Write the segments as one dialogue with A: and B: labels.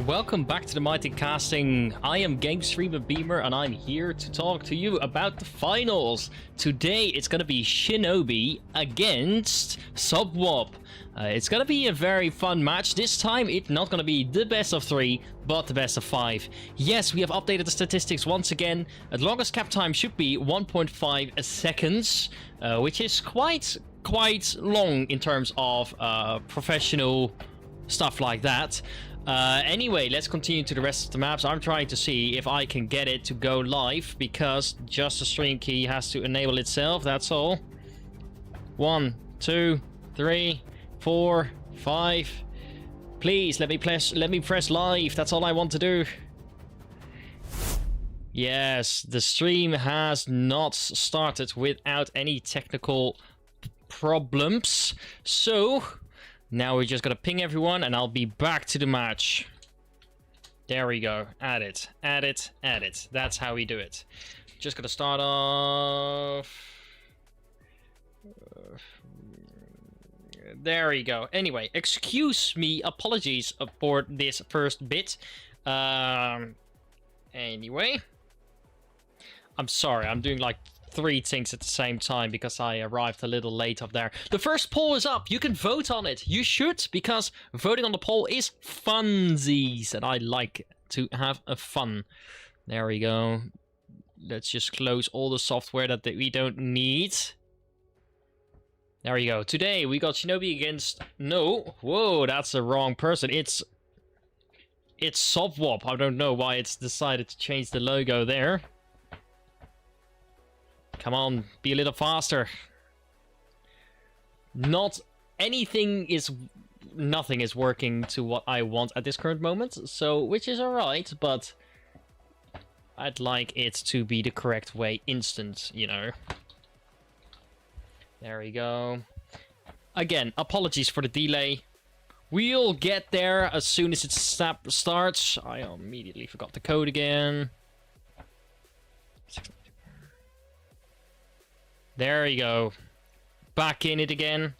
A: Welcome back to the Mighty Casting. I am Game Streamer Beamer and I'm here to talk to you about the finals. Today it's gonna be SHINOBI against SOPHWOB. It's gonna be a very fun match. This time it's not gonna be the best of 3, but the best of 5. Yes, we have updated the statistics once again. The longest cap time should be 1.5 seconds, which is quite long in terms of professional stuff like that. Anyway, let's continue to the rest of the maps. I'm trying to see if I can get it to go live, because just the stream key has to enable itself, that's all. 1, 2, 3, 4, 5. Please, let me press live. That's all I want to do. Yes, the stream has not started without any technical problems. So now we're just gonna ping everyone and I'll be back to the match. There we go. Add it. That's how we do it. Just gonna start off. There we go. Anyway, excuse me. Apologies for this first bit. Anyway. I'm sorry. I'm doing like 3 things at the same time because I arrived a little late up there. The first poll is up. You can vote on it. You should, because voting on the poll is funsies, and I like to have a fun. There we go. Let's just close all the software that we don't need. There we go. Today we got SHINOBI against... No. Whoa, that's the wrong person. It's SOPHWOB. I don't know why it's decided to change the logo there. Come on, be a little faster. Nothing is working to what I want at this current moment, so, which is alright, but I'd like it to be the correct way instant, you know. There we go. Again, apologies for the delay. We'll get there as soon as it starts. I immediately forgot the code again. There you go. Back in it again.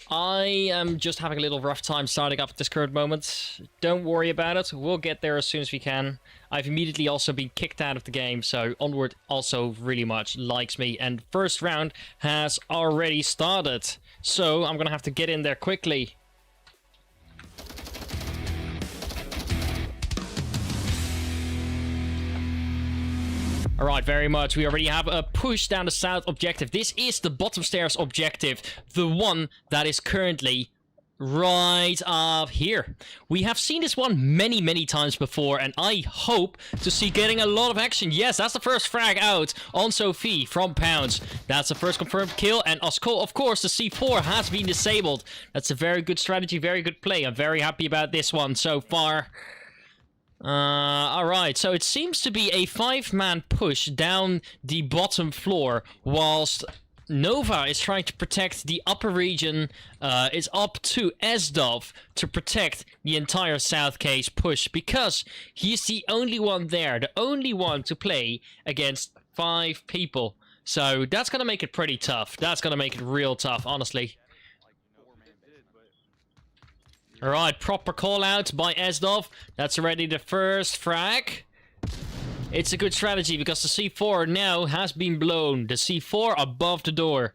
A: I am just having a little rough time starting up at this current moment. Don't worry about it. We'll get there as soon as we can. I've immediately also been kicked out of the game, so Onward also really much likes me. And first round has already started. So I'm gonna have to get in there quickly. Alright, very much. We already have a push down the south objective. This is the bottom stairs objective. The one that is currently right up here. We have seen this one many times before, and I hope to see getting a lot of action. Yes, that's the first frag out on Sophie from Pounds. That's the first confirmed kill, and of course the C4 has been disabled. That's a very good strategy, very good play. I'm very happy about this one so far. Alright, so it seems to be a 5-man push down the bottom floor, whilst Nova is trying to protect the upper region. It's up to SDOV to protect the entire south case push, because he's the only one there, the only one to play against 5 people. So that's gonna make it pretty tough. That's gonna make it real tough, honestly. Alright, proper call out by SDOV. That's already the first frag. It's a good strategy because the C4 now has been blown. The C4 above the door.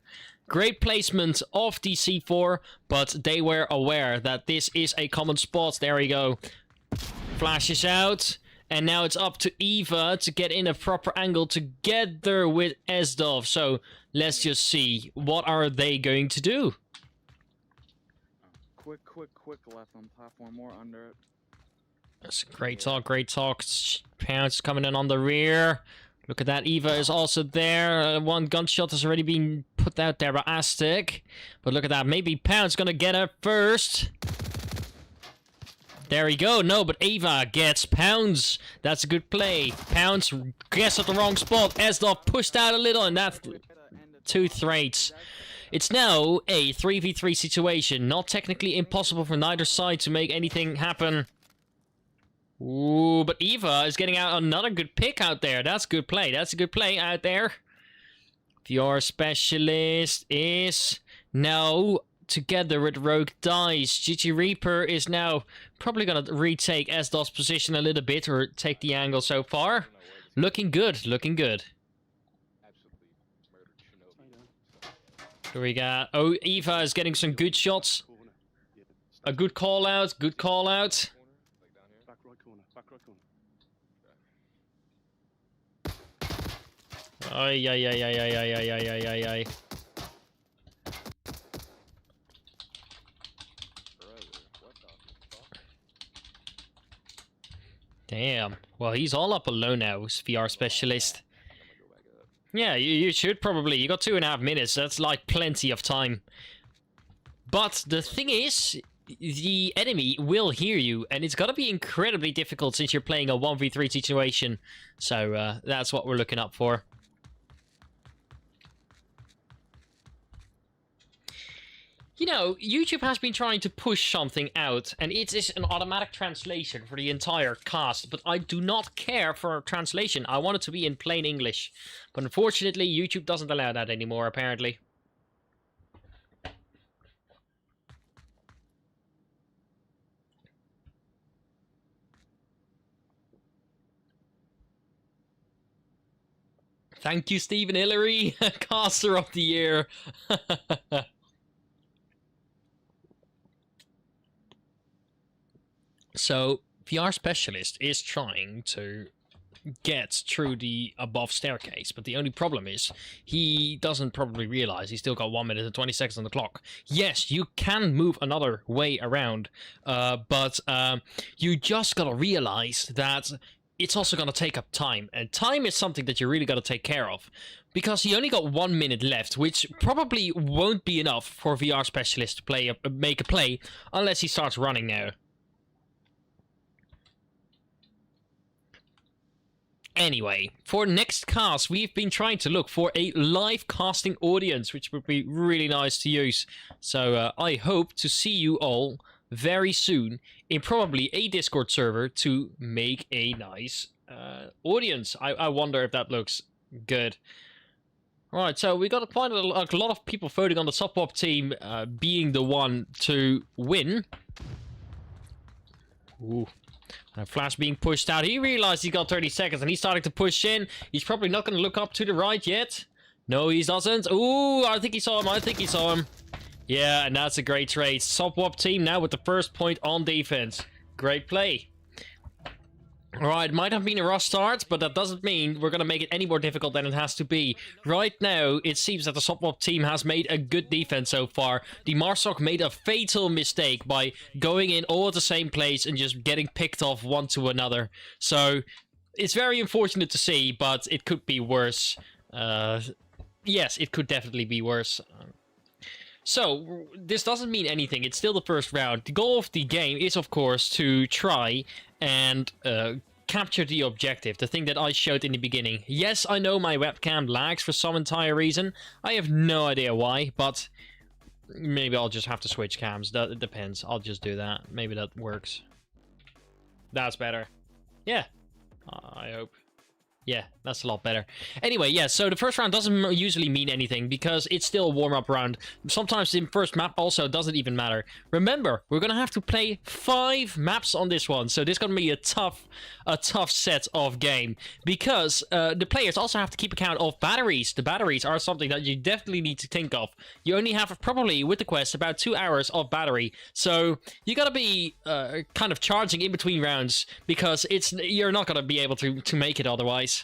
A: Great placement of the C4, but they were aware that this is a common spot. There we go. Flashes out. And now it's up to Eva to get in a proper angle together with SDOV. So let's just see. What are they going to do?
B: Quick left on platform, more under it.
A: That's great talk, great talk. Pounds coming in on the rear. Look at that, Eva is also there. One gunshot has already been put out there by Aztec. But look at that, maybe Pounds gonna get her first. There we go, no, but Eva gets Pounds. That's a good play. Pounds gets at the wrong spot. SDOV pushed out a little, and that's 2 threats. It's now a 3v3 situation. Not technically impossible for neither side to make anything happen. Ooh, but Eva is getting out another good pick out there. That's good play. That's a good play out there. Your specialist is now together with Rogue Dice. GG Reaper is now probably going to retake SDOT's position a little bit, or take the angle so far. Looking good, looking good. Here we go. Oh, Eva is getting some good shots. A good call out, good call out.
C: Back right corner, back right corner.
A: Ay, ay, ay, ay, ay, ay, ay, ay, ay, ay. Damn. Well, he's all up alone now, VR specialist. Yeah, you should probably. You got 2.5 minutes. That's like plenty of time. But the thing is, the enemy will hear you, and it's gonna be incredibly difficult since you're playing a 1v3 situation. So that's what we're looking up for. You know, YouTube has been trying to push something out, and it is an automatic translation for the entire cast, but I do not care for a translation. I want it to be in plain English. But unfortunately, YouTube doesn't allow that anymore, apparently. Thank you, Stephen Hillary, caster of the year. So, VR Specialist is trying to get through the above staircase, but the only problem is he doesn't probably realize he's still got 1 minute and 20 seconds on the clock. Yes, you can move another way around, but you just gotta realize that it's also gonna take up time, and time is something that you really gotta take care of. Because he only got 1 minute left, which probably won't be enough for VR Specialist to make a play, unless he starts running now. Anyway, for next cast, we've been trying to look for a live casting audience, which would be really nice to use. So I hope to see you all very soon in probably a Discord server to make a nice audience. I wonder if that looks good. Alright, so we got quite a lot of people voting on the SOPHWOB team being the one to win. Ooh. Flash being pushed out. He realized he got 30 seconds and he's starting to push in. He's probably not going to look up to the right yet. No, he doesn't. Ooh, I think he saw him. I think he saw him. Yeah, and that's a great trade. SOPHWOB team now with the first point on defense. Great play. Alright, might have been a rough start, but that doesn't mean we're going to make it any more difficult than it has to be. Right now, it seems that the SOPHWOB team has made a good defense so far. The Marsok made a fatal mistake by going in all at the same place and just getting picked off one to another. So, it's very unfortunate to see, but it could be worse. Yes, it could definitely be worse. So, this doesn't mean anything. It's still the first round. The goal of the game is, of course, to try and capture the objective, the thing that I showed in the beginning. Yes, I know my webcam lags for some entire reason. I have no idea why, but maybe I'll just have to switch cams. That depends. I'll just do that. Maybe that works. That's better. Yeah, I hope. Yeah, that's a lot better. Anyway, yeah, so the first round doesn't usually mean anything because it's still a warm-up round. Sometimes the first map also doesn't even matter. Remember, we're gonna have to play 5 maps on this one, so this is gonna be a tough set of game because the players also have to keep account of batteries. The batteries are something that you definitely need to think of. You only have probably with the quest about 2 hours of battery, so you gotta be kind of charging in between rounds because you're not gonna be able to make it otherwise.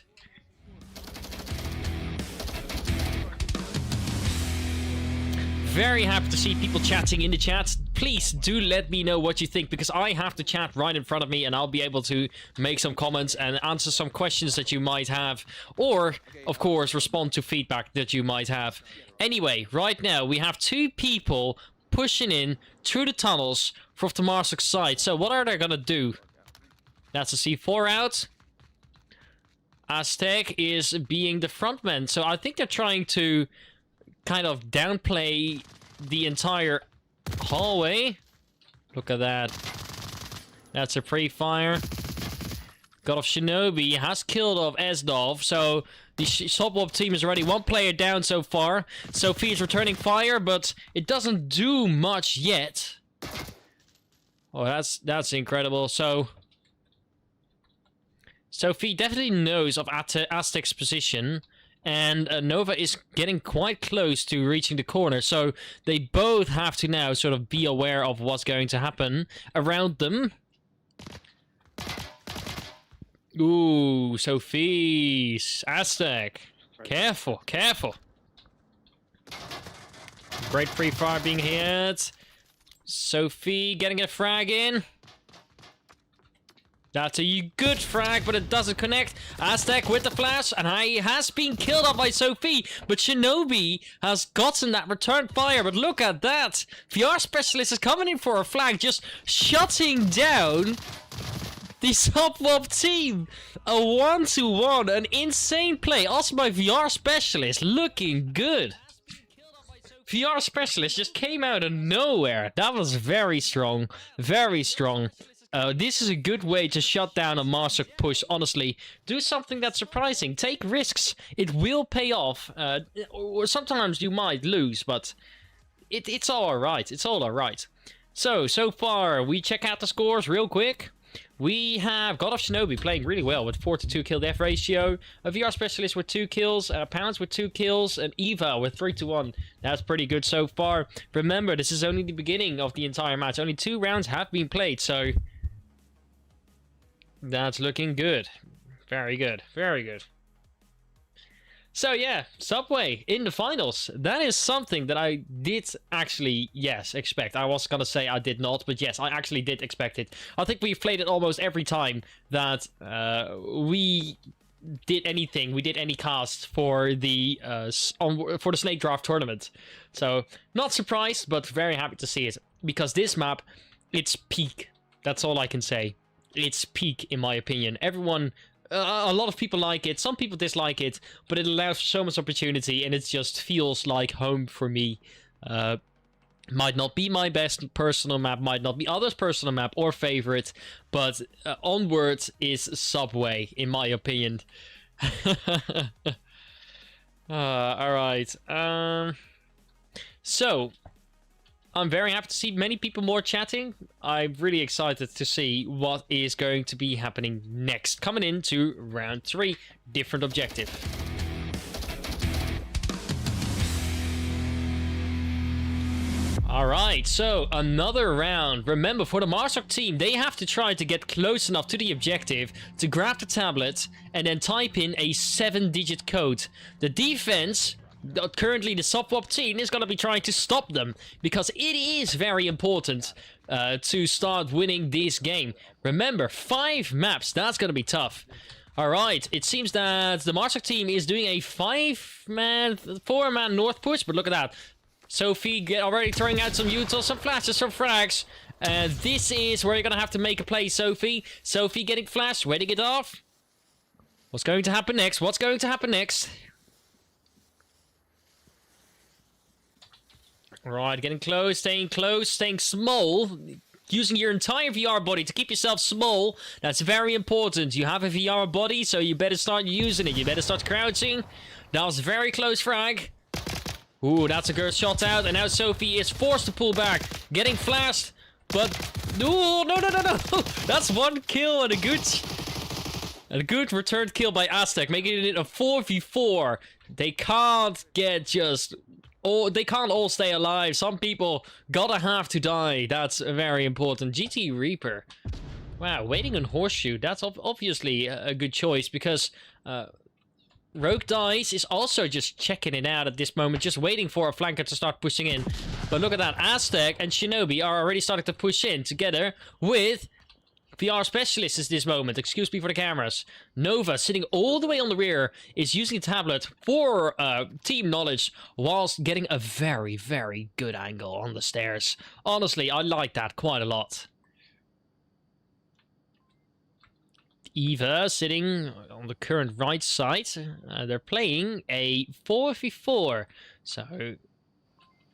A: Very happy to see people chatting in the chat. Please do let me know what you think because I have the chat right in front of me and I'll be able to make some comments and answer some questions that you might have, or of course respond to feedback that you might have. Anyway, right now we have 2 people pushing in through the tunnels from the Marsok side. So what are they gonna do? That's a C4 out. Aztec is being the frontman, so I think they're trying to kind of downplay the entire hallway. Look at that. That's a pre-fire. God of Shinobi has killed off Esdov, so The SOPHWOB team is already one player down so far. Sophie is returning fire, but it doesn't do much yet. Oh, that's incredible. So Sophie definitely knows of Aztec's position, and Nova is getting quite close to reaching the corner. So they both have to now sort of be aware of what's going to happen around them. Ooh, Sophie's Aztec. Careful, careful. Great free fire being hit. Sophie getting a frag in. That's a good frag, but it doesn't connect. Aztec with the flash, and he has been killed off by Sophie. But SHINOBI has gotten that return fire. But look at that. VR Specialist is coming in for a flag, just shutting down the SOPHWOB team. A 1-1, an insane play. Also by VR Specialist, looking good. VR Specialist just came out of nowhere. That was very strong, very strong. This is a good way to shut down a Master push, honestly. Do something that's surprising. Take risks. It will pay off. Or sometimes you might lose, but it's all alright. It's all alright. So far, we check out the scores real quick. We have God of SHINOBI playing really well with 4-to-2 kill death ratio. A VR Specialist with 2 kills. Pounds with 2 kills. And Eva with 3-to-1. That's pretty good so far. Remember, this is only the beginning of the entire match. Only 2 rounds have been played, so that's looking good. Very good. Very good. So yeah, Subway in the finals. That is something that I did actually, yes, expect. I was gonna say I did not, but yes, I actually did expect it. I think we've played it almost every time that we did anything. We did any cast for the Snakedraft Tournament. So not surprised, but very happy to see it, because this map, it's peak. That's all I can say. It's peak in my opinion. Everyone. A lot of people like it, some people dislike it, but it allows for so much opportunity, and it just feels like home for me. Might not be my best personal map, might not be others' personal map or favorite, but Onward is Subway, in my opinion. Alright. So, I'm very happy to see many people more chatting. I'm really excited to see what is going to be happening next. Coming into round 3, different objective. Alright, so another round. Remember, for the Marsok team, they have to try to get close enough to the objective to grab the tablet and then type in a 7-digit code. The defense, currently the SOPHWOB team, is going to be trying to stop them, because it is very important to start winning this game. Remember, 5 maps, that's going to be tough. Alright, it seems that the Marsok team is doing a 4-man north push, but look at that. Sophie already throwing out some utils, some flashes, some frags. This is where you're going to have to make a play, Sophie. Sophie getting flashed, waiting it off. What's going to happen next? What's going to happen next? Right, getting close, staying small. Using your entire VR body to keep yourself small. That's very important. You have a VR body, so you better start using it. You better start crouching. That was a very close frag. Ooh, that's a good shot out. And now Sophie is forced to pull back. Getting flashed. But, ooh, no. That's 1 kill and a good returned kill by Aztec, making it a 4v4. They can't get just... Oh, they can't all stay alive. Some people gotta have to die. That's very important. GT Reaper. Wow, waiting on Horseshoe. That's obviously a good choice, because Rogue Dice is also just checking it out at this moment, just waiting for a flanker to start pushing in. But look at that. Aztec and SHINOBI are already starting to push in together with VR Specialists at this moment. Excuse me for the cameras. Nova, sitting all the way on the rear, is using the tablet for team knowledge whilst getting a very, very good angle on the stairs. Honestly, I like that quite a lot. Eva sitting on the current right side. They're playing a 4v4. So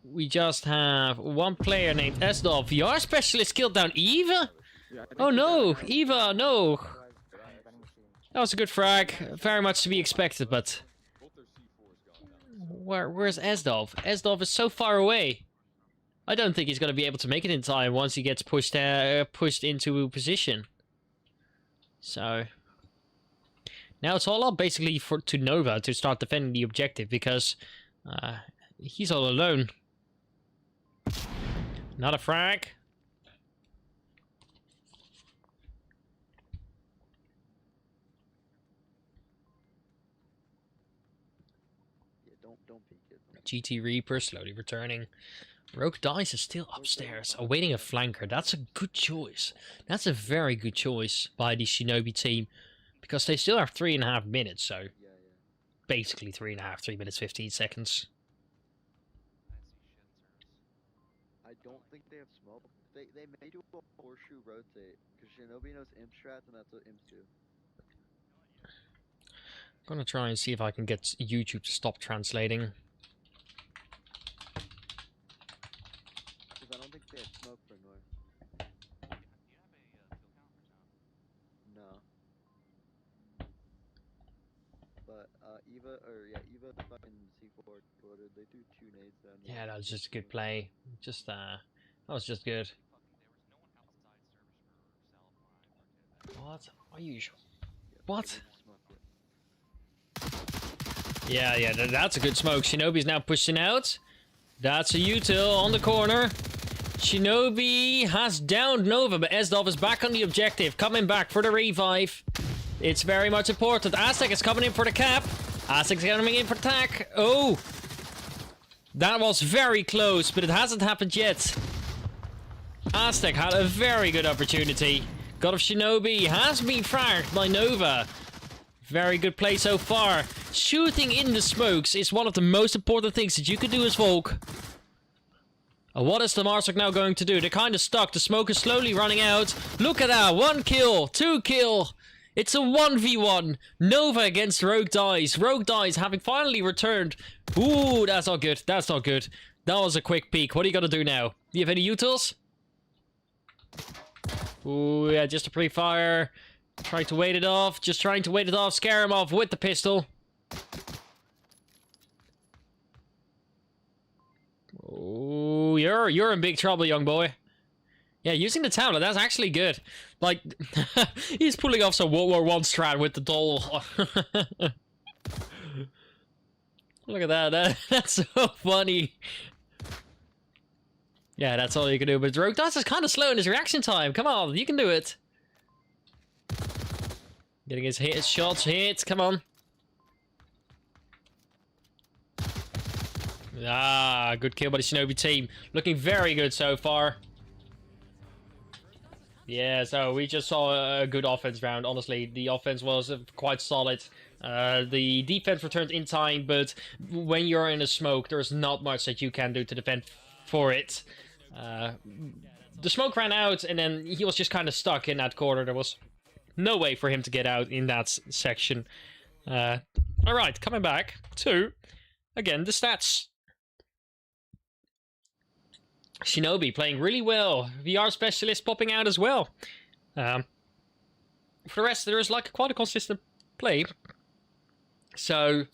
A: we just have one player named Esdol. VR Specialist killed down Eva? Oh no, Eva, no. That was a good frag. Very much to be expected, but Where's Esdov? Esdov is so far away. I don't think he's gonna be able to make it in time once he gets pushed into position. So now it's all up basically to Nova to start defending the objective because he's all alone. Not a frag.
D: Don't peek it.
A: GT Reaper slowly returning. Rogue Dice is still upstairs, awaiting a flanker. That's a good choice. That's a very good choice by the Shinobi team. Because they still have 3.5 minutes, so...
D: Yeah.
A: Basically 3.5, 3 minutes 15 seconds.
D: I don't think they have smoke. They may do a horseshoe rotate. Because Shinobi knows imp strats and that's what imps do.
A: I'm gonna try and see if I can get YouTube to stop translating.
D: Because I don't think they have smoke for North. No. But Eva fucking C4 quartered. They do 2 nades down.
A: Yeah, that was just a good play. Just that was just good. What? Are you sure? What? Yeah, that's a good smoke. Shinobi's now pushing out. That's a util on the corner. Shinobi has downed Nova, but Esdov is back on the objective. Coming back for the revive. It's very much important. Aztec is coming in for the cap. Aztec's coming in for attack. Oh! That was very close, but it hasn't happened yet. Aztec had a very good opportunity. God of Shinobi has been fragged by Nova. Very good play so far. Shooting in the smokes is one of the most important things that you can do as Volk. What is the Marsok now going to do? They're kind of stuck. The smoke is slowly running out. Look at that. 1 kill. 2 kill. It's a 1v1. Nova against Rogue Dice. Rogue Dice having finally returned. Ooh, that's not good. That's not good. That was a quick peek. What are you going to do now? Do you have any utils? Ooh, yeah, just a pre-fire. Trying to wait it off. Just trying to wait it off. Scare him off with the pistol. Oh, you're in big trouble, young boy. Yeah, using the tablet, that's actually good. Like, he's pulling off some World War I strat with the doll. Look at that. That's so funny. Yeah, that's all you can do. But Rogue Dice is kind of slow in his reaction time. Come on, you can do it. Getting his shots hit. Come on. Ah, good kill by the Shinobi team. Looking very good so far. Yeah, so we just saw a good offense round. Honestly, the offense was quite solid. The defense returned in time, but when you're in a smoke, there's not much that you can do to defend for it. The smoke ran out, and then he was just kind of stuck in that corner. There was no way for him to get out in that section. Alright, coming back to, again, the stats. Shinobi playing really well. VR Specialist popping out as well. For the rest, there is like quite a consistent play. So,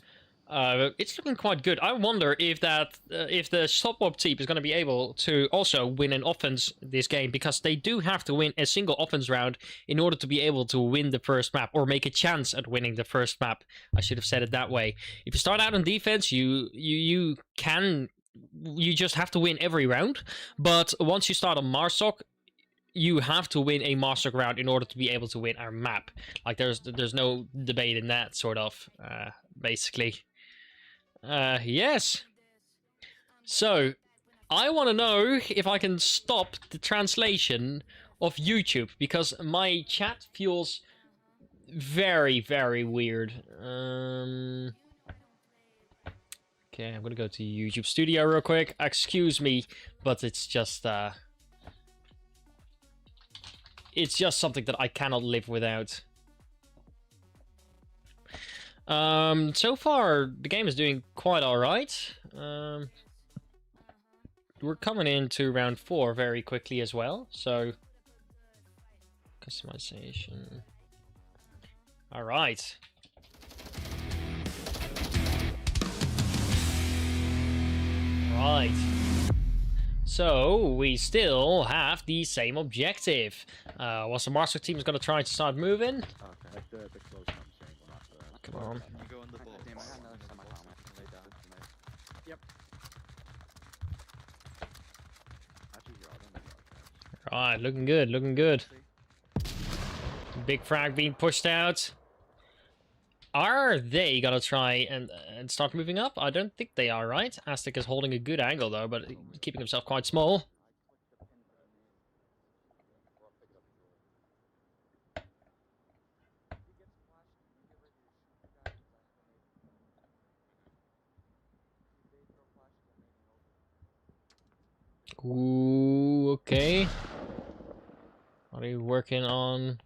A: it's looking quite good. I wonder if the SOPHWOB team is going to be able to also win an offense this game, because they do have to win a single offense round in order to be able to win the first map, or make a chance at winning the first map. I should have said it that way. If you start out on defense, you just have to win every round, but once you start on Marsok, you have to win a Marsok round in order to be able to win our map. Like, there's no debate in that, sort of, basically. Yes. So, I want to know if I can stop the translation of YouTube, because my chat feels very, very weird. Okay, I'm gonna go to YouTube Studio real quick. Excuse me, but it's just something that I cannot live without. So far, the game is doing quite alright. We're coming into round 4 very quickly as well, so... Customization... Alright. Right. So, we still have the same objective. Was the master team is gonna try to start moving?
D: Okay. Like the close one saying one after that.
A: Come on.
E: You go in the box.
B: Damn, I had another semi lay down.
C: Yep.
D: Actually, you're out on the broadcast.
A: Right, looking good, looking good. Big frag being pushed out. Are they gonna try and start moving up? I don't think they are, right? Aztec is holding a good angle though, but keeping himself quite small. Ooh, okay. What are you working on?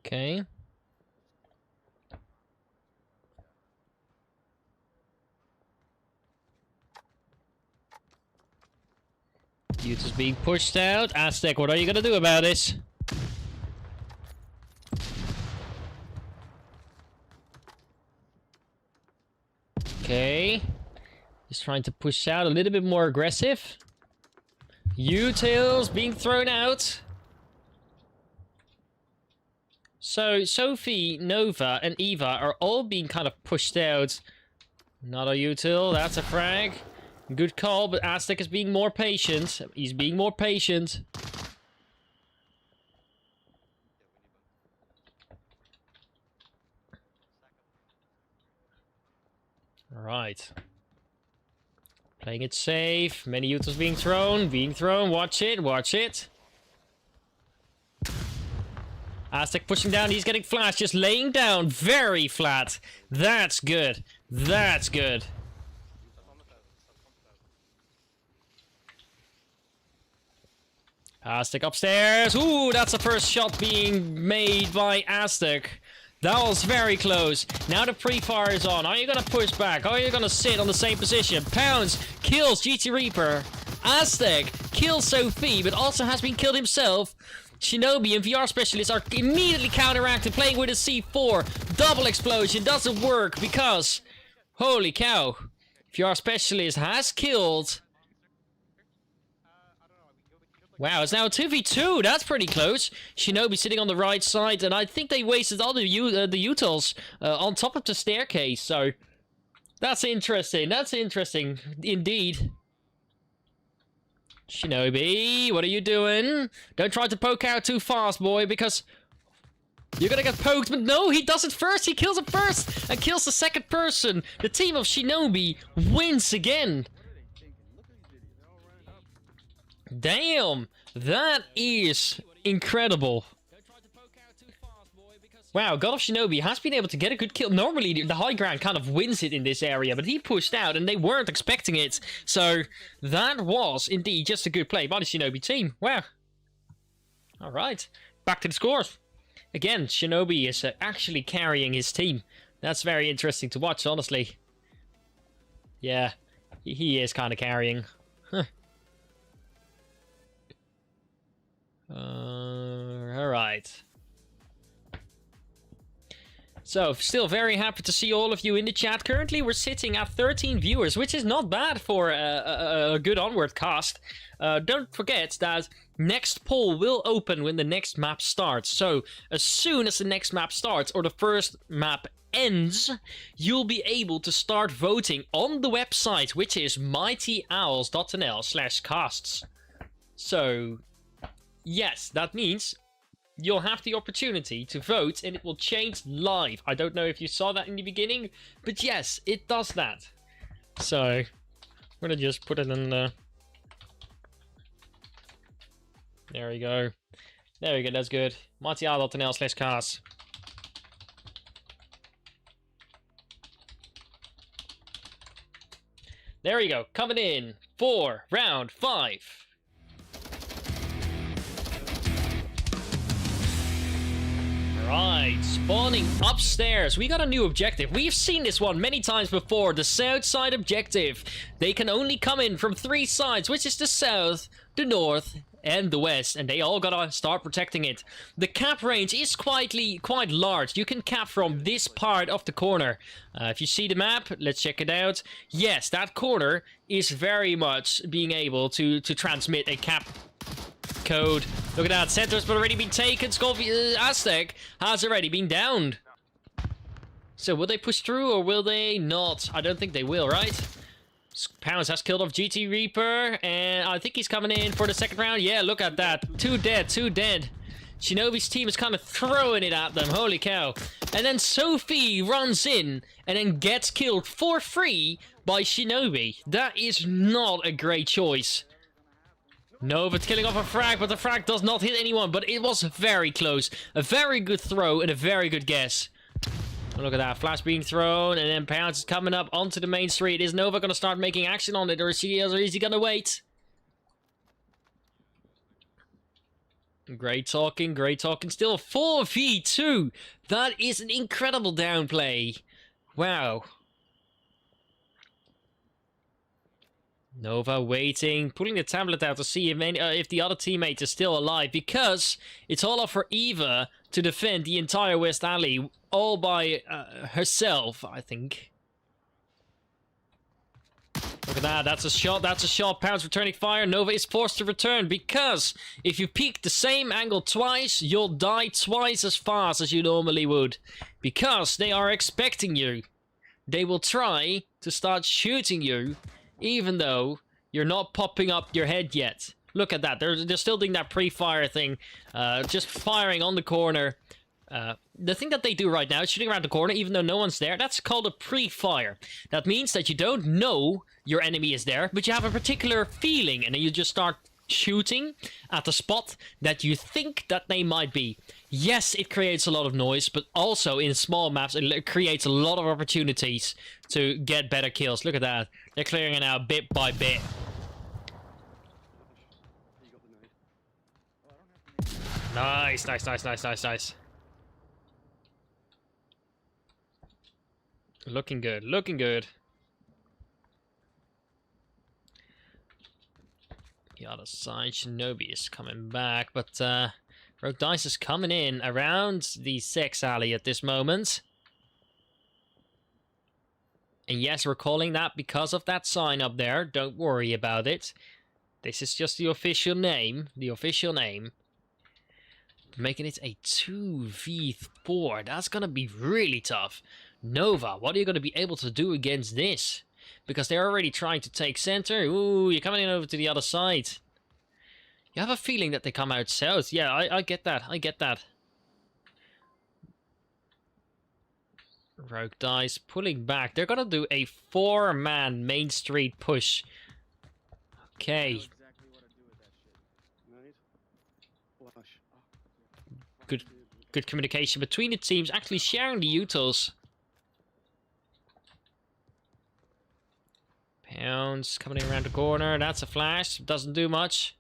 A: Okay. Youth is being pushed out. Aztec, what are you gonna do about this? Okay. He's trying to push out a little bit more aggressive. U-tails being thrown out. So, Sophie, Nova, and Eva are all being kind of pushed out. Not a U-tail, that's a frag. Good call, but Aztec is being more patient. He's being more patient. Alright. Playing it safe. Many U-tails being thrown. Watch it, watch it. Aztec pushing down, he's getting flashed, just laying down very flat. That's good. That's good. Aztec upstairs. Ooh, that's the first shot being made by Aztec. That was very close. Now the pre-fire is on. Are you gonna push back? Are you gonna sit on the same position? Pounds kills GT Reaper. Aztec kills Sophie, but also has been killed himself. Shinobi and VR Specialist are immediately counteracting, playing with a C4. Double explosion doesn't work because... Holy cow. VR Specialist has killed... Wow, it's now a 2v2. That's pretty close. Shinobi sitting on the right side, and I think they wasted all the utils on top of the staircase, so... That's interesting. That's interesting, indeed. Shinobi, what are you doing? Don't try to poke out too fast, boy, because... You're gonna get poked, but no, he does it first. He kills it first and kills the second person. The team of Shinobi wins again. Damn, that is incredible. Wow, God of Shinobi has been able to get a good kill. Normally, the high ground kind of wins it in this area, but he pushed out and they weren't expecting it. So, that was indeed just a good play by the Shinobi team. Wow. Alright, back to the scores. Again, Shinobi is actually carrying his team. That's very interesting to watch, honestly. Yeah, he is kind of carrying. Huh. Alright. So, still very happy to see all of you in the chat. Currently, we're sitting at 13 viewers, which is not bad for a good Onward cast. Don't forget that next poll will open when the next map starts. So, as soon as the next map starts, or the first map ends, you'll be able to start voting on the website, which is mightyowls.nl/casts. So, yes, that means... You'll have the opportunity to vote and it will change live. I don't know if you saw that in the beginning, but yes, it does that. So, I'm gonna just put it in the... There we go. There we go, that's good. mightyr.nl/cast. There we go, coming in for round 5. Right, spawning upstairs. We got a new objective. We've seen this one many times before. The south side objective. They can only come in from 3 sides, which is the south, the north, and the west, and they all gotta start protecting it. The cap range is quite large. You can cap from this part of the corner. If you see the map, let's check it out. Yes, that corner is very much being able to transmit a cap code. Look at that, center's already been taken. Aztec has already been downed. So will they push through or will they not? I don't think they will, right? Pounds has killed off GT Reaper, and I think he's coming in for the second round. Yeah, look at that. 2 dead, 2 dead. Shinobi's team is kind of throwing it at them. Holy cow. And then Sophie runs in and then gets killed for free by Shinobi. That is not a great choice. Nova killing off a frag, but the frag does not hit anyone. But it was very close. A very good throw and a very good guess. Look at that, flash being thrown, and then Pounds is coming up onto the main street. Is Nova going to start making action on it, or is he going to wait? Great talking, still 4v2. That is an incredible downplay. Wow. Nova waiting, pulling the tablet out to see if the other teammate is still alive, because it's all up for Eva to defend the entire West Alley all by herself, I think. Look at that, that's a shot, Pounds returning fire. Nova is forced to return, because if you peek the same angle twice, you'll die twice as fast as you normally would. Because they are expecting you. They will try to start shooting you, even though you're not popping up your head yet. Look at that. They're still doing that pre-fire thing. Just firing on the corner. The thing that they do right now is shooting around the corner even though no one's there. That's called a pre-fire. That means that you don't know your enemy is there, but you have a particular feeling, and then you just start shooting at the spot that you think that they might be. Yes, it creates a lot of noise, but also in small maps it creates a lot of opportunities to get better kills. Look at that. They're clearing it out bit by bit. Nice. Looking good. The other side, Shinobi is coming back, but Rogue Dice is coming in around the sex alley at this moment. And yes, we're calling that because of that sign up there. Don't worry about it. This is just the official name. Making it a 2v4. That's gonna be really tough. Nova, what are you gonna be able to do against this? Because they're already trying to take center. Ooh, you're coming in over to the other side. You have a feeling that they come out south. Yeah, I get that. Rogue Dice pulling back. They're gonna do a 4-man Main Street push. Okay. Good communication between the teams, actually sharing the utils. Pounds coming around the corner. That's a flash. Doesn't do much.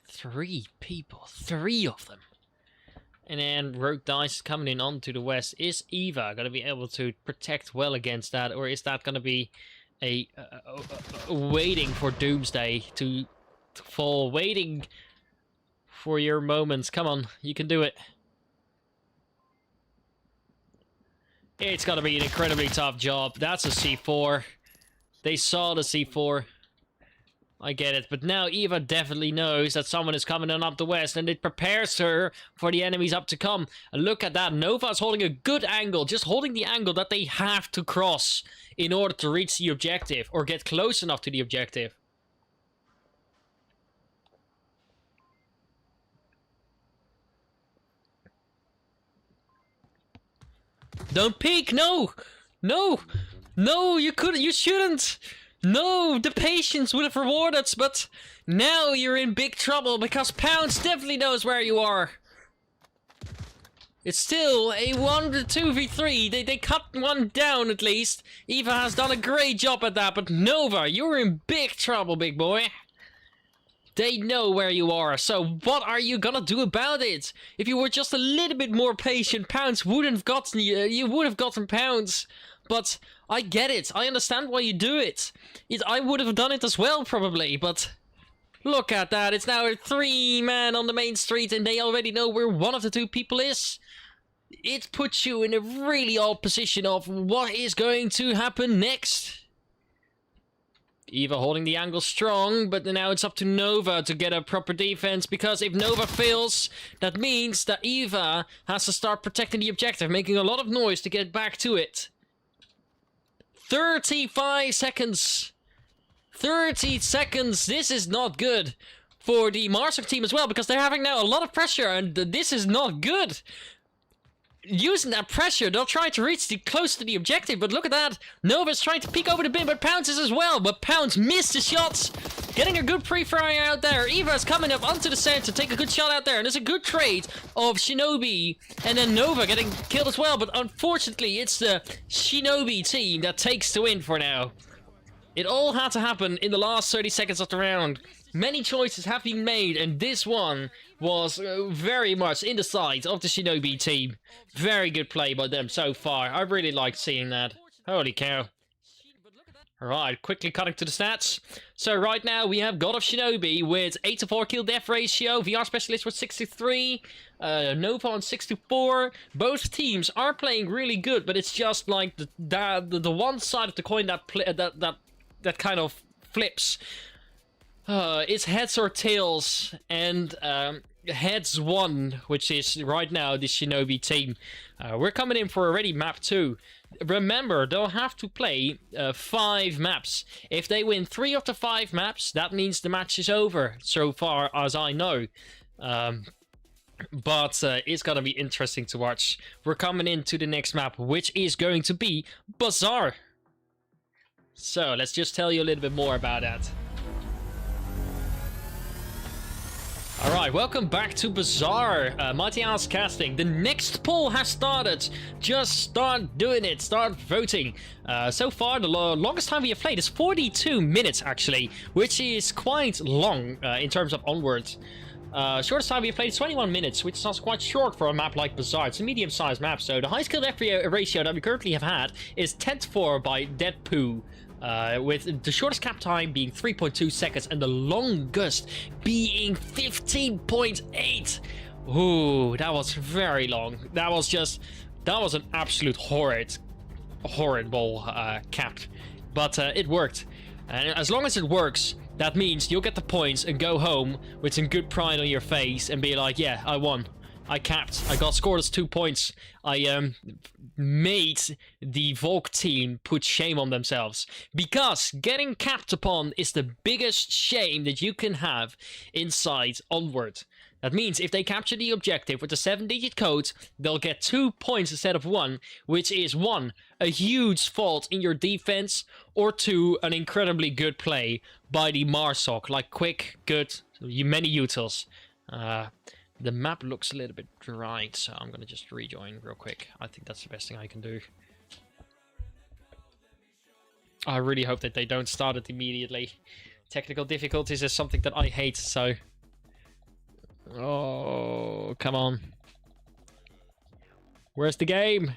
A: 3 people. 3 of them. And then Rogue Dice coming in onto the west. Is Eva going to be able to protect well against that? Or is that going to be a waiting for Doomsday to fall? Waiting for your moments. Come on. You can do it. It's got to be an incredibly tough job. That's a C4. They saw the C4. I get it. But now Eva definitely knows that someone is coming on up the west, and it prepares her for the enemies up to come. And look at that. Nova's holding a good angle. Just holding the angle that they have to cross in order to reach the objective or get close enough to the objective. Don't peek! No! No! No, you shouldn't! No, the patience would have rewarded, but now you're in big trouble because Pounds definitely knows where you are. It's still a 1-2v3. They cut one down at least. Eva has done a great job at that, but Nova, you're in big trouble, big boy. They know where you are, so what are you gonna do about it? If you were just a little bit more patient, Pounds wouldn't have gotten you would have gotten Pounds. But I get it. I understand why you do it. I would have done it as well, probably, but... Look at that. It's now a 3-man on the main street, and they already know where one of the two people is. It puts you in a really odd position of what is going to happen next. Eva holding the angle strong, but now it's up to Nova to get a proper defense, because if Nova fails, that means that Eva has to start protecting the objective, making a lot of noise to get back to it. 35 seconds. 30 seconds. This is not good for the Marsok team as well, because they're having now a lot of pressure, and this is not good. Using that pressure, they'll try to reach close to the objective, but look at that. Nova's trying to peek over the bin, but Pounce is as well, but Pounce missed the shots. Getting a good pre-fire out there. Eva's coming up onto the center to take a good shot out there, and there's a good trade of Shinobi, and then Nova getting killed as well, but unfortunately it's the Shinobi team that takes the win for now. It all had to happen in the last 30 seconds of the round. Many choices have been made, and this one was very much in the sight of the Shinobi team. Very good play by them so far. I really liked seeing that. Holy cow. Alright, quickly cutting to the stats. So right now we have God of Shinobi with 8-4 kill death ratio, VR Specialist with 63, Nova on 6-4. Both teams are playing really good, but it's just like the one side of the coin that kind of flips. It's heads or tails, and heads won, which is right now the Shinobi team. We're coming in for already map 2. Remember, they'll have to play 5 maps. If they win 3 of the 5 maps, that means the match is over, so far as I know. But it's gonna be interesting to watch. We're coming into the next map, which is going to be Bazaar. So, let's just tell you a little bit more about that. Alright, welcome back to Bazaar. Mighty House Casting. The next poll has started. Just start doing it. Start voting. So far, the longest time we have played is 42 minutes, actually, which is quite long in terms of Onward. Shortest time we have played is 21 minutes, which is quite short for a map like Bazaar. It's a medium-sized map, so the high skill death ratio that we currently have had is 10-4 by Deadpoo. With the shortest cap time being 3.2 seconds and the longest being 15.8. Ooh, that was very long. That was an absolute horrible cap. But it worked. And as long as it works, that means you'll get the points and go home with some good pride on your face and be like, yeah, I won. I capped. I got scored as 2 points. I made the Volk team put shame on themselves. Because getting capped upon is the biggest shame that you can have inside Onward. That means if they capture the objective with the 7-digit code, they'll get 2 points instead of 1, which is 1, a huge fault in your defense, or 2, an incredibly good play by the Marsok. Like quick, good, many utils. The map looks a little bit dry, so I'm gonna just rejoin real quick. I think that's the best thing I can do. I really hope that they don't start it immediately. Technical difficulties is something that I hate, so... Oh, come on. Where's the game?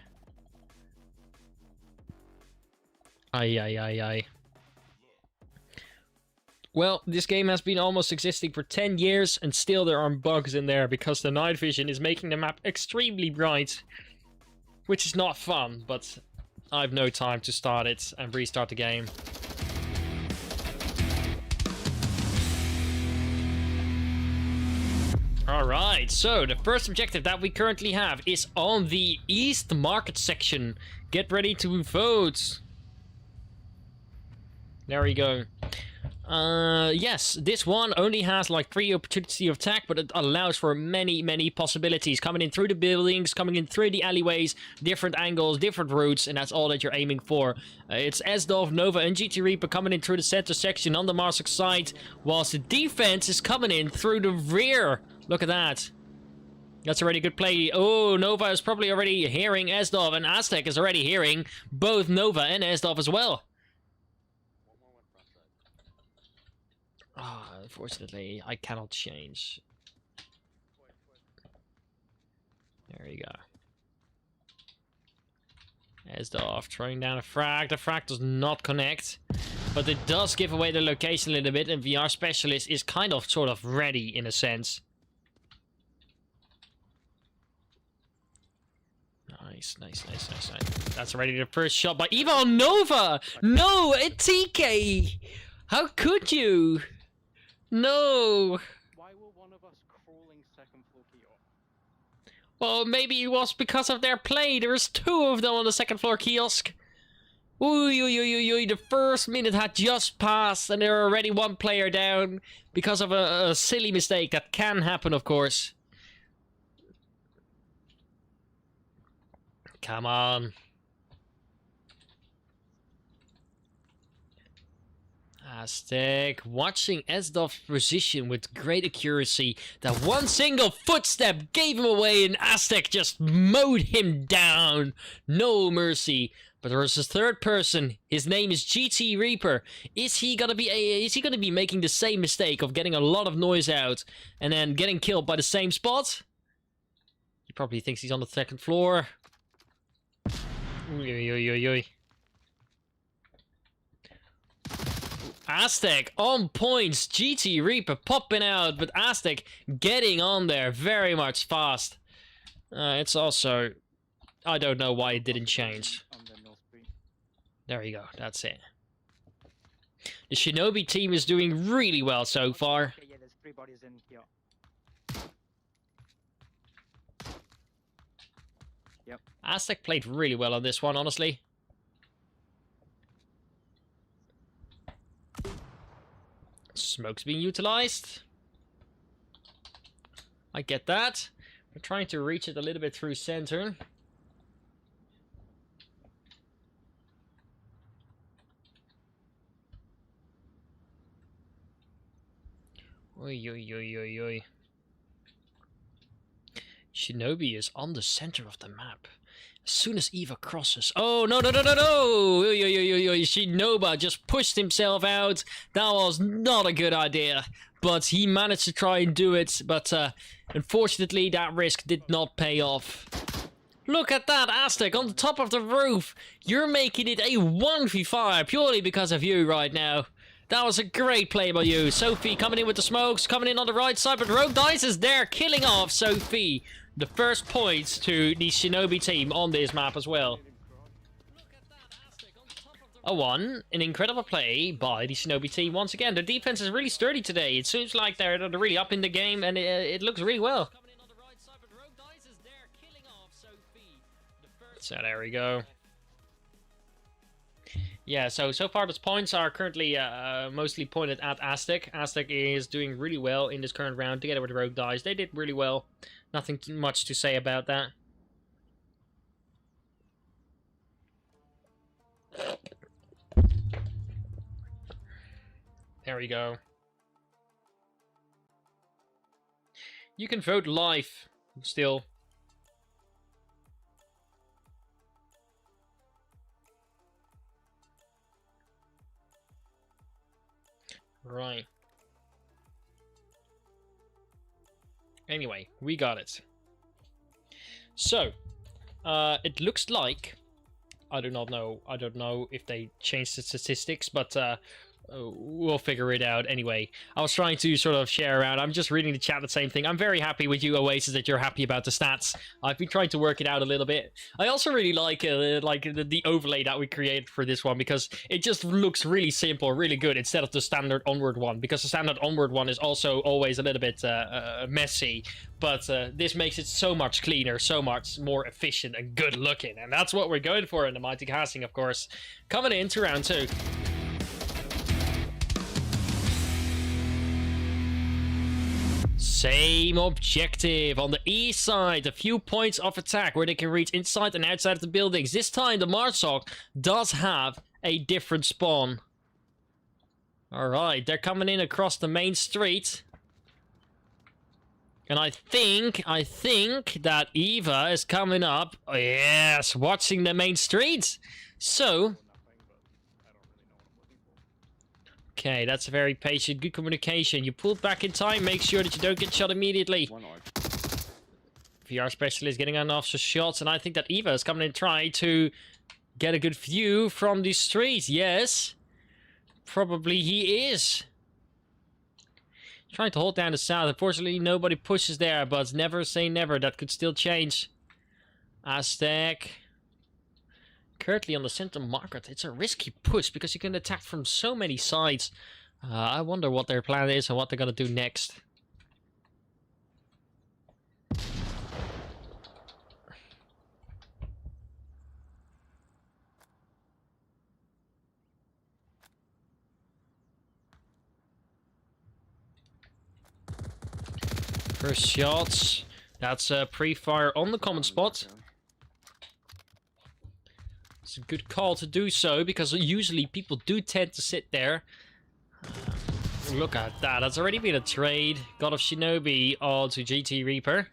A: Ay. Well, this game has been almost existing for 10 years, and still there are bugs in there because the night vision is making the map extremely bright. Which is not fun, but I have no time to start it and restart the game. Alright, so the first objective that we currently have is on the East Market section. Get ready to vote. There we go. Yes, this one only has like 3 opportunities of attack, but it allows for many possibilities. Coming in through the buildings, coming in through the alleyways, different angles, different routes, and that's all that you're aiming for. It's SDOV, Nova, and GT Reaper coming in through the center section on the Marsok side, whilst the defense is coming in through the rear. Look at that. That's already a good play. Oh, Nova is probably already hearing SDOV, and Aztec is already hearing both Nova and SDOV as well. Ah, unfortunately, I cannot change. There you go. Esdorf throwing down a frag. The frag does not connect. But it does give away the location a little bit. And VR Specialist is kind of sort of ready in a sense. Nice. That's already the first shot by Eva on Nova! No, a TK! How could you? No!
B: Why were one of us crawling second floor kiosk?
A: Well, maybe it was because of their play. There's 2 of them on the second floor kiosk. Ooh, the first minute had just passed and there are already 1 player down because of a silly mistake that can happen, of course. Come on. Aztec watching Esdov's position with great accuracy. That one single footstep gave him away and Aztec just mowed him down. No mercy. But there was a third person. His name is GT Reaper. Is he gonna be making the same mistake of getting a lot of noise out and then getting killed by the same spot? He probably thinks he's on the 2nd floor. Oy. Aztec on points. GT Reaper popping out, but Aztec getting on there very much fast. It's also... I don't know why it didn't change. There you go, that's it. The Shinobi team is doing really well so far.
B: Okay, yeah, there's 3 bodies in here. Yep.
A: Aztec played really well on this one, honestly. Smoke's being utilized. I get that. We're trying to reach it a little bit through center. Oi. Shinobi is on the center of the map. As soon as Eva crosses... Oh, no! Shinobi just pushed himself out. That was not a good idea. But he managed to try and do it. But unfortunately, that risk did not pay off. Look at that, Aztec, on the top of the roof. You're making it a 1v5 purely because of you right now. That was a great play by you. Sophie coming in with the smokes, coming in on the right side, but Rogue Dice is there, killing off Sophie. The first points to the Shinobi team on this map as well. A 1, an incredible play by the Shinobi team once again. Their defense is really sturdy today. It seems like they're really up in the game, and it looks really well. So there we go. Yeah, so far the points are currently mostly pointed at Aztec. Aztec is doing really well in this current round together with Rogue Dice. They did really well. Nothing much to say about that. There we go. You can vote live still. Right. Anyway, we got it. So, it looks like... I don't know if they changed the statistics, but we'll figure it out anyway. I was trying to sort of share around. I'm just reading the chat, the same thing. I'm very happy with you, Oasis, that you're happy about the stats. I've been trying to work it out a little bit. I also really like the overlay that we created for this one, because it just looks really simple, really good, instead of the standard Onward one, because the standard Onward one is also always a little bit messy. But this makes it so much cleaner, so much more efficient and good looking. And that's what we're going for in the Mighty Casting, of course. Coming into round 2. Same objective on the east side, a few points of attack where they can reach inside and outside of the buildings. This time the Marshal does have a different spawn. Alright, they're coming in across the main street. And I think that Eva is coming up. Oh, yes, watching the main street. So... Okay, that's very patient, good communication. You pulled back in time, make sure that you don't get shot immediately. VR Specialist getting enough shots, and I think that Eva is coming in try to get a good view from the street. Yes. Probably he is. Trying to hold down the south. Unfortunately, nobody pushes there, but never say never. That could still change. Aztec. Currently on the center market. It's a risky push because you can attack from so many sides. I wonder what their plan is and what they're going to do next. First shots. That's a pre-fire on the common spot. It's a good call to do so, because usually people do tend to sit there. Look at that. That's already been a trade. God of Shinobi onto GT Reaper.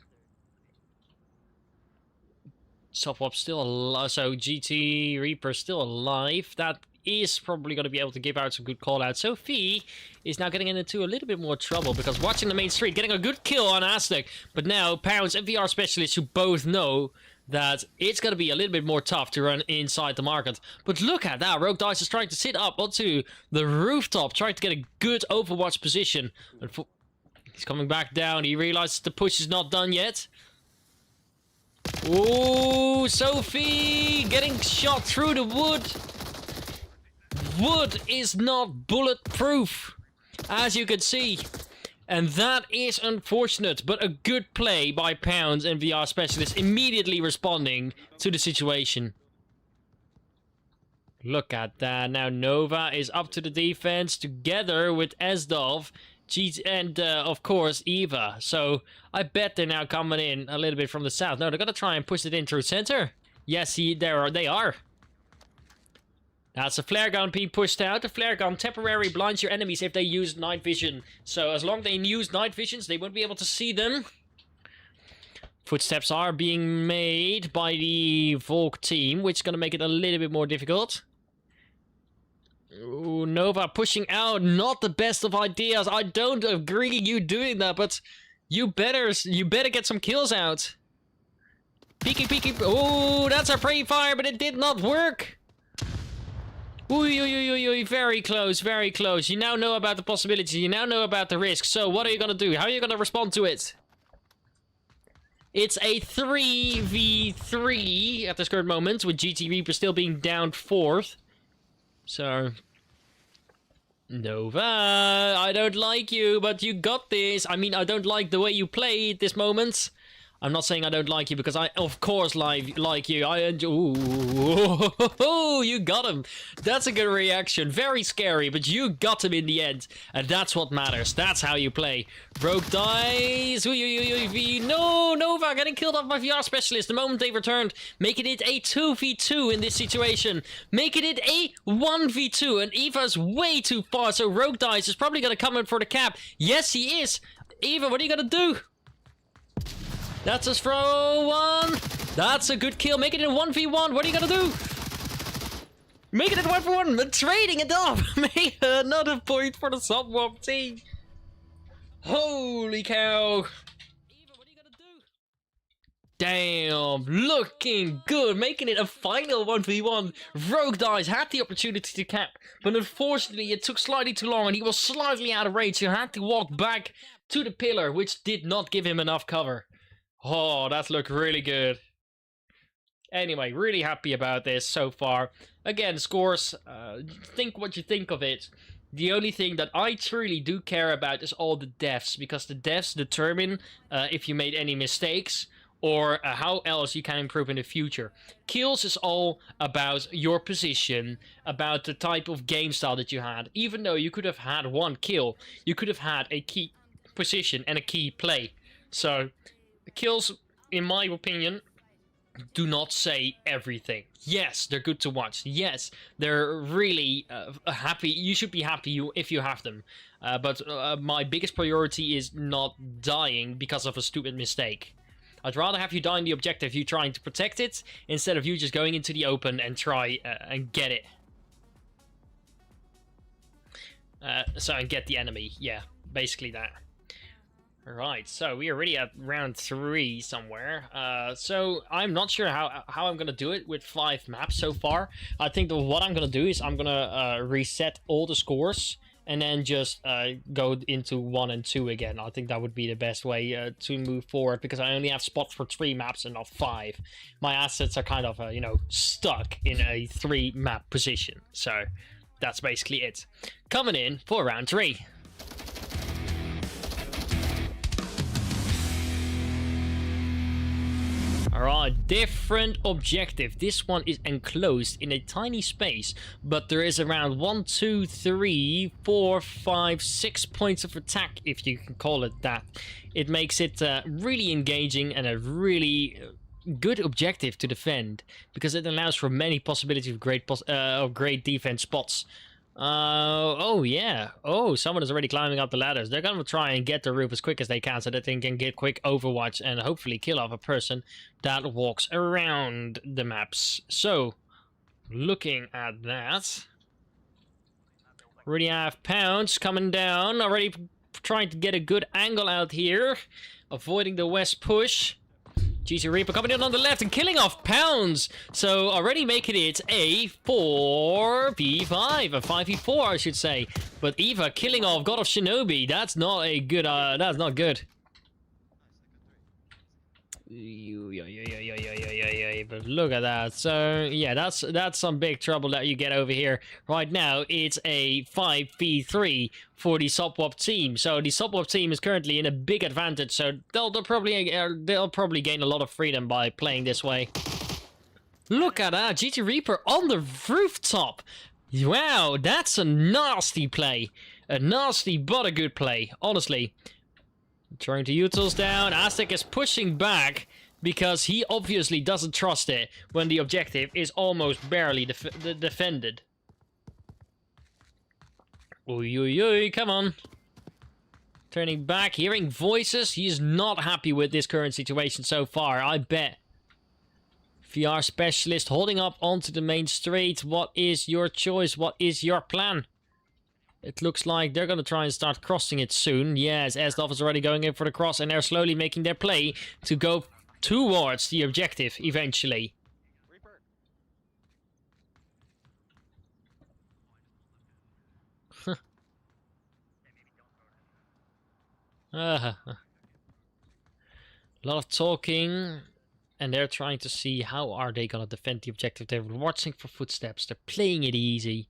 A: SOPHWOB still alive. So GT Reaper still alive. That is probably going to be able to give out some good call-outs. Sophie is now getting into a little bit more trouble, because watching the main street, getting a good kill on Aztec. But now Pounds and VR Specialists, who both know that it's going to be a little bit more tough to run inside the market. But look at that. Rogue Dice is trying to sit up onto the rooftop, trying to get a good Overwatch position. He's coming back down. He realizes the push is not done yet. Oh, Sophie getting shot through the wood. Wood is not bulletproof, as you can see. And that is unfortunate, but a good play by Pounds and VR Specialists, immediately responding to the situation. Look at that. Now Nova is up to the defense together with Esdov, and of course Eva. So I bet they're now coming in a little bit from the south. No, they're going to try and push it in through center. Yes, they are. That's a flare gun being pushed out. The flare gun temporarily blinds your enemies if they use night vision. So as long as they use night visions, they won't be able to see them. Footsteps are being made by the Volk team, which is going to make it a little bit more difficult. Ooh, Nova pushing out. Not the best of ideas. I don't agree you doing that, but you better get some kills out. Peeky. Oh, that's a pre-fire, but it did not work. Ooh, very close, very close. You now know about the possibility. You now know about the risk. So what are you going to do? How are you going to respond to it? It's a 3v3 at this current moment, with GT Reaper still being down 4th. So, Nova, I don't like you, but you got this. I mean, I don't like the way you play at this moment. I'm not saying I don't like you, because I, of course, like you. Ooh, you got him. That's a good reaction. Very scary, but you got him in the end. And that's what matters. That's how you play. Rogue dies. No, Nova getting killed off by VR Specialist the moment they returned. Making it a 2v2 in this situation. Making it a 1v2. And Eva's way too far, so Rogue dies is probably going to come in for the cap. Yes, he is. Eva, what are you going to do? That's a throw one. That's a good kill. Make it in 1v1. What are you gonna do? Make it in 1v1. Trading it off. Make another point for the SOPHWOB team. Holy cow. Eva, what are you gonna do? Damn. Looking good. Making it a final 1v1. Rogue Dice had the opportunity to cap, but unfortunately it took slightly too long and he was slightly out of range. He had to walk back to the pillar, which did not give him enough cover. Oh, that looked really good. Anyway, really happy about this so far. Again, scores, think what you think of it. The only thing that I truly do care about is all the deaths, because the deaths determine if you made any mistakes or how else you can improve in the future. Kills is all about your position, about the type of game style that you had. Even though you could have had one kill, you could have had a key position and a key play. So kills, in my opinion, do not say everything. Yes, they're good to watch. Yes, they're really happy. You should be happy if you have them. But my biggest priority is not dying because of a stupid mistake. I'd rather have you die in the objective, you trying to protect it, instead of you just going into the open and try and get it. And get the enemy. Yeah, basically that. Right, so we are already at round 3 somewhere. So I'm not sure how I'm gonna do it with 5 maps so far. I think what I'm gonna do is I'm gonna reset all the scores and then just go into 1 and 2 again. I think that would be the best way to move forward, because I only have spots for 3 maps and not 5. My assets are kind of, you know, stuck in a 3 map position. So that's basically it. Coming in for round 3. Alright, different objective. This one is enclosed in a tiny space, but there is around 1, 2, 3, 4, 5, 6 points of attack, if you can call it that. It makes it really engaging and a really good objective to defend, because it allows for many possibilities of great defense spots. Oh yeah. Oh, someone is already climbing up the ladders. They're gonna try and get the roof as quick as they can so that they can get quick overwatch and hopefully kill off a person that walks around the maps. So, looking at that, already have Pounds coming down, already trying to get a good angle out here, avoiding the west push. GC Reaper coming in on the left and killing off Pounds. So already making it a 4v5, a 5v4 I should say. But Eva killing off God of Shinobi. That's not a good, that's not good. But look at that. So yeah, that's some big trouble that you get over here. Right now it's a 5v3 for the SOPHWOB team. So the SOPHWOB team is currently in a big advantage. So they'll probably gain a lot of freedom by playing this way. Look at that, GT Reaper on the rooftop. Wow, that's a nasty play. A nasty but a good play, honestly. Trying to utils down. Aztec is pushing back because he obviously doesn't trust it when the objective is almost barely defended. Oi, oi, oi, come on. Turning back, hearing voices. He is not happy with this current situation so far, I bet. VR Specialist holding up onto the main street. What is your choice? What is your plan? It looks like they're going to try and start crossing it soon. Yes, Esdolf is already going in for the cross, and they're slowly making their play to go towards the objective eventually. A lot of talking, and they're trying to see how are they going to defend the objective. They're watching for footsteps. They're playing it easy.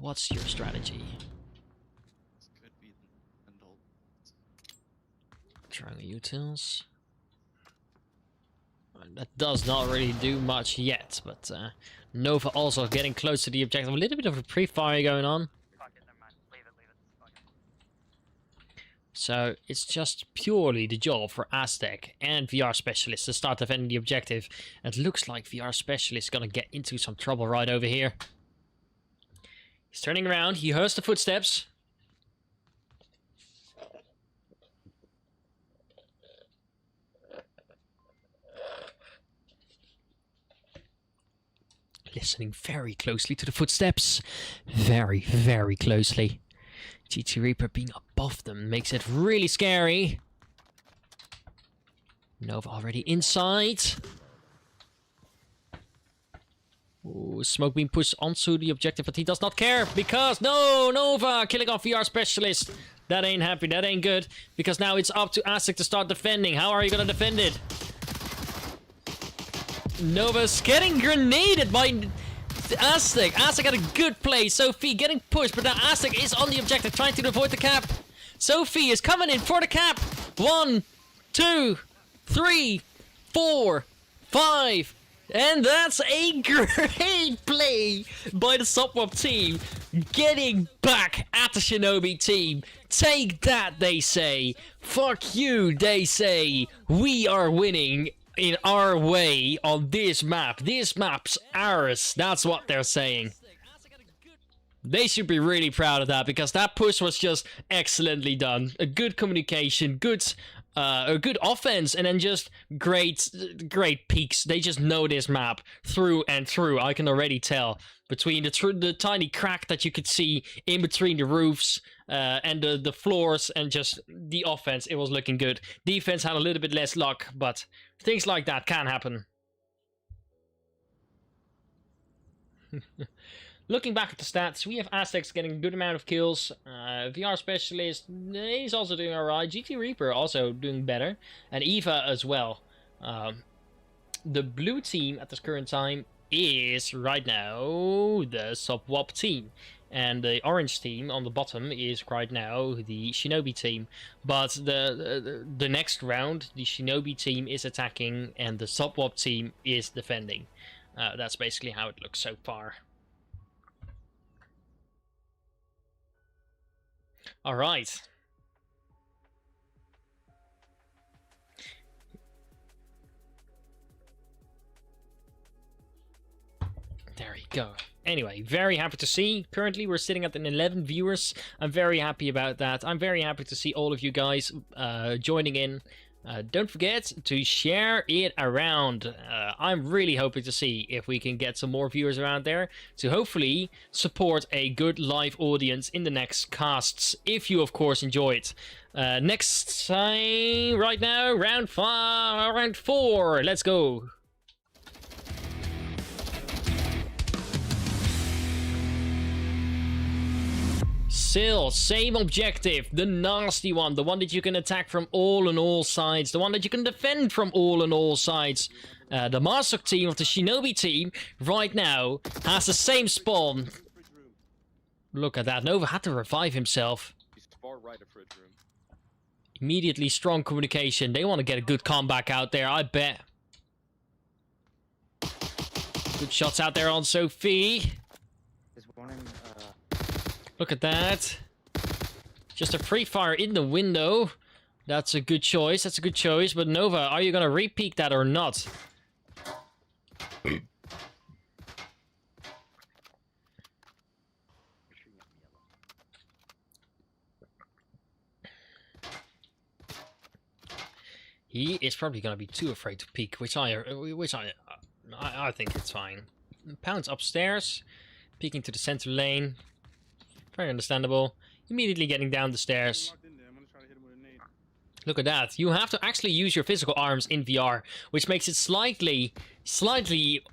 A: What's your strategy?
C: Could be Endol.
A: Trying utils. That does not really do much yet, but Nova also getting close to the objective. A little bit of a pre-fire going on. So it's just purely the job for Aztec and VR Specialist to start defending the objective. It looks like VR Specialist is gonna get into some trouble right over here. He's turning around. He hears the footsteps. Listening very closely to the footsteps. Very, very closely. GT Reaper being above them makes it really scary. Nova already inside. Ooh, smoke being pushed onto the objective, but he does not care because no, Nova killing off VR Specialist. That ain't happy, that ain't good, because now it's up to Aztec to start defending. How are you gonna defend it? Nova's getting grenaded by Aztec. Aztec had a good play. Sophie getting pushed, but now Aztec is on the objective trying to avoid the cap. Sophie is coming in for the cap. 1, 2, 3, 4, 5. And that's a great play by the SOPHWOB team. Getting back at the Shinobi team. Take that, they say. Fuck you, they say. We are winning in our way on this map. This map's ours. That's what they're saying. They should be really proud of that, because that push was just excellently done. A good communication, a good offense, and then just great peaks. They just know this map through and through. I can already tell between the tiny crack that you could see in between the roofs. and the floors and just the offense, it was looking good. Defense had a little bit less luck, but things like that can happen. Looking back at the stats, we have Aztecs getting a good amount of kills. VR Specialist, he's also doing alright. GT Reaper also doing better. And Eva as well. The blue team at this current time is right now the SOPHWOB team. And the orange team on the bottom is right now the Shinobi team. But the next round, the Shinobi team is attacking and the SOPHWOB team is defending. That's basically how it looks so far. Alright. There we go. Anyway, very happy to see. Currently, we're sitting at an 11 viewers. I'm very happy about that. I'm very happy to see all of you guys joining in. Don't forget to share it around. I'm really hoping to see if we can get some more viewers around there to hopefully support a good live audience in the next casts, if you of course enjoy it. Next time, right now, round 4. Let's go. Still, same objective, the nasty one, the one that you can attack from all and all sides, the one that you can defend from all and all sides. The Masok team of the Shinobi team right now has the same spawn. Look at that, Nova had to revive himself.
C: He's far right of fridge room.
A: Immediately strong communication, they want to get a good comeback out there, I bet. Good shots out there on Sophie.
D: There's one in,
A: Look at that. Just a free fire in the window. That's a good choice. That's a good choice. But Nova, are you going to repeat that or not? He is probably going to be too afraid to peek, which I think it's fine. Pounds upstairs, peeking to the center lane. Very understandable. Immediately getting down the stairs. Look at that. You have to actually use your physical arms in VR, which makes it slightly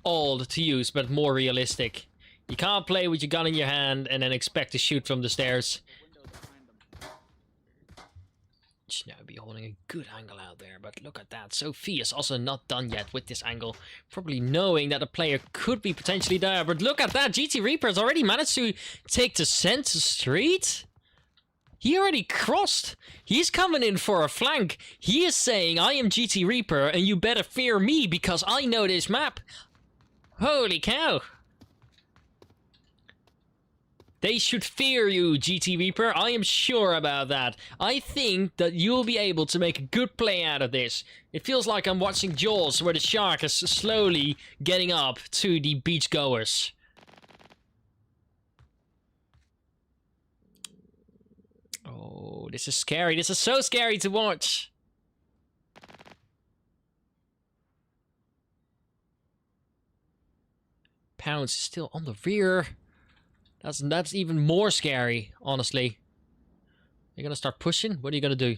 A: odd to use, but more realistic. You can't play with your gun in your hand and then expect to shoot from the stairs. Shinobi holding a good angle out there, but look at that. Sophie is also not done yet with this angle, probably knowing that a player could be potentially there. But look at that, GT Reaper has already managed to take the center street. He already crossed. He's coming in for a flank. He is saying, I am GT Reaper and you better fear me because I know this map. Holy cow. They should fear you, GT Reaper. I am sure about that. I think that you'll be able to make a good play out of this. It feels like I'm watching Jaws, where the shark is slowly getting up to the beachgoers. Oh, this is scary. This is so scary to watch. Pounds is still on the rear. That's even more scary, honestly. You're gonna start pushing? What are you gonna do?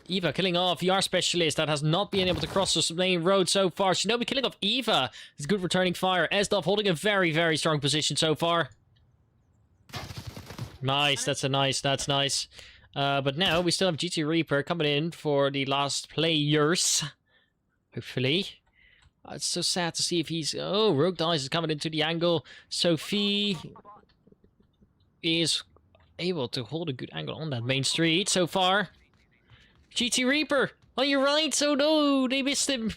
A: Eva killing off VR Specialist that has not been able to cross the main road so far. Shinobi killing off Eva. It's good returning fire. Esdov holding a very, very strong position so far. Nice, that's nice. But now we still have GT Reaper coming in for the last players. Hopefully. It's so sad to see if he's... Oh, Rogue Dice is coming into the angle. Sophie is able to hold a good angle on that main street so far. GT Reaper on your right. Oh no, they missed him.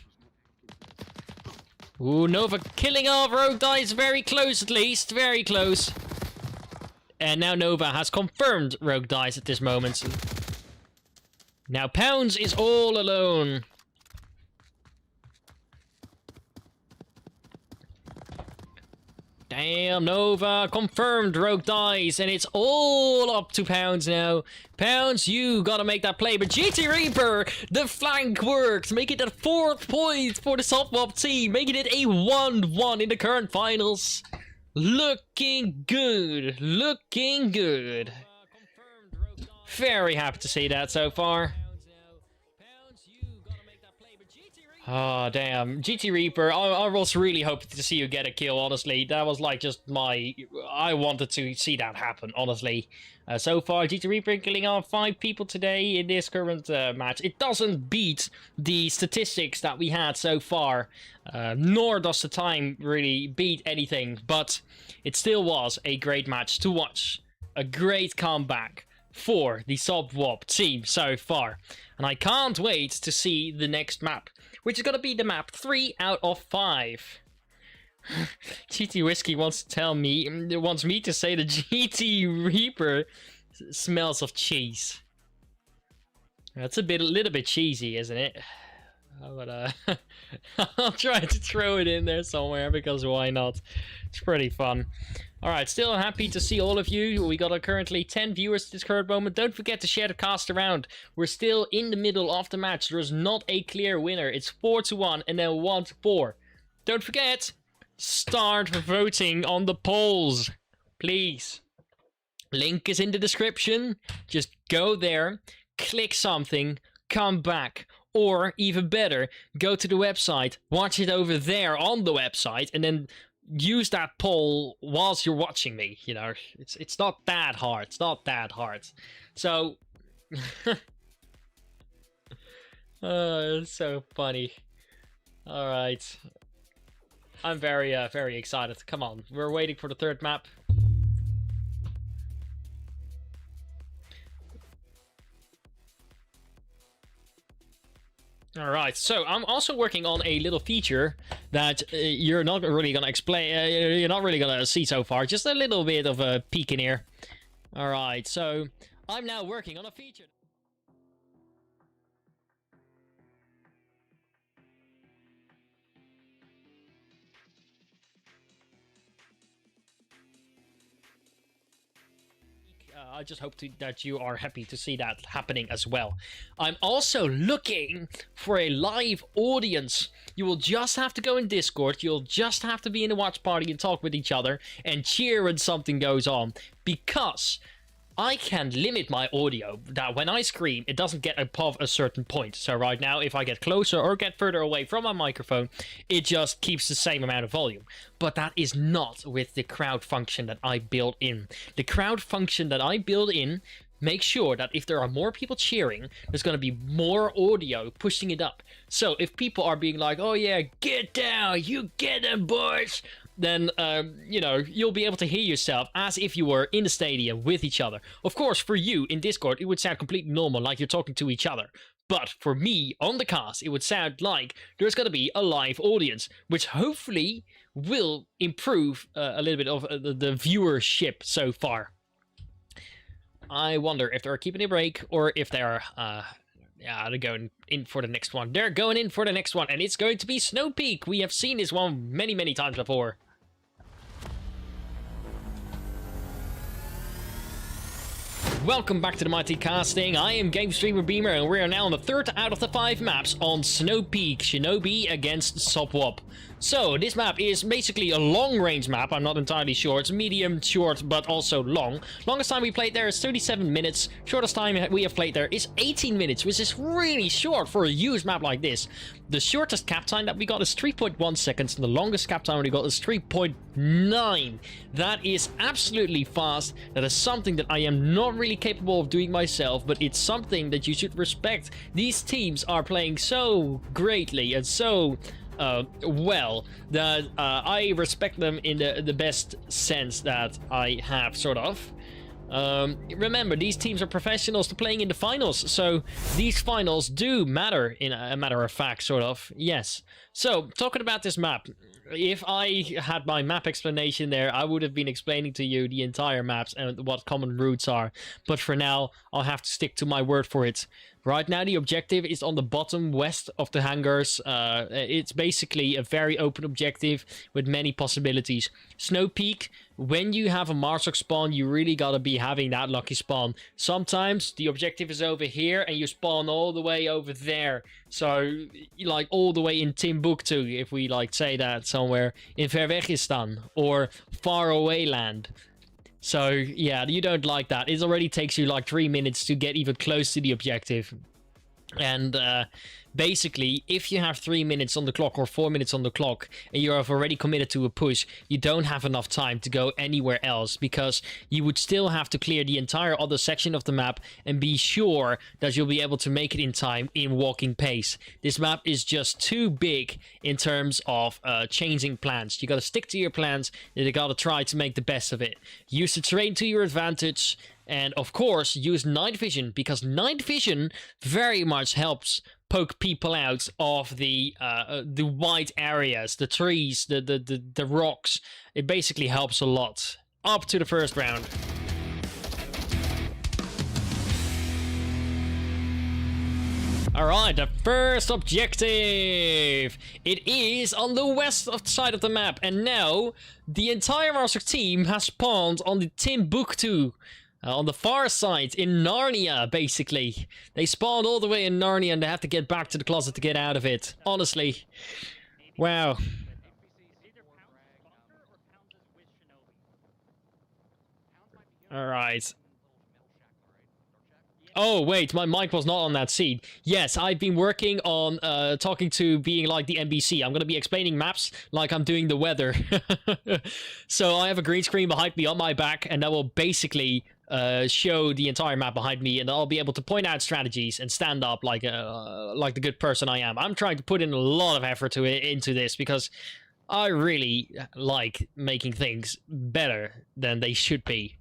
A: Ooh, Nova killing off Rogue Dice. Very close at least. Very close. And now Nova has confirmed Rogue Dice at this moment. Now Pounds is all alone. Damn, Nova confirmed Rogue Dice, and it's all up to Pounds now. Pounds, you gotta make that play, but GT Reaper, the flank worked, making it a 4th point for the SOPHWOB team, making it a 1-1 in the current finals. Looking good. Looking good. Very happy to see that so far. Oh, damn. GT Reaper, I was really hoping to see you get a kill, honestly. That was like just my... I wanted to see that happen, honestly. So far, GT Reaper killing off 5 people today in this current match. It doesn't beat the statistics that we had so far, nor does the time really beat anything, but it still was a great match to watch. A great comeback for the SOPHWOB team so far. And I can't wait to see the next map, which is going to be the map 3 out of 5. GT Whiskey wants me to say the GT Reaper smells of cheese. That's a little bit cheesy, isn't it? But I'll try to throw it in there somewhere because why not? It's pretty fun. Alright, still happy to see all of you. We got currently 10 viewers at this current moment. Don't forget to share the cast around. We're still in the middle of the match. There's not a clear winner. It's 4-1 and then 1-4. Don't forget, start voting on the polls, please. Link is in the description. Just go there, click something, come back. Or, even better, go to the website, watch it over there on the website, and then use that poll whilst you're watching me, you know. It's not that hard. It's not that hard. So, it's so funny. Alright. I'm very excited. Come on, we're waiting for the third map. Alright, so I'm also working on a little feature that you're not really gonna explain, you're not really gonna see so far, just a little bit of a peek in here. Alright, so I'm now working on a feature. I just hope that you are happy to see that happening as well. I'm also looking for a live audience. You will just have to go in Discord. You'll just have to be in a watch party and talk with each other and cheer when something goes on. Because I can limit my audio that when I scream, it doesn't get above a certain point. So right now, if I get closer or get further away from my microphone, it just keeps the same amount of volume. But that is not with the crowd function that I built in. The crowd function that I build in makes sure that if there are more people cheering, there's going to be more audio pushing it up. So if people are being like, oh yeah, get down, you get them boys, then, you know, you'll be able to hear yourself as if you were in the stadium with each other. Of course, for you in Discord, it would sound completely normal, like you're talking to each other. But for me, on the cast, it would sound like there's going to be a live audience, which hopefully will improve a little bit of the viewership so far. I wonder if they're keeping a break or if they're... yeah, they're going in for the next one. They're going in for the next one, and it's going to be Snow Peak. We have seen this one many, many times before. Welcome back to the Mighty Casting. I am Game Streamer Beamer, and we are now on the 3rd out of the 5 maps on Snow Peak, Shinobi against SOPHWOB. So, this map is basically a long-range map. I'm not entirely sure. It's medium, short, but also long. Longest time we played there is 37 minutes. Shortest time we have played there is 18 minutes, which is really short for a huge map like this. The shortest cap time that we got is 3.1 seconds, and the longest cap time we got is 3.9. That is absolutely fast. That is something that I am not really capable of doing myself, but it's something that you should respect. These teams are playing so greatly and so... well, that I respect them in the best sense that I have, sort of. Remember, these teams are professionals playing in the finals, so these finals do matter, in a matter of fact, sort of. Yes. So, talking about this map, if I had my map explanation there, I would have been explaining to you the entire maps and what common routes are. But for now, I'll have to stick to my word for it. Right now, the objective is on the bottom west of the hangars. It's basically a very open objective with many possibilities. Snow Peak, when you have a Marsok spawn, you really gotta be having that lucky spawn. Sometimes the objective is over here and you spawn all the way over there. So, like, all the way in Timbuktu, if we, like, say that somewhere in Verwegistan or far away land. So, yeah, you don't like that. It already takes you like 3 minutes to get even close to the objective. And basically, if you have 3 minutes on the clock or 4 minutes on the clock and you have already committed to a push, you don't have enough time to go anywhere else, because you would still have to clear the entire other section of the map and be sure that you'll be able to make it in time in walking pace. This map is just too big in terms of changing plans. You gotta stick to your plans and you gotta try to make the best of it. Use the terrain to your advantage. And of course, use night vision, because night vision very much helps poke people out of the wide areas, the trees, the rocks. It basically helps a lot. Up to the first round. Alright, the first objective! It is on the west side of the map, and now the entire Marsok team has spawned on the Timbuktu. On the far side, in Narnia, basically. They spawned all the way in Narnia and they have to get back to the closet to get out of it. Honestly. Wow. Alright. Oh, wait, my mic was not on that seat. Yes, I've been working on talking to being like the NBC. I'm going to be explaining maps like I'm doing the weather. So I have a green screen behind me on my back, and that will basically show the entire map behind me, and I'll be able to point out strategies and stand up like the good person I am. I'm trying to put in a lot of effort into this, because I really like making things better than they should be.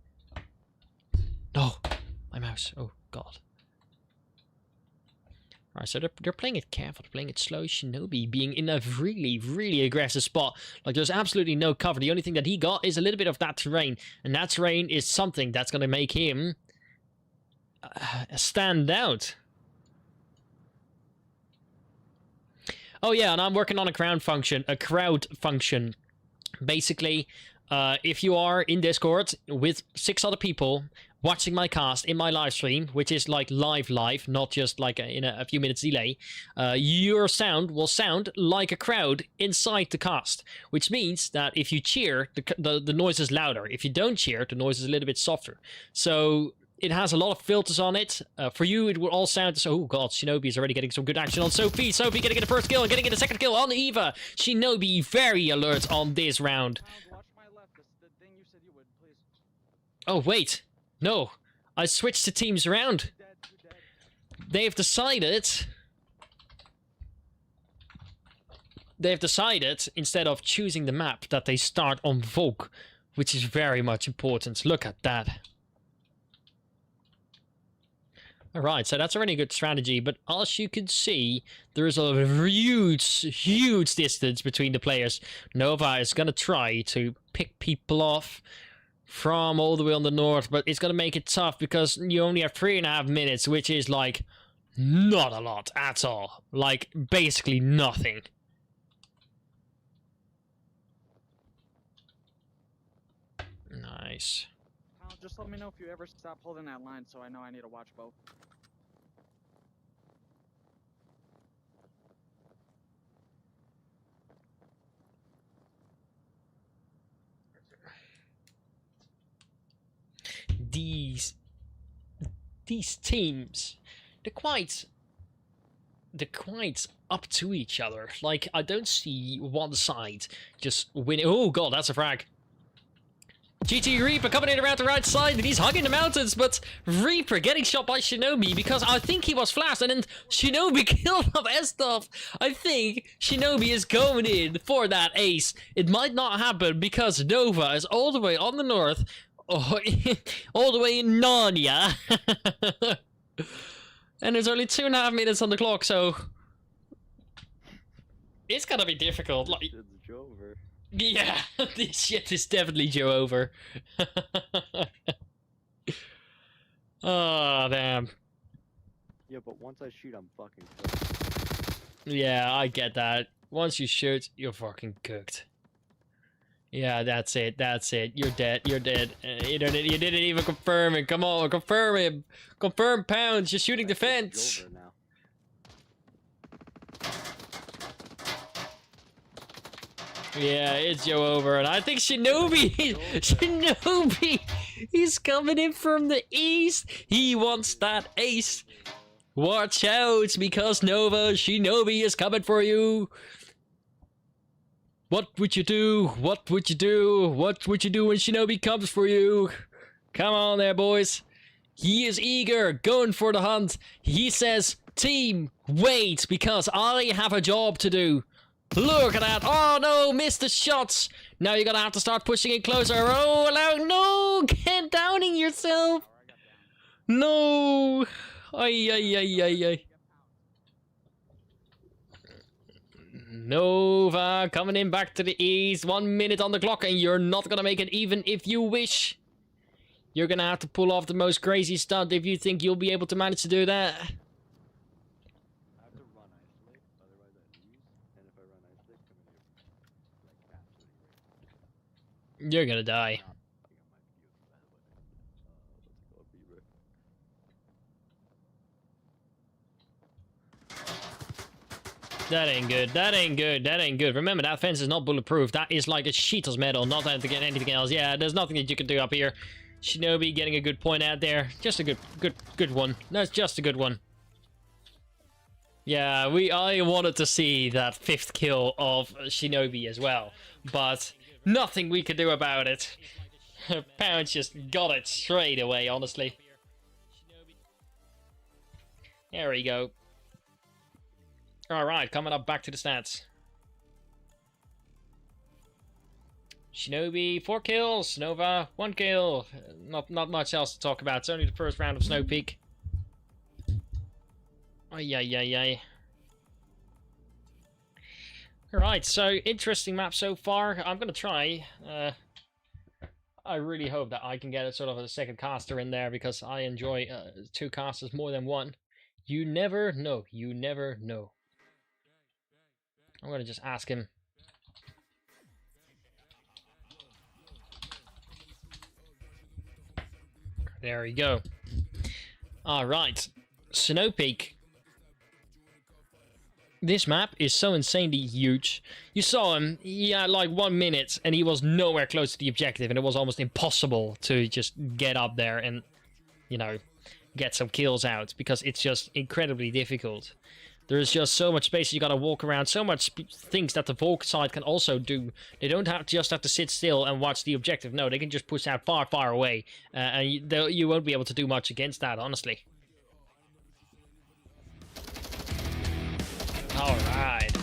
A: No, my mouse. Oh. God. Alright, so they're playing it careful, they're playing it slow. SHINOBI being in a really, really aggressive spot. Like, there's absolutely no cover. The only thing that he got is a little bit of that terrain. And that terrain is something that's going to make him stand out. Oh yeah, and I'm working on a crowd function. Basically, if you are in Discord with 6 other people watching my cast in my live stream, which is like live, not just like in a few minutes delay, your sound will sound like a crowd inside the cast, which means that if you cheer, the noise is louder. If you don't cheer, the noise is a little bit softer. So it has a lot of filters on it. For you, it will all sound... So, oh god, SHINOBI is already getting some good action on Sophie. Sophie getting the first kill and getting the second kill on Eva. SHINOBI very alert on this round.
B: Watch my left, the thing you said you would, please.
A: Oh, wait. No. I switched the teams around.
B: You're dead.
A: They've decided, instead of choosing the map, that they start on Volk, which is very much important. Look at that. Alright, so that's a really good strategy, but as you can see, there is a huge distance between the players. Nova is gonna try to pick people off from all the way on the north, but it's gonna make it tough because you only have 3.5 minutes, which is like not a lot at all. Like basically nothing. Nice.
B: Just let me know if you ever stop holding that line so I know I need to watch both.
A: These teams, they're quite up to each other. Like, I don't see one side just winning. Oh god, that's a frag. GT Reaper coming in around the right side, and he's hugging the mountains, but Reaper getting shot by SHINOBI because I think he was flashed, and then SHINOBI killed off Estov. I think SHINOBI is going in for that ace. It might not happen because Nova is all the way on the north, all the way in Narnia. And there's only 2.5 minutes on the clock, so it's gonna be difficult. Like,
D: It's over.
A: yeah, this shit is definitely Joe over. Oh, damn.
D: Yeah, but once I shoot, I'm fucking cooked.
A: Yeah, I get that. Once you shoot, you're fucking cooked. Yeah, that's it. That's it. You're dead. You're dead. You didn't even confirm it. Come on, confirm him. Confirm Pounds. You're shooting defense.
D: Over now.
A: Yeah, it's Joe over, and I think Shinobi, Shinobi, he's coming in from the east. He wants that ace. Watch out, because Nova Shinobi is coming for you. What would you do? What would you do? What would you do when Shinobi comes for you? Come on there, boys. He is eager, going for the hunt. He says, team, wait, because I have a job to do. Look at that. Oh, no, missed the shots. Now you're going to have to start pushing it closer. Oh, no, get downing yourself. No. Ay, ay, ay, ay, ay. Nova coming in back to the east. 1 minute on the clock, and you're not going to make it even if you wish. You're going to have to pull off the most crazy stunt if you think you'll be able to manage to do that. You're gonna die. That ain't good. That ain't good. That ain't good. Remember, that fence is not bulletproof. That is like a sheet of metal, not anything else. Yeah, there's nothing that you can do up here. Shinobi getting a good point out there. Just a good one. That's just a good one. Yeah, I wanted to see that 5th kill of Shinobi as well, but nothing we could do about it. Pounds just got it straight away, honestly. There we go. Alright, coming up back to the stats. Shinobi, 4 kills. Nova, 1 kill. Not much else to talk about. It's only the first round of Snow Peak. Ay, ay, ay, ay. Alright, so interesting map so far. I'm gonna try. I really hope that I can get a sort of a second caster in there, because I enjoy 2 casters more than 1. You never know. You never know. I'm gonna just ask him. There we go. Alright. Snow Peak. This map is so insanely huge. You saw him, he had like 1 minute and he was nowhere close to the objective, and it was almost impossible to just get up there and, you know, get some kills out, because it's just incredibly difficult. There's just so much space you gotta walk around, so much things that the Volk side can also do. They don't just have to sit still and watch the objective. No, they can just push out far, far away, and you won't be able to do much against that, honestly. Alright.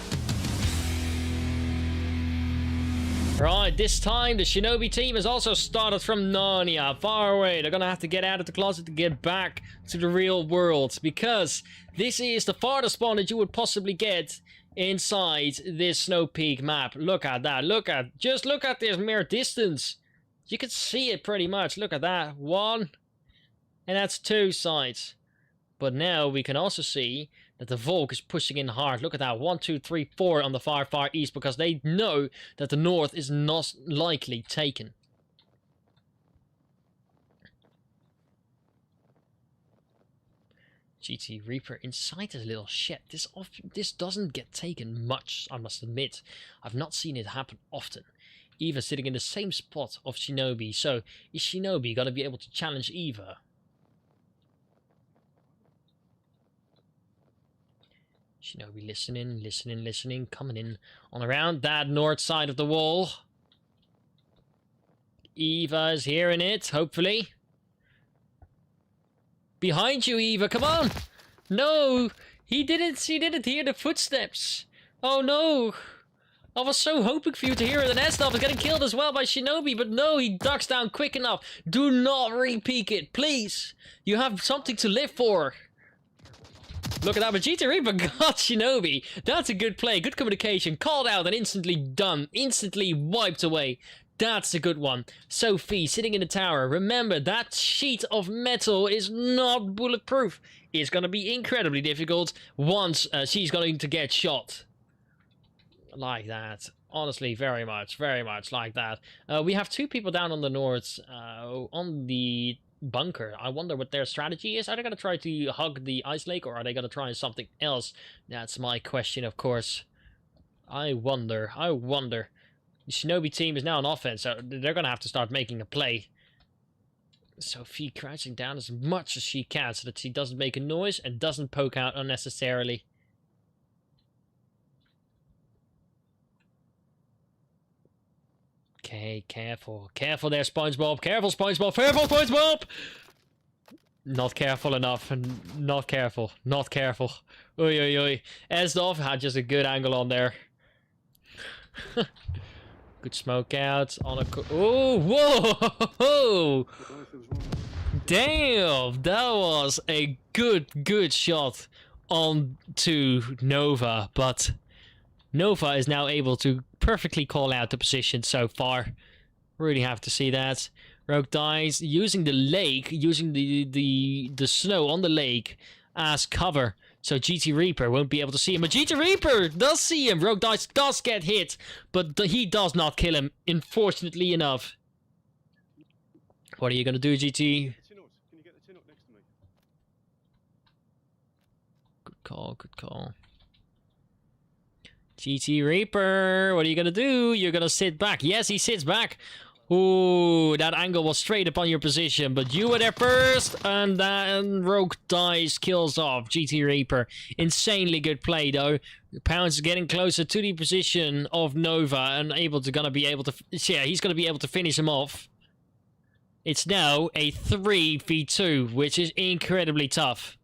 A: Right, this time the Shinobi team has also started from Narnia, far away. They're gonna have to get out of the closet to get back to the real world, because this is the farthest spawn that you would possibly get inside this Snow Peak map. Look at that. Just look at this mere distance. You can see it pretty much. Look at that. 1. And that's 2 sides. But now we can also see that the Volk is pushing in hard. Look at that. 1, 2, 3, 4 on the far, far east, because they know that the north is not likely taken. GT Reaper inside this little shed. This doesn't get taken much, I must admit. I've not seen it happen often. Eva sitting in the same spot of Shinobi. So is Shinobi gonna be able to challenge Eva? Shinobi listening, coming in on around that north side of the wall. Eva is hearing it, hopefully. Behind you, Eva, come on! No! He didn't hear the footsteps. Oh no! I was so hoping for you to hear it, and Estov is getting killed as well by Shinobi, but no, he ducks down quick enough. Do not re-peek it, please! You have something to live for. Look at that, but GT Reaper got Shinobi. That's a good play, good communication. Called out and instantly done. Instantly wiped away. That's a good one. Sophie sitting in the tower. Remember, that sheet of metal is not bulletproof. It's going to be incredibly difficult once she's going to get shot. Like that. Honestly, very much like that. We have 2 people down on the north, on the bunker. I wonder what their strategy is. Are they going to try to hug the ice lake, or are they going to try something else? That's my question, of course. I wonder. The Shinobi team is now on offense, so they're going to have to start making a play. Sophie crouching down as much as she can so that she doesn't make a noise and doesn't poke out unnecessarily. Okay, careful. Careful there, SpongeBob. Careful, SpongeBob. Careful, SpongeBob! Not careful enough. Not careful. Not careful. Oi, oi, oi. Esdov had just a good angle on there. Good smoke out on a... Oh, whoa! Damn! That was a good shot on to Nova, but Nova is now able to perfectly call out the position so far. Really have to see that. Rogue dies using the lake, using the snow on the lake as cover. So GT Reaper won't be able to see him. But GT Reaper does see him. Rogue Dice does get hit. But he does not kill him, unfortunately enough. What are you going to do, GT?
E: Can you get the tin up next to me?
A: Good call, good call. GT Reaper, what are you going to do? You're going to sit back. Yes, he sits back. Ooh, that angle was straight upon your position, but you were there first, and then Rogue Dice kills off GT Reaper. Insanely good play, though. Pounds is getting closer to the position of Nova, and he's going to be able to finish him off. It's now a 3v2, which is incredibly tough.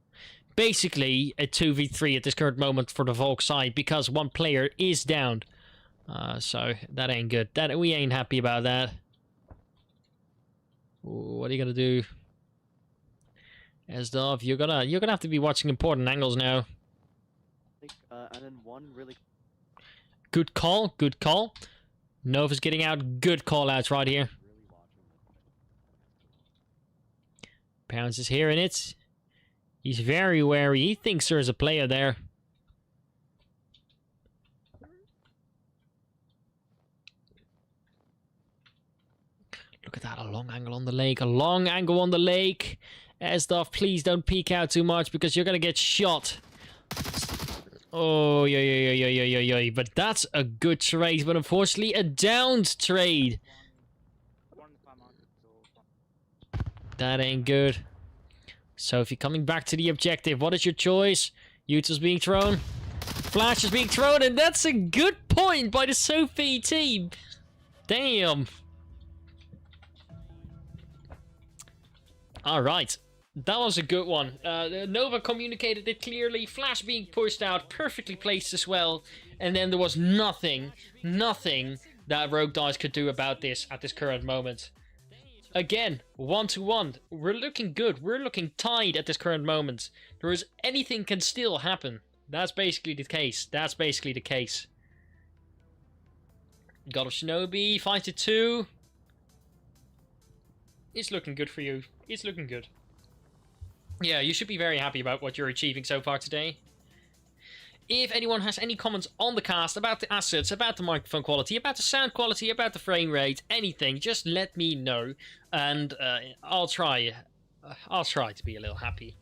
A: Basically, a 2v3 at this current moment for the Volk side, because one player is down. So, that ain't good. We ain't happy about that. What are you gonna do? Esdov, you're gonna have to be watching important angles now.
D: And then one really...
A: Good call, good call. Nova's getting out good call outs right here. Pounds is hearing it. He's very wary. He thinks there's a player there. Look at that, a long angle on the lake. A long angle on the lake. Esdov, please don't peek out too much because you're going to get shot. Oh, yeah. But that's a good trade, but unfortunately a downed trade. That ain't good. So if you're coming back to the objective, what is your choice? Uta's being thrown. Flash is being thrown, and that's a good point by the Sophie team. Damn. Alright. That was a good one. Nova communicated it clearly. Flash being pushed out, perfectly placed as well. And then there was nothing that Rogue Dice could do about this at this current moment. Again, 1-1. We're looking good. We're looking tied at this current moment. There is anything can still happen. That's basically the case. God of Shinobi, 5-2. It's looking good for you. It's looking good. Yeah, you should be very happy about what you're achieving so far today. If anyone has any comments on the cast, about the assets, about the microphone quality, about the sound quality, about the frame rate, anything, just let me know. And I'll try to be a little happy.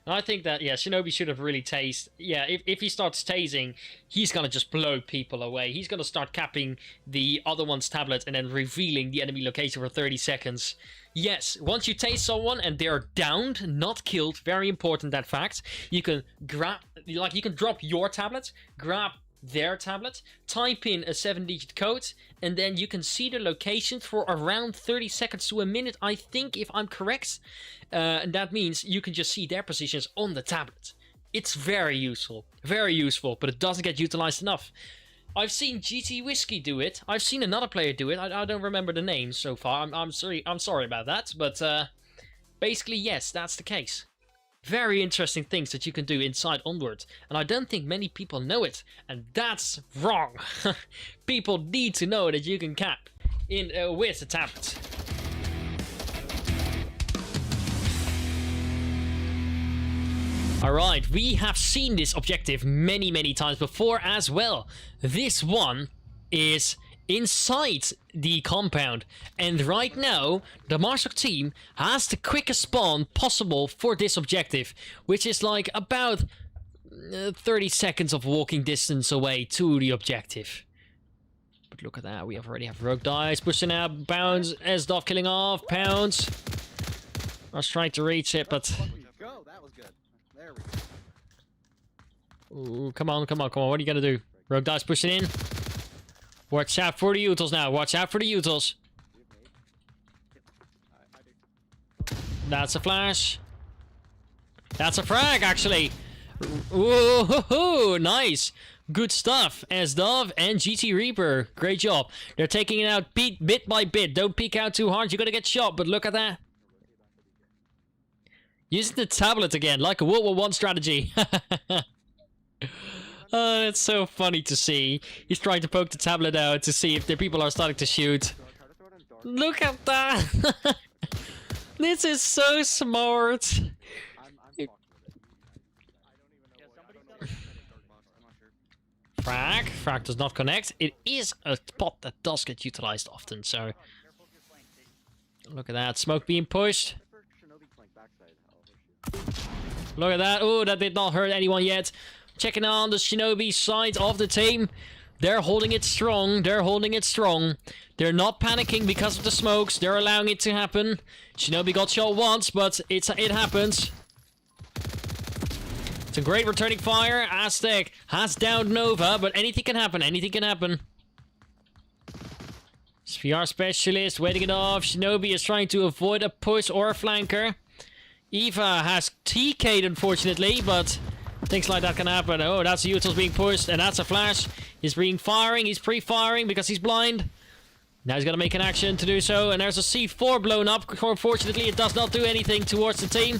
A: And I think that, yeah, Shinobi should have really tased. Yeah, if he starts tasing, he's going to just blow people away. He's going to start capping the other one's tablet and then revealing the enemy location for 30 seconds. Yes, once you tase someone and they're downed, not killed, very important that fact, you can grab, like you can drop your tablet, grab their tablet, type in a 7-digit code, and then you can see the location for around 30 seconds to a minute, I think, if I'm correct. And that means you can just see their positions on the tablet. It's very useful, but it doesn't get utilized enough. I've seen GT Whiskey do it. I've seen another player do it. I don't remember the name so far. I'm sorry about that, but basically, yes, that's the case. Very interesting things that you can do inside Onward, and I don't think many people know it, and that's wrong. People need to know that you can cap in with the tablet. Alright, we have seen this objective many times before as well. This one is inside the compound, and right now the Marshall team has the quickest spawn possible for this objective, which is like about 30 seconds of walking distance away to the objective. But look at that, we already have rogue dice pushing out, Bounds, S-Dov killing off, Pounds. I was trying to reach it, but...
D: Go, that was good. There we go.
A: Ooh, come on, what are you gonna do? Rogue dice pushing in. Watch out for the utils now, watch out for the utils. That's a flash. That's a frag, actually. Ooh, hoo, hoo, nice. Good stuff, S-Dov and GT Reaper. Great job. They're taking it out bit by bit. Don't peek out too hard, you're gonna get shot, but look at that. Using the tablet again, like a World War I strategy. It's so funny to see. He's trying to poke the tablet out to see if the people are starting to shoot. Look at that! This is so smart. Frag does not connect. It is a spot that does get utilized often, so... Look at that, smoke being pushed. Look at that. Oh, that did not hurt anyone yet. Checking on the Shinobi side of the team. They're holding it strong. They're holding it strong. They're not panicking because of the smokes. They're allowing it to happen. Shinobi got shot once, but it happens. It's a great returning fire. Aztec has downed Nova, but anything can happen. Anything can happen. VR specialist waiting it off. Shinobi is trying to avoid a push or a flanker. Eva has TK'd, unfortunately, but things like that can happen. Oh, that's the utils being pushed, and that's a flash. He's pre-firing because he's blind. Now he's got to make an action to do so, and there's a C4 blown up. Unfortunately, it does not do anything towards the team.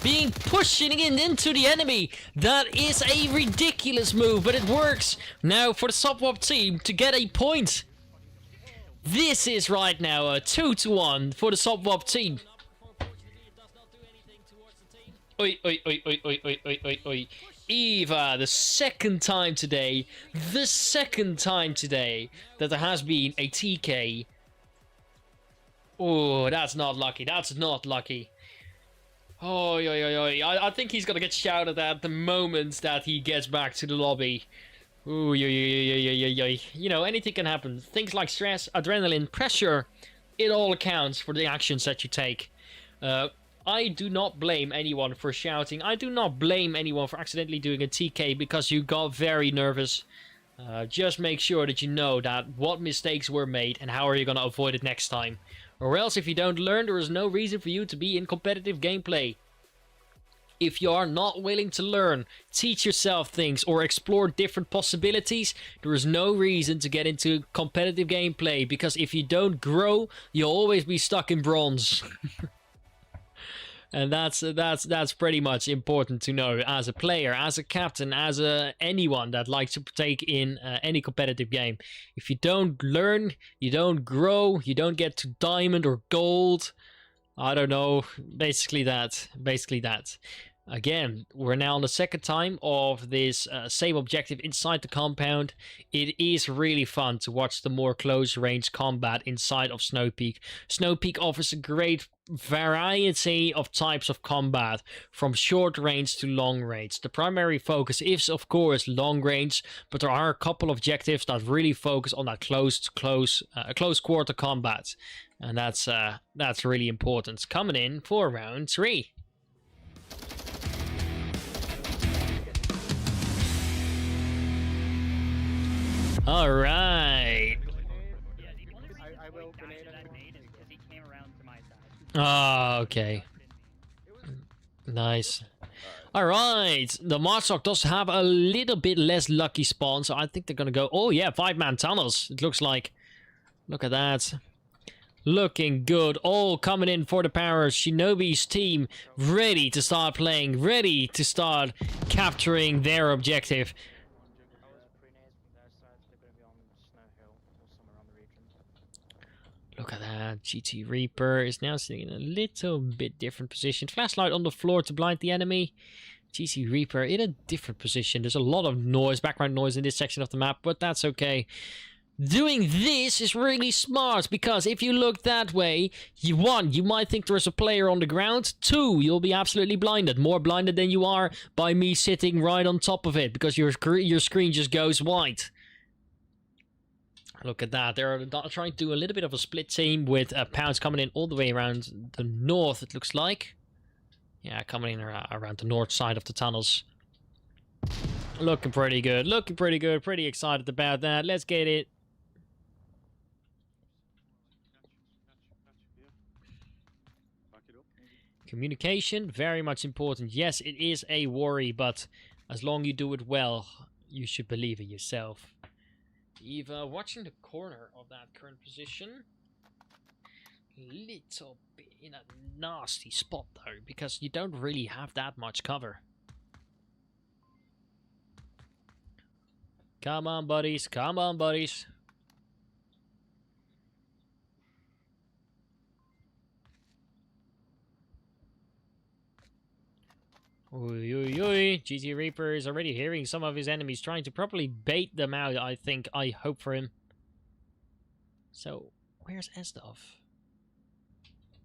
A: Being pushing into the enemy. That is a ridiculous move, but it works. Now for the SOPHWOB team to get a point. This is right now a 2-1 for the SOPHWOB team. Oi, oi, oi, oi, oi, oi, oi, oi, oi. Eva, the second time today that there has been a TK. Oh, that's not lucky. That's not lucky. Oh, oi, oi, oi. I think he's gonna get shouted at the moment that he gets back to the lobby. Ooh, oi, oi, oi, oi, oi, oi. You know, anything can happen. Things like stress, adrenaline, pressure, it all accounts for the actions that you take. I do not blame anyone for shouting. I do not blame anyone for accidentally doing a TK because you got very nervous. Just make sure that you know that what mistakes were made and how are you going to avoid it next time. Or else if you don't learn, there is no reason for you to be in competitive gameplay. If you are not willing to learn, teach yourself things, or explore different possibilities, there is no reason to get into competitive gameplay. Because if you don't grow, you'll always be stuck in bronze. And that's pretty much important to know as a player, as a captain, as anyone that likes to partake in any competitive game. If you don't learn, you don't grow, you don't get to diamond or gold. I don't know. Basically that. Again, we're now on the second time of this same objective inside the compound. It is really fun to watch the more close range combat inside of Snow Peak. Snow Peak offers a great variety of types of combat, from short range to long range. The primary focus is, of course, long range, but there are a couple of objectives that really focus on that close quarter combat, and that's really important. Coming in for round 3. All right.
B: I will grenade because he came around to my side.
A: Ah, okay. Nice. All right. The Marshall does have a little bit less lucky spawn, so I think they're gonna go. Oh yeah, 5-man tunnels. It looks like. Look at that. Looking good. All coming in for the power. Shinobi's team ready to start playing, ready to start capturing their objective. GT Reaper is now sitting in a little bit different position. Flashlight on the floor to blind the enemy. GT Reaper in a different position. There's a lot of noise, background noise in this section of the map, but that's okay. Doing this is really smart, because if you look that way, one, you might think there's a player on the ground. Two, you'll be absolutely blinded. More blinded than you are by me sitting right on top of it, because your screen just goes white. Look at that. They're trying to do a little bit of a split team with Pounds coming in all the way around the north, it looks like. Yeah, coming in around the north side of the tunnels. Looking pretty good. Looking pretty good. Pretty excited about that. Let's get it.
E: Back it up.
A: Communication, very much important. Yes, it is a worry, but as long as you do it well, you should believe in yourself. Eva, watching the corner of that current position. Little bit in a nasty spot though, because you don't really have that much cover. Come on, buddies. Come on, buddies. Oi, oi, oi. GT Reaper is already hearing some of his enemies, trying to properly bait them out, I think. I hope for him. So, where's Esdov?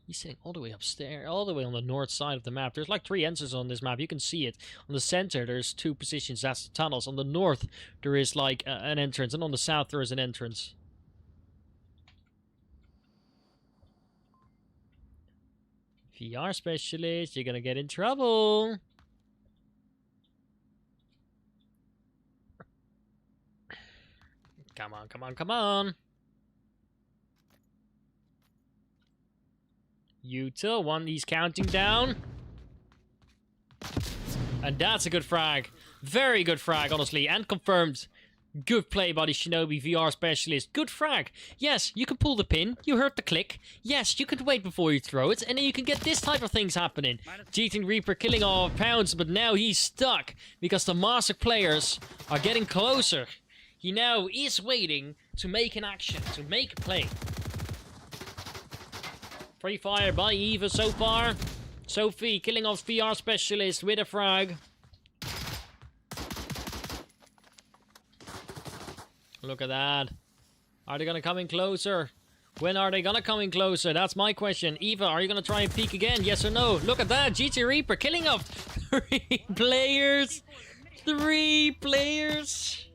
A: He's sitting all the way upstairs, all the way on the north side of the map. There's like 3 entrances on this map. You can see it. On the center, there's 2 positions. That's the tunnels. On the north, there is like an entrance. And on the south, there is an entrance. VR specialist, you're gonna get in trouble. Come on, come on, come on. Utah, one, he's counting down. And that's a good frag. Very good frag, honestly, and confirmed. Good play by the SHINOBI VR specialist. Good frag. Yes, you can pull the pin. You heard the click. Yes, you could wait before you throw it, and then you can get this type of things happening. GT Reaper killing off Pounds, but now he's stuck because the master players are getting closer. He now is waiting to make an action, to make a play. Free fire by Eva so far. Sophie killing off VR specialist with a frag. Look at that. Are they gonna come in closer? When are they gonna come in closer? That's my question. Eva, are you gonna try and peek again? Yes or no? Look at that. GT Reaper killing off 3 players. 3 players.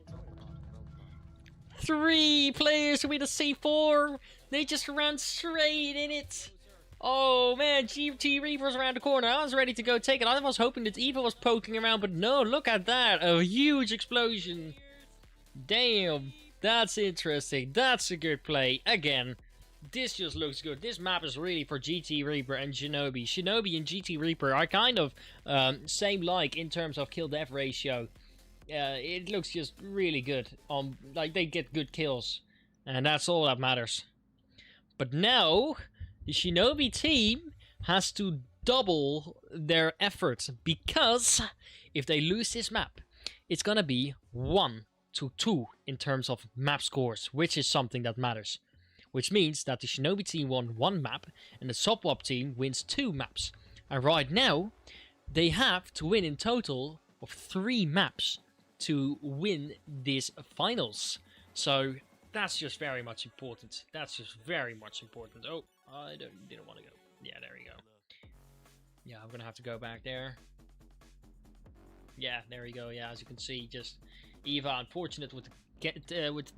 A: 3 players with a C4. They just ran straight in it. Oh man, GT Reaper's around the corner. I was ready to go take it. I was hoping that Eva was poking around, but no, look at that. A huge explosion. Damn, that's interesting. That's a good play. Again, this just looks good. This map is really for GT Reaper and SHINOBI. SHINOBI and GT Reaper are kind of same-like in terms of kill-death ratio. It looks just really good. Like, they get good kills. And that's all that matters. But now, the SHINOBI team has to double their efforts. Because if they lose this map, it's gonna be 1 to 2 in terms of map scores, which is something that matters. Which means that the SHINOBI team won 1 map and the SOPHWOB team wins 2 maps. And right now, they have to win in total of 3 maps to win these finals. So that's just very much important. That's just very much important. Oh, I didn't want to go. Yeah, there we go. Yeah, I'm gonna have to go back there. Yeah, there we go. Yeah, as you can see, just Eva, unfortunate with the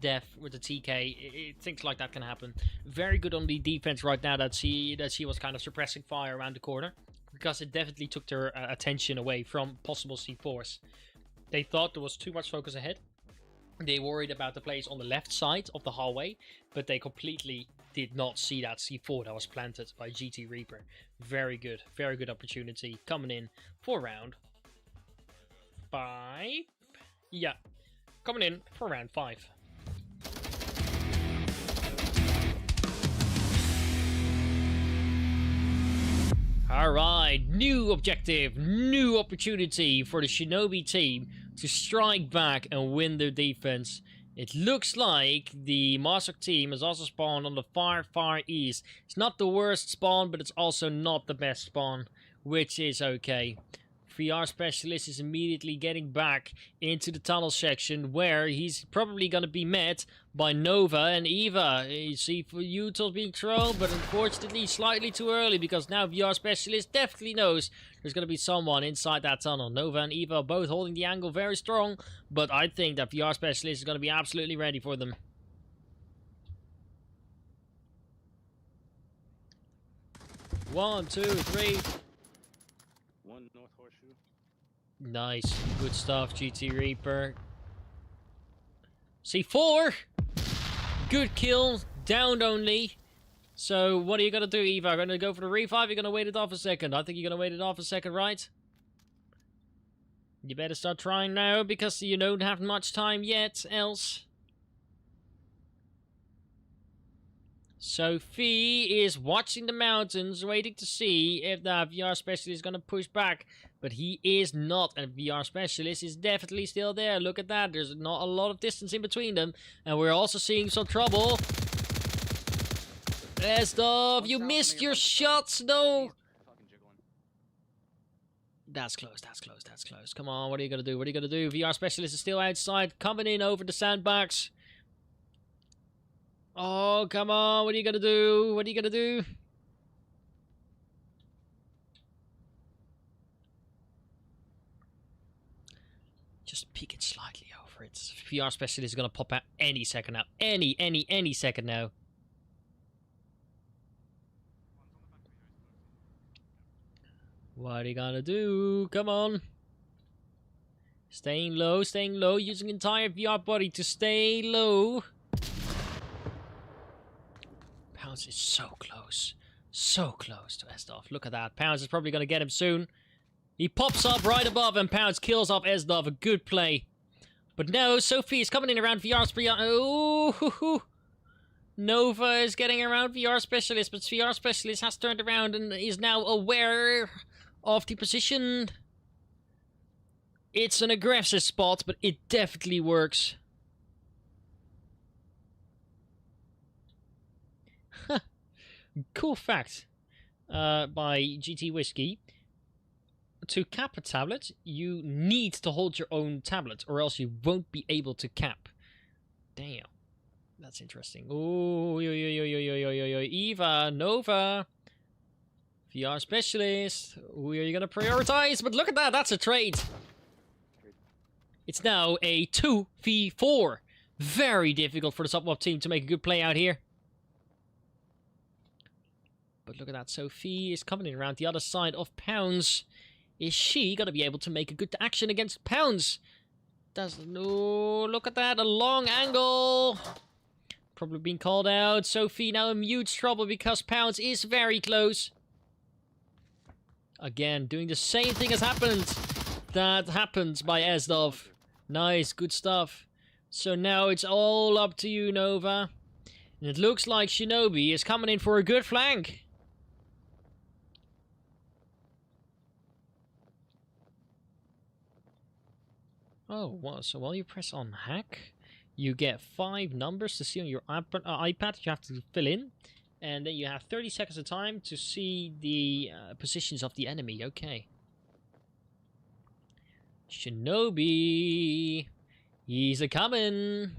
A: death, with the TK. Things like that can happen. Very good on the defense right now that she was kind of suppressing fire around the corner, because it definitely took their attention away from possible C4s. They thought there was too much focus ahead. They worried about the place on the left side of the hallway, but they completely did not see that C4 that was planted by GT Reaper. Very good opportunity coming in for round 5. Yeah, coming in for round 5. Alright, new objective, new opportunity for the SHINOBI team to strike back and win their defense It looks like the Mossack team has also spawned on the far, far east. It's not the worst spawn, but it's also not the best spawn, which is okay. VR Specialist is immediately getting back into the tunnel section, where he's probably going to be met by Nova and Eva. You see for utils being thrown, but unfortunately slightly too early, because now VR Specialist definitely knows there's going to be someone inside that tunnel. Nova and Eva are both holding the angle very strong, but I think that VR Specialist is going to be absolutely ready for them. One, two, three.
E: One North Horseshoe.
A: Nice. Good stuff, GT Reaper. C4! Good kill. Downed only. So, what are you going to do, Eva? Going to go for the revive? You're going to wait it off a second. I think you're going to wait it off a second, right? You better start trying now, because you don't have much time yet, else. Sophie is watching the mountains, waiting to see if the VR Specialist is going to push back. But he is not, and VR Specialist is definitely still there. Look at that, there's not a lot of distance in between them. And we're also seeing some trouble. Estov, you missed your shots, no! That's close, that's close, that's close. Come on, what are you going to do? What are you going to do? VR Specialist is still outside, coming in over the sandbags. Oh, come on, what are you going to do? What are you going to do? Just peek it slightly over it. VR Specialist is going to pop out any second now. Any second now. What are you gonna do? Come on. Staying low, using entire VR body to stay low. Pounds is so close to Estov. Look at that. Pounds is probably gonna get him soon. He pops up right above and Pounds kills off Estov. A good play. But no, Sophie is coming in around VR Specialist. Oh, Nova is getting around VR Specialist, but VR Specialist has turned around and is now aware of the position. It's an aggressive spot, but it definitely works. Cool fact by GT Whiskey. To cap a tablet, you need to hold your own tablet, or else you won't be able to cap. Damn. That's interesting. Oh, Eva, Nova. VR Specialist. Who are you going to prioritize? But look at that, that's a trade. It's now a 2v4. Very difficult for the SOPHWOB team to make a good play out here. But look at that, Sophie is coming in around the other side of Pounds. Is she going to be able to make a good action against Pounds? No, look at that, a long angle. Probably being called out. Sophie now in huge trouble because Pounds is very close. Again, doing the same thing as happened. That happened by Estov. Nice, good stuff. So now it's all up to you, Nova. And it looks like SHINOBI is coming in for a good flank. Oh, well, so while you press on hack, you get 5 numbers to see on your iPad you have to fill in. And then you have 30 seconds of time to see the positions of the enemy. Okay. SHINOBI. He's a-coming.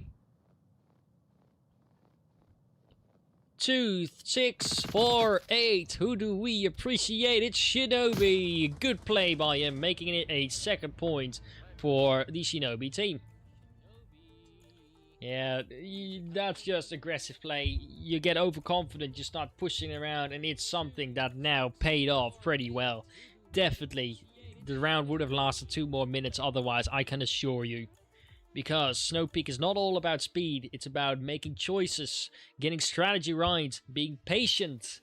A: 2, 6, 4, 8. Who do we appreciate? It's SHINOBI. Good play by him, making it a second point for the SHINOBI team. Yeah, that's just aggressive play. You get overconfident, you start pushing around, and it's something that now paid off pretty well. Definitely, the round would have lasted 2 more minutes otherwise, I can assure you. Because Snow Peak is not all about speed, it's about making choices, getting strategy right, being patient.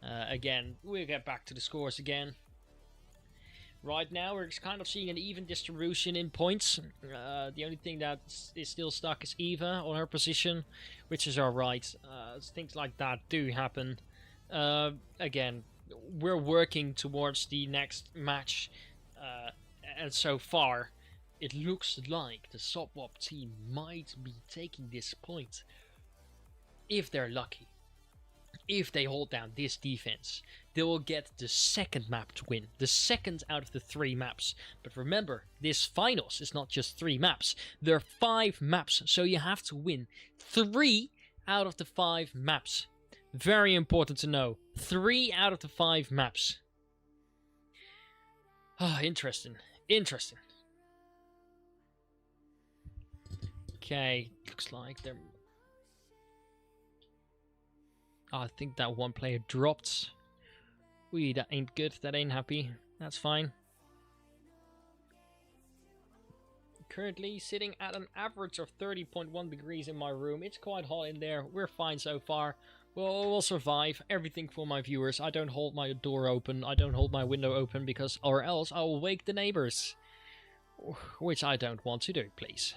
A: Again, we'll get back to the scores again. Right now, we're kind of seeing an even distribution in points. The only thing that is still stuck is Eva on her position, which is alright. Things like that do happen. Again, we're working towards the next match, and so far, it looks like the SOPHWOB team might be taking this point. If they're lucky. If they hold down this defense, they will get the second map to win. The second out of the 3 maps. But remember, this finals is not just 3 maps. There are 5 maps, so you have to win 3 out of the 5 maps. Very important to know. 3 out of the 5 maps. Ah, interesting. Interesting. Okay, looks like they're... Oh, I think that one player dropped. Wee, that ain't good. That ain't happy. That's fine. Currently sitting at an average of 30.1 degrees in my room. It's quite hot in there. We're fine so far. We'll survive. Everything for my viewers. I don't hold my door open. I don't hold my window open because, or else I will wake the neighbors. Which I don't want to do, please.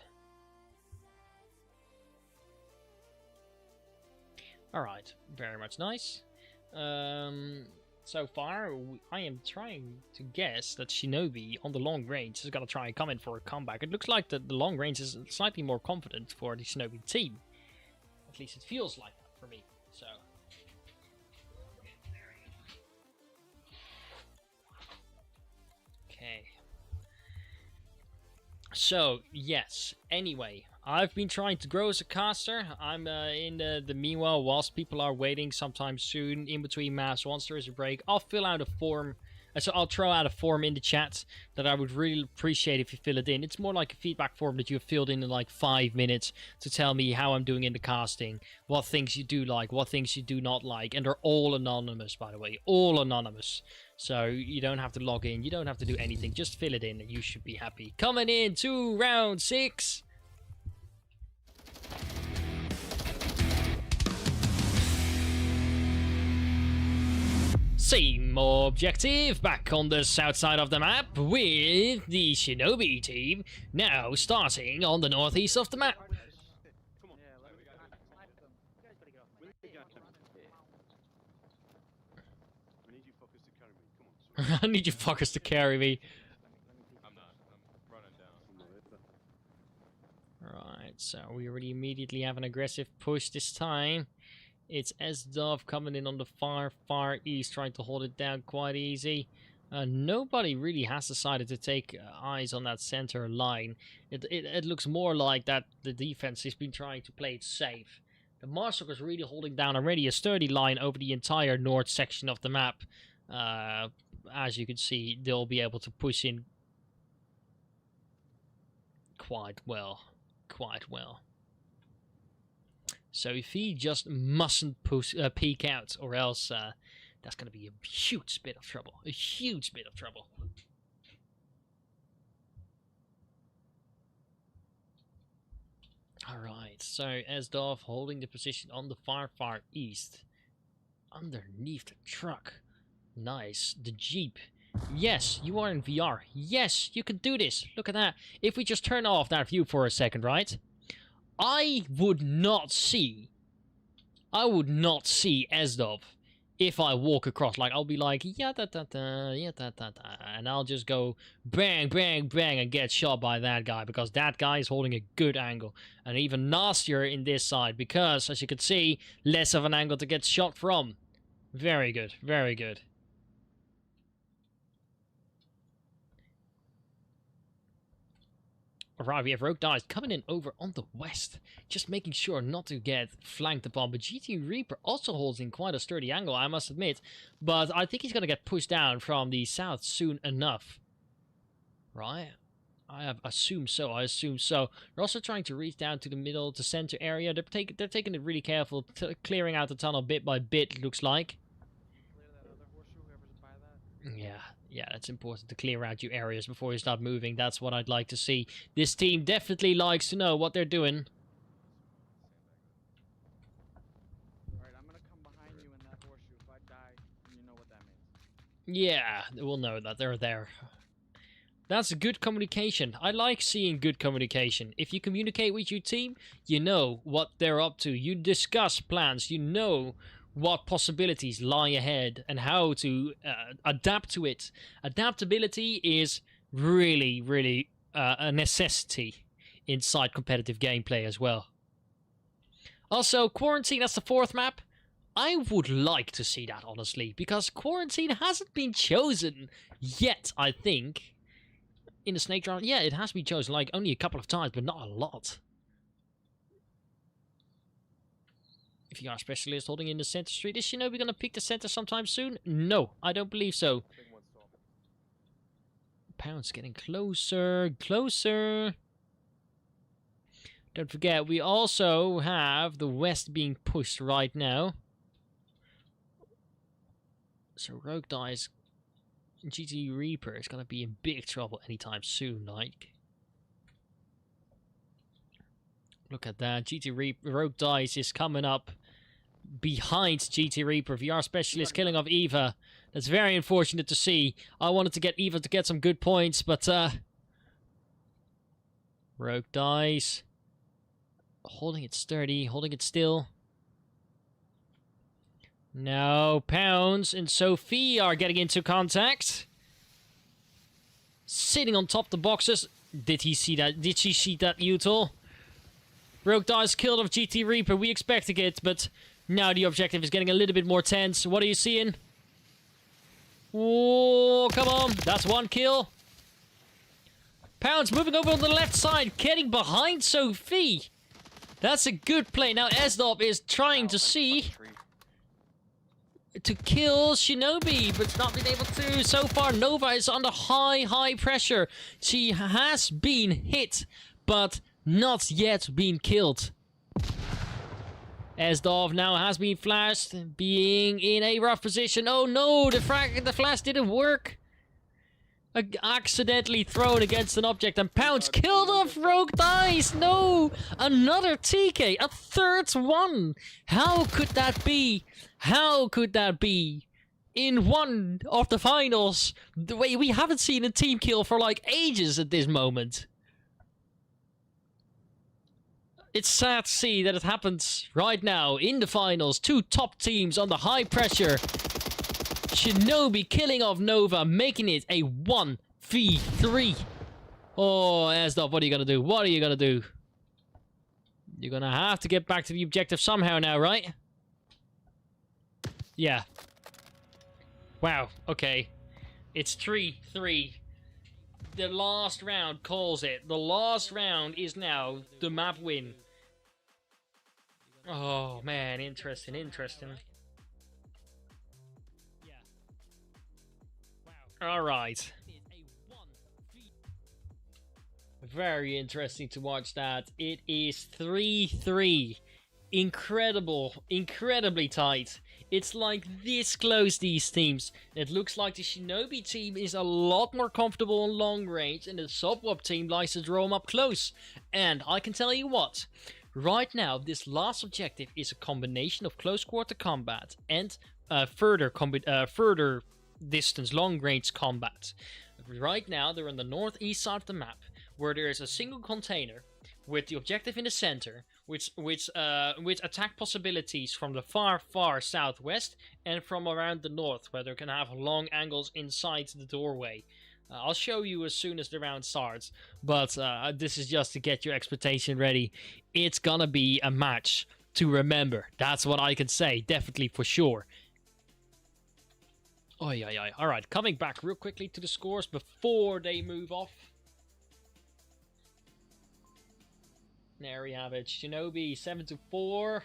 A: Alright, very much nice. So far, I am trying to guess that SHINOBI on the long range is going to try and come in for a comeback. It looks like the long range is slightly more confident for the SHINOBI team. At least it feels like that for me. So. Okay. So, yes. Anyway, I've been trying to grow as a caster. I'm in the meanwhile, whilst people are waiting sometime soon, in between maps, once there is a break, I'll fill out a form. So I'll throw out a form in the chat that I would really appreciate if you fill it in. It's more like a feedback form that you have filled in like 5 minutes to tell me how I'm doing in the casting, what things you do like, what things you do not like, and they're all anonymous, by the way, all anonymous. So you don't have to log in, you don't have to do anything, just fill it in and you should be happy. Coming in to round 6. Same objective, back on the south side of the map with the SHINOBI team, now starting on the northeast of the map.
E: Come on.
B: Yeah, let me get them. You guys better get off my
E: We need you fuckers to carry me. Come on.
A: I need you fuckers to carry me.
E: I'm not. I'm running down.
A: Right, so we already immediately have an aggressive push this time. It's S-Dove coming in on the far east, trying to hold it down quite easy. Nobody really has decided to take eyes on that center line. It looks more like that the defense has been trying to play it safe. The Marshal is really holding down already a sturdy line over the entire north section of the map. As you can see, they'll be able to push in quite well. Quite well. So if he just mustn't peek out, or else that's going to be a huge bit of trouble. A huge bit of trouble. Alright, so Esdorf holding the position on the far east. Underneath the truck. Nice. The Jeep. Yes, you are in VR. Yes, you can do this. Look at that. If we just turn off that view for a second, right? I would not see Esdov if I walk across. Like, I'll be like, yeah, and I'll just go bang, bang, bang, and get shot by that guy, because that guy is holding a good angle. And even nastier in this side, because, as you can see, less of an angle to get shot from. Very good, very good. Alright, we have Rogue Dice coming in over on the west. Just making sure not to get flanked upon. But GT Reaper also holds in quite a sturdy angle, I must admit. But I think he's going to get pushed down from the south soon enough. Right? I assume so, They're also trying to reach down to the middle, to center area. They're taking it really careful, clearing out the tunnel bit by bit, it looks like.
B: Clear that other horseshoe, whoever's by that.
A: Yeah. Yeah, that's important to clear out your areas before you start moving. That's what I'd like to see. This team definitely likes to know what they're doing.
B: Alright, I'm gonna come behind you in that horseshoe. If I die, you know what that means.
A: Yeah, we'll know that they're there. That's good communication. I like seeing good communication. If you communicate with your team, you know what they're up to. You discuss plans. You know what possibilities lie ahead and how to adapt to it. Adaptability is really, really a necessity inside competitive gameplay as well. Also, Quarantine, that's the 4th map. I would like to see that, honestly, because Quarantine hasn't been chosen yet, I think. In the Snakedraft, yeah, it has been chosen, like, only a couple of times, but not a lot. VR Specialist holding in the center street. Is Shinobi gonna pick the center sometime soon? No, I don't believe so. Pound's getting closer, closer. Don't forget, we also have the west being pushed right now. So Rogue Dice, GT Reaper is gonna be in big trouble anytime soon, like. Look at that, Rogue Dice is coming up behind GT Reaper. VR Specialist killing off Eva. That's very unfortunate to see. I wanted to get Eva to get some good points, but Rogue Dice holding it sturdy, holding it still. Now Pounds and Sophie are getting into contact. Sitting on top of the boxes. Did he see that? Did she see that, Util? Rogue Dice killed off GT Reaper. We expected it, but now the objective is getting a little bit more tense. What are you seeing? Oh, come on. That's 1 kill. Pounds moving over on the left side, getting behind Sophie. That's a good play. Now Esdop is trying to see to kill Shinobi, but not been able to. So far, Nova is under high pressure. She has been hit, but not yet been killed. Esdov now has been flashed, being in a rough position. Oh no, the flash didn't work. Accidentally thrown against an object, and Pounds killed off Rogue Dice. No, another TK, a 3rd one. How could that be? How could that be? In one of the finals, we haven't seen a team kill for like ages at this moment. It's sad to see that it happens right now in the finals. 2 top teams under high pressure. Shinobi killing off Nova, making it a 1v3. Oh, Asdop, what are you gonna do? What are you gonna do? You're gonna have to get back to the objective somehow now, right? Yeah. Wow, okay. It's 3-3. The last round calls it. The last round is now the map win. Oh man, interesting. Alright. Very interesting to watch that. It is 3-3. Incredibly tight. It's like this close, these teams. It looks like the Shinobi team is a lot more comfortable on long range, and the SOPHWOB team likes to draw them up close. And I can tell you what, right now this last objective is a combination of close quarter combat and further distance long range combat. Right now they're on the northeast side of the map, where there is a single container with the objective in the center, with attack possibilities from the far southwest and from around the north, where they can have long angles inside the doorway. I'll show you as soon as the round starts, but this is just to get your expectation ready. It's gonna be a match to remember. That's what I can say, definitely for sure. Alright, coming back real quickly to the scores before they move off. There we have it. Shinobi 7-4.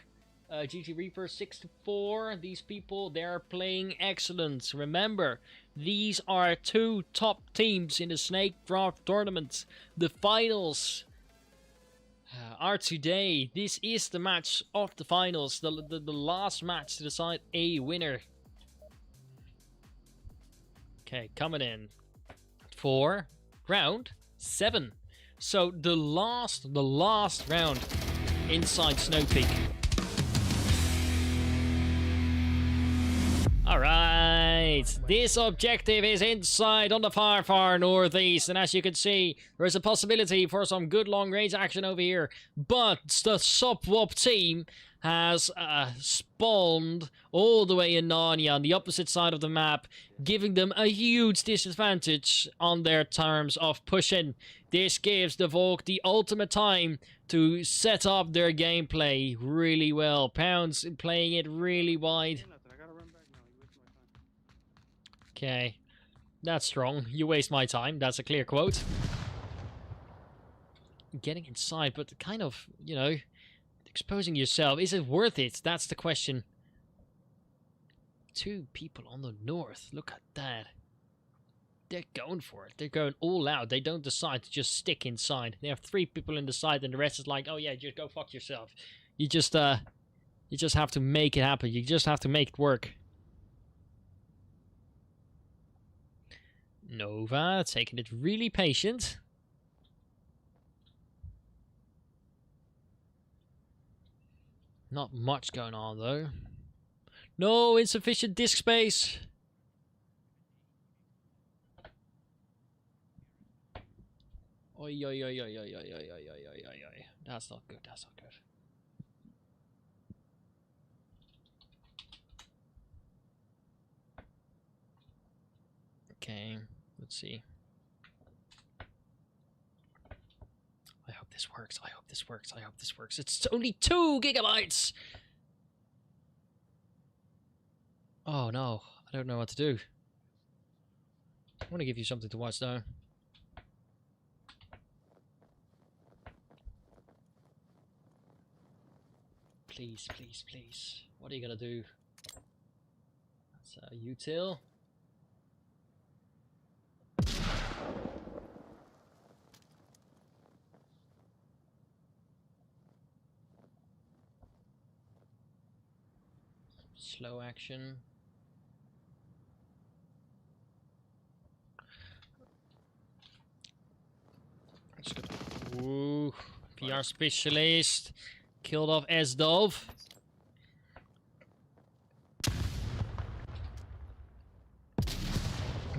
A: GT Reaper 6-4. These people, they're playing excellent. Remember, these are 2 top teams in the Snakedraft Tournament. The finals are today. This is the match of the finals. The last match to decide a winner. Okay, coming in for round 7. So the last round inside Snow Peak. Alright, this objective is inside on the far northeast, and as you can see, there is a possibility for some good long range action over here, but the SOPHWOB team has spawned all the way in Narnia on the opposite side of the map, giving them a huge disadvantage on their terms of pushing. This gives the Volk the ultimate time to set up their gameplay really well. Pounds playing it really wide.
B: I gotta run back now. You wasted my time.
A: Okay, that's strong. You waste my time. That's a clear quote. Getting inside, but kind of, you know, exposing yourself. Is it worth it? That's the question. 2 people on the north. Look at that. They're going for it. They're going all out. They don't decide to just stick inside. They have 3 people in the side, and the rest is like, oh yeah, just go fuck yourself. You just have to make it happen. You just have to make it work. Nova taking it really patient. Not much going on though. No, insufficient disk space. Oi, oi, oi, oi, oi, oi, oi, oi, oi, oi, oi. That's not good, that's not good. Okay, let's see. I hope this works, I hope this works, I hope this works. It's only 2 gigabytes! Oh no, I don't know what to do. I want to give you something to watch though. Please, please, please. What are you gonna do? That's util. Slow action. Let's go. Ooh, VR specialist. Killed off S-Dove.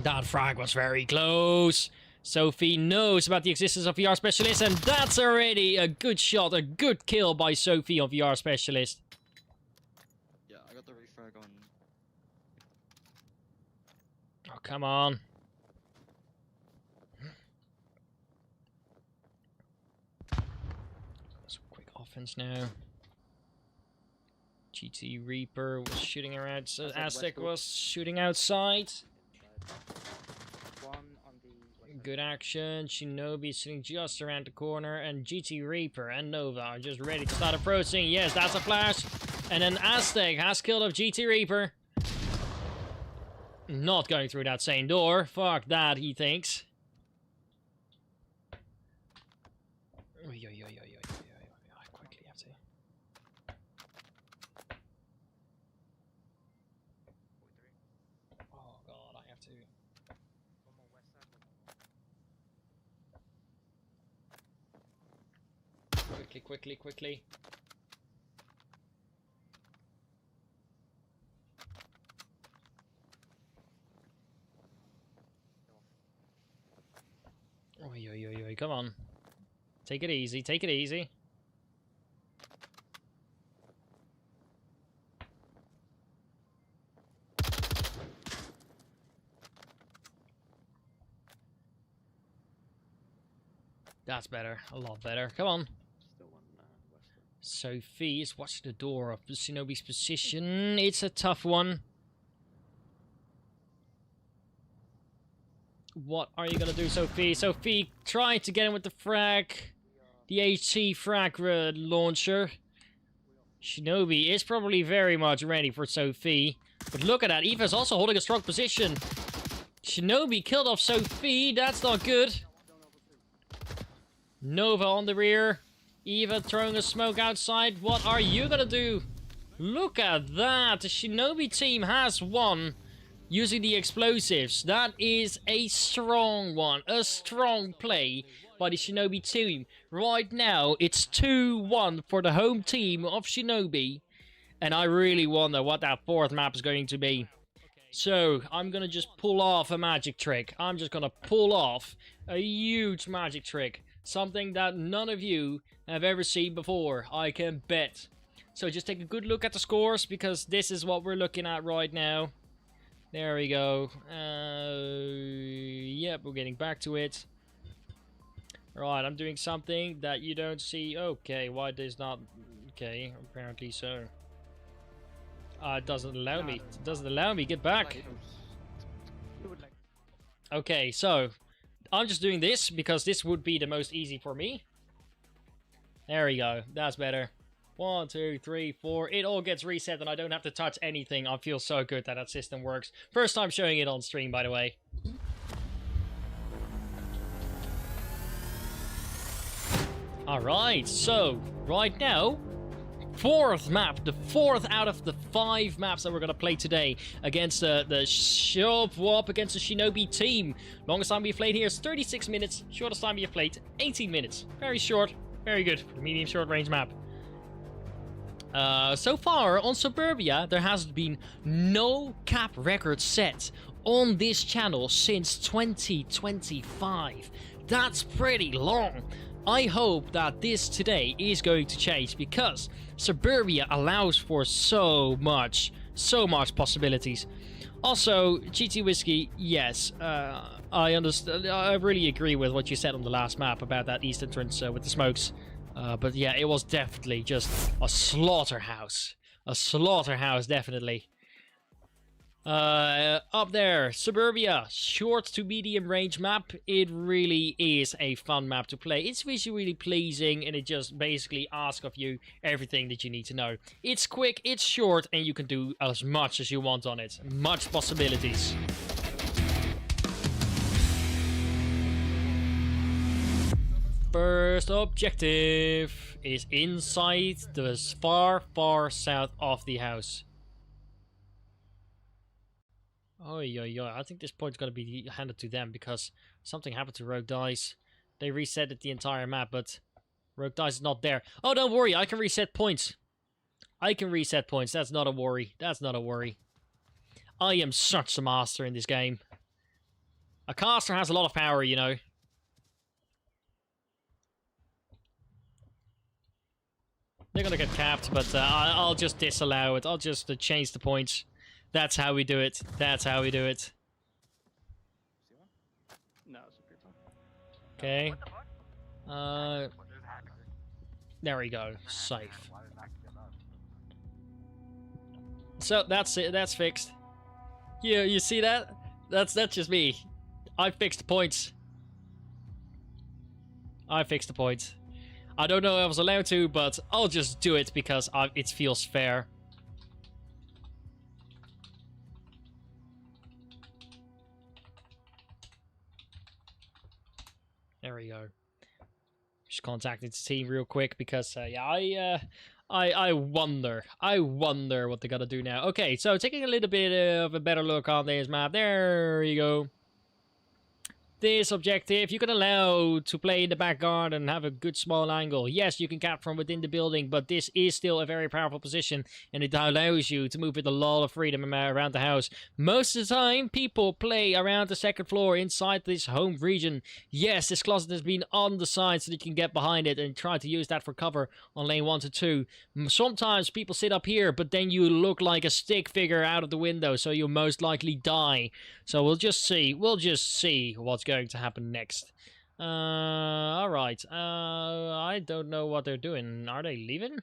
A: That frag was very close. Sophie knows about the existence of VR Specialist, and that's already a good shot, a good kill by Sophie on VR Specialist.
C: Yeah, I got the refrag on.
A: Oh, come on. Some quick offense now. GT Reaper was shooting around, so Aztec was shooting outside.
B: One on the west
A: Good action. Shinobi sitting just around the corner, and GT Reaper and Nova are just ready to start approaching. Yes, that's a flash. And then Aztec has killed off GT Reaper. Not going through that same door. Fuck that, he thinks. Oi, oi, oi, oi, oi, oi, oi. I quickly have to. Oh god, I have to.
B: One more west side.
A: Quickly, quickly, quickly. Oi, oi, oi, oi, come on. Take it easy, take it easy. That's better, a lot better. Come on.
B: Still one western.
A: Sophie is watching the door of the Shinobi's position. It's a tough one. What are you gonna do, Sophie? Sophie trying to get in with the frag. The HT frag launcher. Shinobi is probably very much ready for Sophie. But look at that, Eva's also holding a strong position. Shinobi killed off Sophie, that's not good. Nova on the rear. Eva throwing a smoke outside. What are you gonna do? Look at that, the Shinobi team has won. Using the explosives. That is a strong one. A strong play by the Shinobi team. Right now, it's 2-1 for the home team of Shinobi. And I really wonder what that 4th map is going to be. So, I'm going to just pull off a magic trick. I'm just going to pull off a huge magic trick. Something that none of you have ever seen before, I can bet. So just take a good look at the scores, because this is what we're looking at right now. There we go. Yep, we're getting back to it. Right, I'm doing something that you don't see. Okay, why does not... Okay, apparently so. It doesn't allow me. It doesn't allow me. Get back. Okay, so I'm just doing this because this would be the most easy for me. There we go. That's better. 1, 2, 3, 4. It all gets reset and I don't have to touch anything. I feel so good that that system works. First time showing it on stream, by the way. Alright, so right now, fourth map, the fourth out of the 5 maps that we're going to play today against the SOPHWOB, against the Shinobi team. Longest time we've played here is 36 minutes, shortest time we've played 18 minutes. Very short, very good for the medium short range map. So far on Suburbia, there has been no cap record set on this channel since 2025. That's pretty long. I hope that this today is going to change, because Suburbia allows for so much possibilities. Also, GT Whiskey, yes, I understand. I really agree with what you said on the last map about that east entrance with the smokes. But yeah, it was definitely just a slaughterhouse. A slaughterhouse, definitely. Up there, Suburbia, short to medium range map. It really is a fun map to play. It's visually pleasing, and it just basically asks of you everything that you need to know. It's quick, it's short, and you can do as much as you want on it. Much possibilities. First objective is inside the far south of the house. Oh, yeah. I think this point's going to be handed to them because something happened to Rogue Dice. They reset the entire map, but Rogue Dice is not there. Oh, don't worry. I can reset points. I can reset points. That's not a worry. That's not a worry. I am such a master in this game. A caster has a lot of power, you know. They're going to get capped, but I'll just disallow it. I'll just change the points. That's how we do it. That's how we do it.
B: No, it's a people.
A: Okay. There we go. Safe. So that's it. That's fixed. You see that? That's just me. I fixed the points. I fixed the points. I don't know if I was allowed to, but I'll just do it because it feels fair. There we go. Just contacted the team real quick because yeah, I wonder what they're gonna do now. Okay, so taking a little bit of a better look on this map. There you go. This objective, you can allow to play in the back garden and have a good small angle. Yes, you can cap from within the building, but this is still a very powerful position, and it allows you to move with a lot of freedom around the house. Most of the time, people play around the second floor inside this home region. Yes, this closet has been on the side so that you can get behind it and try to use that for cover on lane 1 to 2. Sometimes people sit up here, but then you look like a stick figure out of the window, so you'll most likely die. So we'll just see. We'll just see what's going to happen next. Alright. I don't know what they're doing. Are they leaving?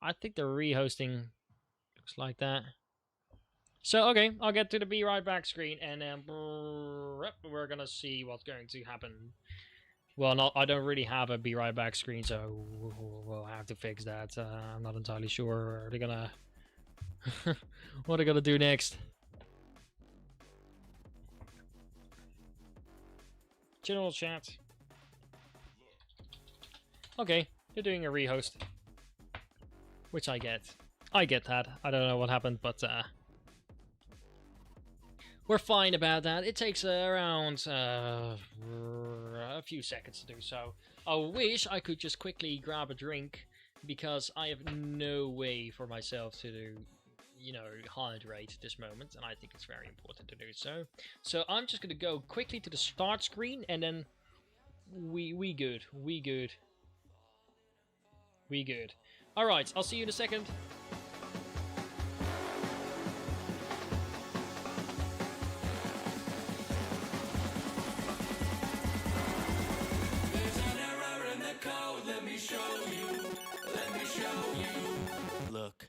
A: I think they're rehosting. Looks like that. So, okay. I'll get to the be right back screen, and then we're gonna see what's going to happen. Well, I don't really have a be right back screen, so we'll have to fix that. I'm not entirely sure. Are they gonna... what are they gonna do next? General chat. Okay, they're doing a rehost. Which I get. I get that. I don't know what happened, but we're fine about that. It takes around a few seconds to do so. I wish I could just quickly grab a drink, because I have no way for myself to do, you know, hydrate at this moment, and I think it's very important to do so. So I'm just gonna go quickly to the start screen, and then we good. We good. Alright, I'll see you in a second.
E: Look.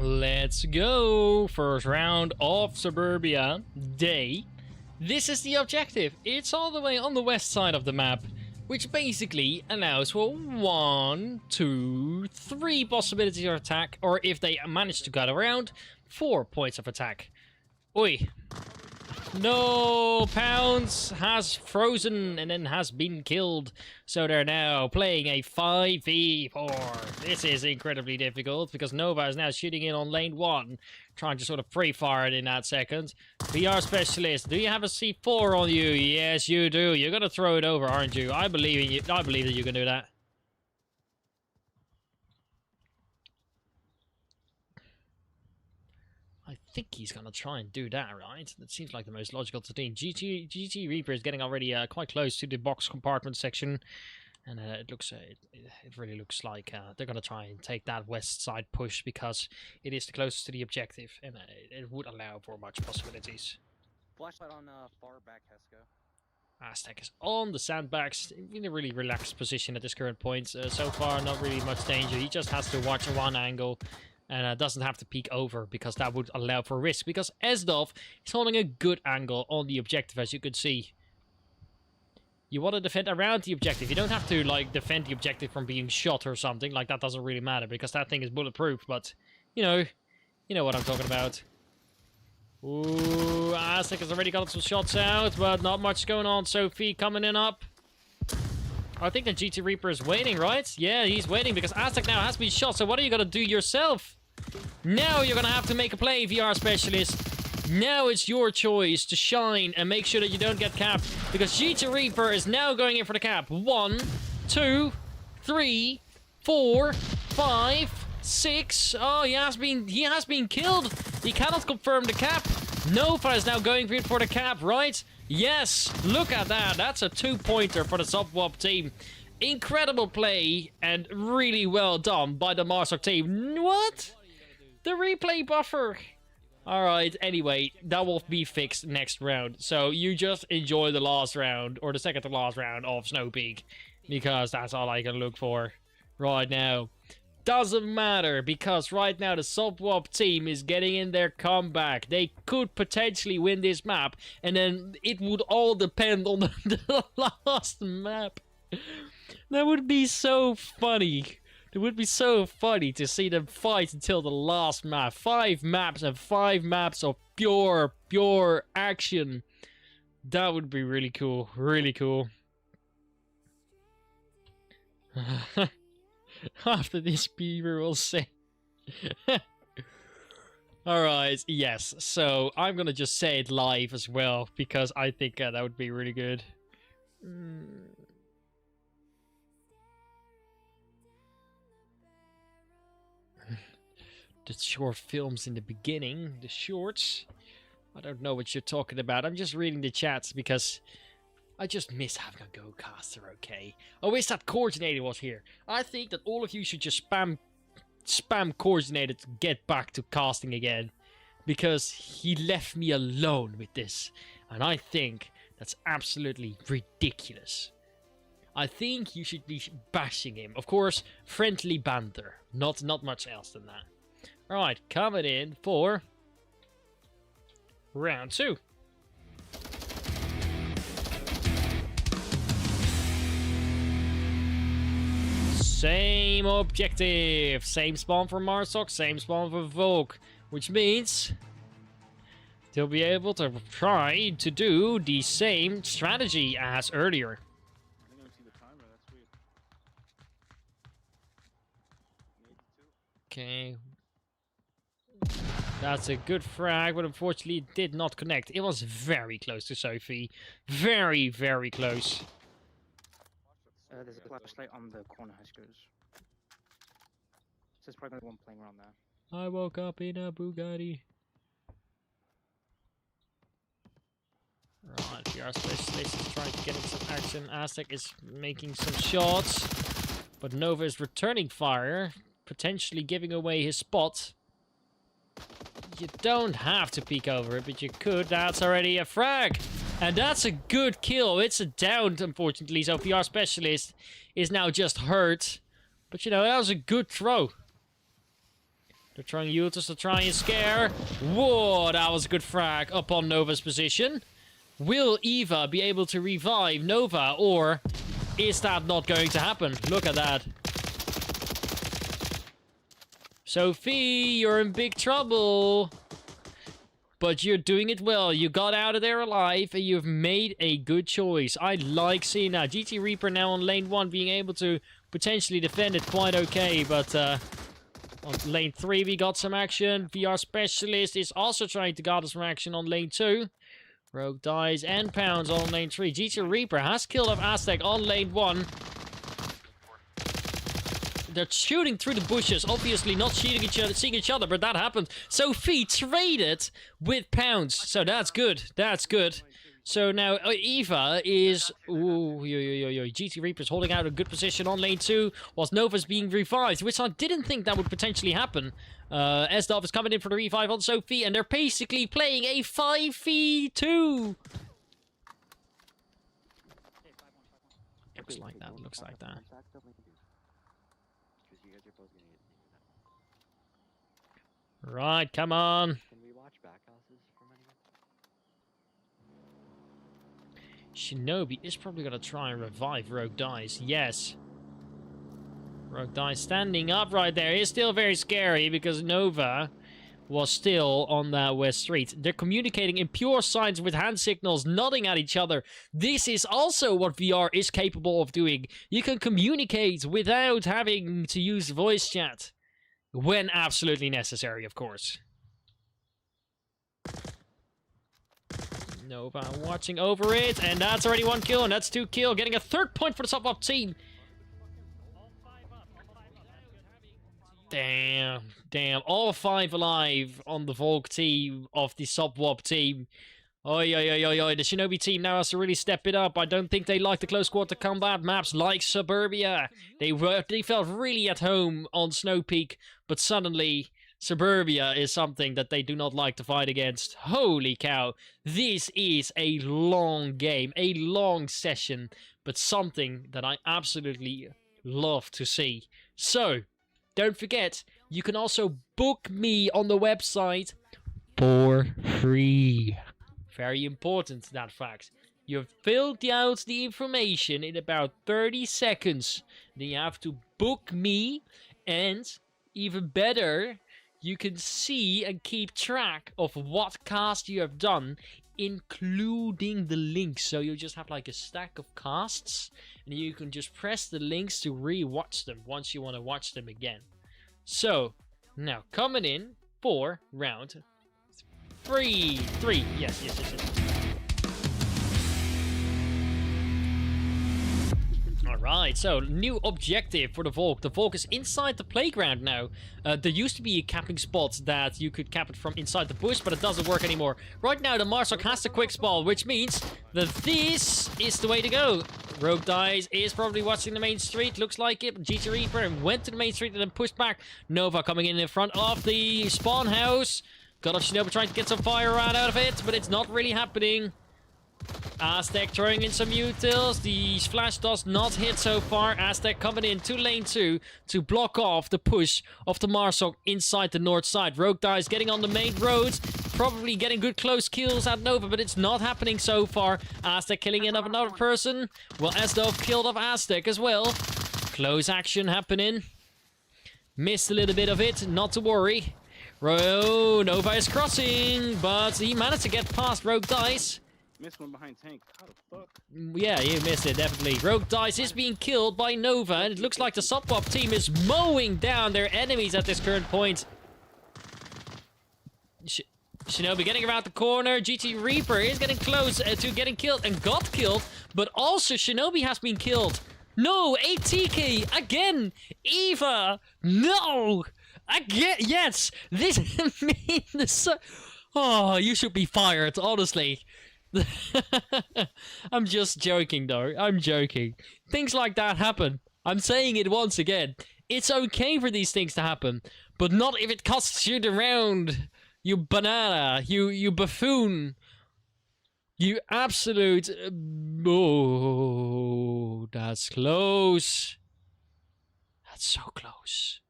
A: Let's go! First round of Suburbia Day. This is the objective. It's all the way on the west side of the map, which basically allows for 1, 2, 3 possibilities of attack, or if they manage to get around, 4 points of attack. Oi. No, Pounds has frozen and then has been killed. So they're now playing a 5v4. This is incredibly difficult because Nova is now shooting in on lane 1. Trying to sort of pre-fire it in that second. VR Specialist, do you have a C4 on you? Yes, you do. You're going to throw it over, aren't you? I believe in you. I believe that you can do that. I think he's going to try and do that, right? That seems like the most logical thing. GT Reaper is getting already quite close to the box compartment section. And it really looks like they're going to try and take that west side push because it is the closest to the objective. And it would allow for much possibilities.
B: Flashlight on far back, Hesco.
A: Aztec is on the sandbags in a really relaxed position at this current point. So far, not really much danger. He just has to watch one angle. And doesn't have to peek over because that would allow for risk. Because Esdov is holding a good angle on the objective, as you can see. You want to defend around the objective. You don't have to like defend the objective from being shot or something. Like that doesn't really matter because that thing is bulletproof. But you know what I'm talking about. Ooh, Aztec has already got some shots out, but not much going on. Sophie coming in up. I think the GT Reaper is waiting, right? Yeah, he's waiting because Aztec now has been shot. So what are you gonna do yourself? Now you're gonna have to make a play, VR Specialist. Now it's your choice to shine and make sure that you don't get capped. Because GT Reaper is now going in for the cap. 1, 2, 3, 4, 5, 6. Oh, he has been killed. He cannot confirm the cap. Nova is now going in for the cap, right? Yes, look at that. That's a 2-pointer for the SOPHWOB team. Incredible play and really well done by the Master team. What? The replay buffer. Alright, anyway, that will be fixed next round. So you just enjoy the last round, or the second to last round of Snow Peak. Because that's all I can look for right now. doesn't matter, because right now the SOPHWOB team is getting in their comeback. They could potentially win this map, and then it would all depend on the last map. That would be so funny. It would be so funny to see them fight until the last map. 5 maps and 5 maps of pure action. That would be really cool. Really cool. After this, Beaver will say. Alright, yes. So, I'm gonna just say it live as well, because I think that would be really good. The short films in the beginning, the shorts. I don't know what you're talking about. I'm just reading the chats because I just miss having a go-caster, okay? I wish that Coordinator was here. I think that all of you should just spam Coordinator to get back to casting again. Because he left me alone with this. And I think that's absolutely ridiculous. I think you should be bashing him. Of course, friendly banter. Not much else than that. Alright, coming in for round 2. Same objective. Same spawn for Marsoc, same spawn for Volk. Which means they'll be able to try to do the same strategy as earlier.
E: I didn't even see the timer. That's weird. 82.
A: Okay. That's a good frag, but unfortunately it did not connect. It was very close to Sophie. Very, very close.
F: There's a flashlight on the corner high schools. So there's probably one playing around there.
A: I woke up in a Bugatti. Right, VR Specialist is trying to get in some action. Aztec is making some shots. But Nova is returning fire, potentially giving away his spot. You don't have to peek over it, but you could. That's already a frag. And that's a good kill. It's a down, unfortunately. So VR Specialist is now just hurt. But, you know, that was a good throw. They're trying Ultis to try and scare. Whoa, that was a good frag up on Nova's position. Will Eva be able to revive Nova, or is that not going to happen? Look at that. Sophie, you're in big trouble. But you're doing it well. You got out of there alive, and you've made a good choice. I like seeing that. GT Reaper now on lane 1 being able to potentially defend it quite okay, but on lane 3 we got some action. VR Specialist is also trying to gather some action on lane 2. Rogue dies and pounds on lane 3. GT Reaper has killed off Aztec on lane 1. They're shooting through the bushes, obviously not seeing each other, but that happened. Sophie traded with pounds, so that's good. That's good. So now Eva is... Ooh, GT Reaper's holding out a good position on lane 2, whilst Nova's being revived, which I didn't think that would potentially happen. S-Dove is coming in for the revive on Sophie, and they're basically playing a 5v2. Looks like that, looks like that. Right, come on.
D: Can we watch backhouses from anyone?
A: Shinobi is probably going to try and revive Rogue Dice. Yes. Rogue Dice standing up right there is still very scary because Nova was still on that west street. They're communicating in pure signs with hand signals, nodding at each other. This is also what VR is capable of doing. You can communicate without having to use voice chat. When absolutely necessary, of course. Nova watching over it, and that's already 1 kill, and that's 2 kills, getting a 3rd point for the SOPHWOB team. Damn, all 5 alive on the Volk team of the SOPHWOB team. Oi, the Shinobi team now has to really step it up. I don't think they like the close quarter combat maps like Suburbia. They felt really at home on Snow Peak, but suddenly Suburbia is something that they do not like to fight against. Holy cow, this is a long game, a long session, but something that I absolutely love to see. So, don't forget, you can also book me on the website for free. Very important, that fact. You've filled out the information in about 30 seconds. Then you have to book me, and even better, you can see and keep track of what cast you have done, including the links. So you just have like a stack of casts, and you can just press the links to re-watch them once you want to watch them again. So, now coming in for round 3. Yes. Alright, so new objective for the Volk. The Volk is inside the playground now. There used to be a capping spot that you could cap it from inside the bush, but it doesn't work anymore. Right now, the Marsok has the quick spawn, which means that this is the way to go. Rogue Dice is probably watching the main street, looks like it. GT Reaper went to the main street and then pushed back. Nova coming in front of the spawn house. God of Shinobi trying to get some fire out of it, but it's not really happening. Aztec throwing in some utils. The flash does not hit so far. Aztec coming in to lane 2 to block off the push of the Marsok inside the north side. Rogue Dice getting on the main roads. Probably getting good close kills at Nova, but it's not happening so far. Aztec killing in of another person. Well, Esdov killed off Aztec as well. Close action happening. Missed a little bit of it. Not to worry. Nova is crossing, but he managed to get past Rogue Dice.
E: Missed one behind tank. How the fuck?
A: Yeah, you missed it, definitely. Rogue Dice is being killed by Nova, and it looks like the SOPHWOB team is mowing down their enemies at this current point. Shinobi getting around the corner. GT Reaper is getting close to getting killed and got killed, but also Shinobi has been killed. No, ATK again. Eva, no. Again, yes. This means... Oh, you should be fired, honestly. I'm just joking, though. I'm joking. Things like that happen. I'm saying it once again. It's okay for these things to happen, but not if it costs you the round. You banana. You buffoon. You absolute... Oh, that's close. That's so close.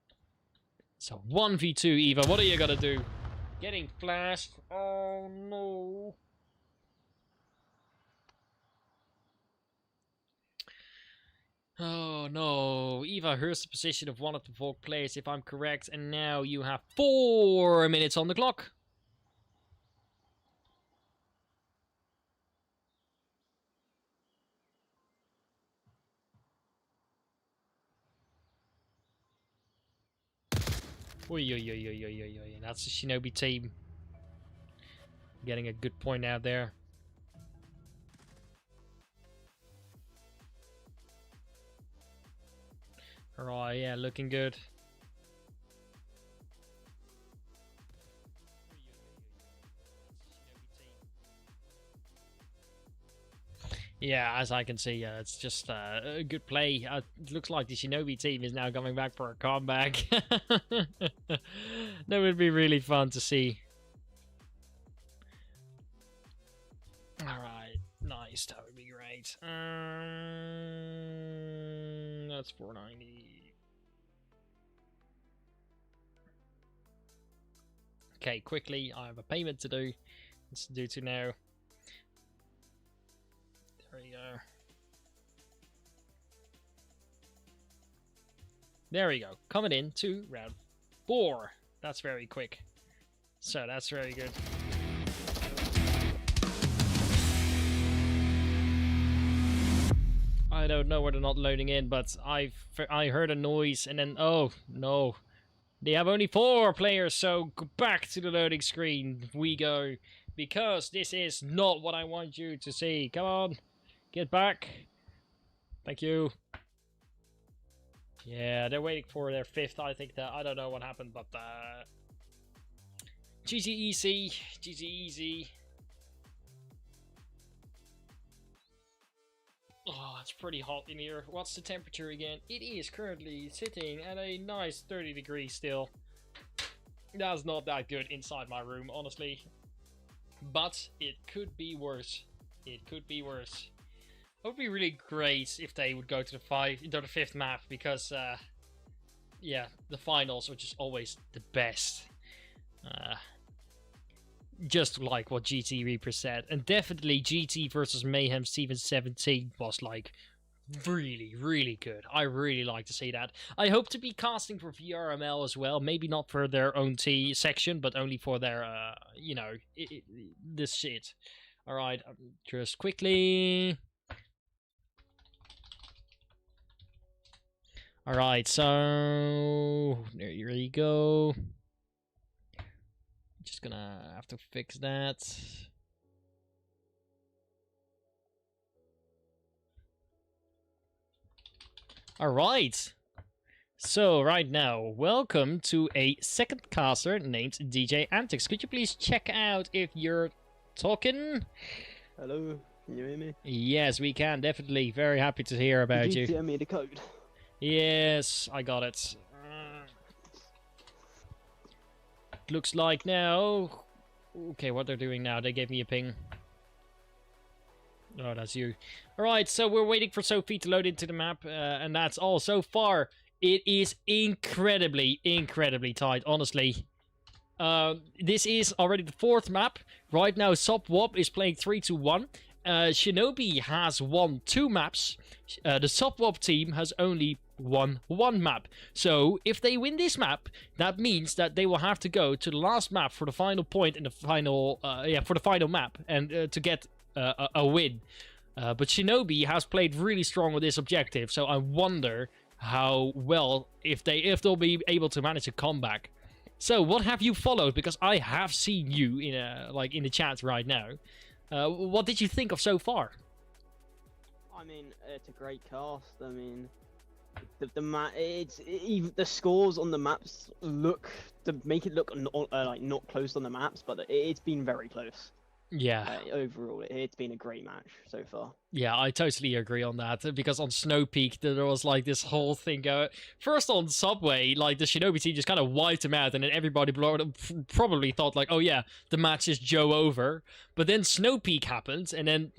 A: So 1v2, Eva. What are you gonna do? Getting flashed. Oh, no. Oh no, Eva hears the position of one of the Volk players if I'm correct, and now you have 4 minutes on the clock. Oi, that's the Shinobi team. Getting a good point out there. Alright, yeah, looking good. Yeah, as I can see, it's just a good play. It looks like the Shinobi team is now coming back for a comeback. That would be really fun to see. Alright, nice. That would be great. That's 490. Okay, quickly, I have a payment to do. Let's do to now. There we go. There we go. Coming in to round 4. That's very quick. So that's very good. I don't know where they're not loading in, but I heard a noise and then, oh no. They have only 4 players, so go back to the loading screen. We go. Because this is not what I want you to see. Come on. Get back. Thank you. Yeah, they're waiting for their 5th. I think that I don't know what happened, but GG easy. GG easy. Oh, it's pretty hot in here. What's the temperature again? It is currently sitting at a nice 30 degrees still. That's not that good inside my room, honestly. But it could be worse. It could be worse. It would be really great if they would go to the 5th map, because yeah, the finals are just always the best. Just like what GT Reaper said. And definitely GT versus Mayhem Season 17 was like really, really good. I really like to see that. I hope to be casting for VRML as well. Maybe not for their own T section, but only for their, you know, this shit. Alright, just quickly. Alright, so there you go. Just gonna have to fix that. Alright. So, right now, welcome to a second caster named DJ Antics. Could you please check out if you're talking?
G: Hello, can you hear me?
A: Yes, we can, definitely. Very happy to hear about
G: Did
A: you.
G: you tell me the code?
A: Yes, I got it. Looks like now... Okay, what they're doing now, they gave me a ping. Oh, that's you. Alright, so we're waiting for Sophie to load into the map, and that's all. So far, it is incredibly, incredibly tight, honestly. This is already the 4th map. Right now, SOPHWOB is playing 3-1. SHINOBI has won 2 maps. The SOPHWOB team has only won 1 map. So, if they win this map, that means that they will have to go to the last map for the final point in the final, for the final map, and to get a win. But SHINOBI has played really strong with this objective, so I wonder how well, if they'll be able to manage a comeback. So, what have you followed? Because I have seen you in the chat right now. What did you think of so far?
G: I mean, it's a great cast. I mean, the scores on the maps make it look not close on the maps, but it's been very close.
A: Yeah.
G: Overall, it's been a great match so far.
A: Yeah, I totally agree on that, because on Snow Peak, there was like this whole thing going... First on Subway, like the SHINOBI team just kind of wiped him out, and then everybody probably thought like, oh yeah, the match is Joe over. But then Snow Peak happened, and then,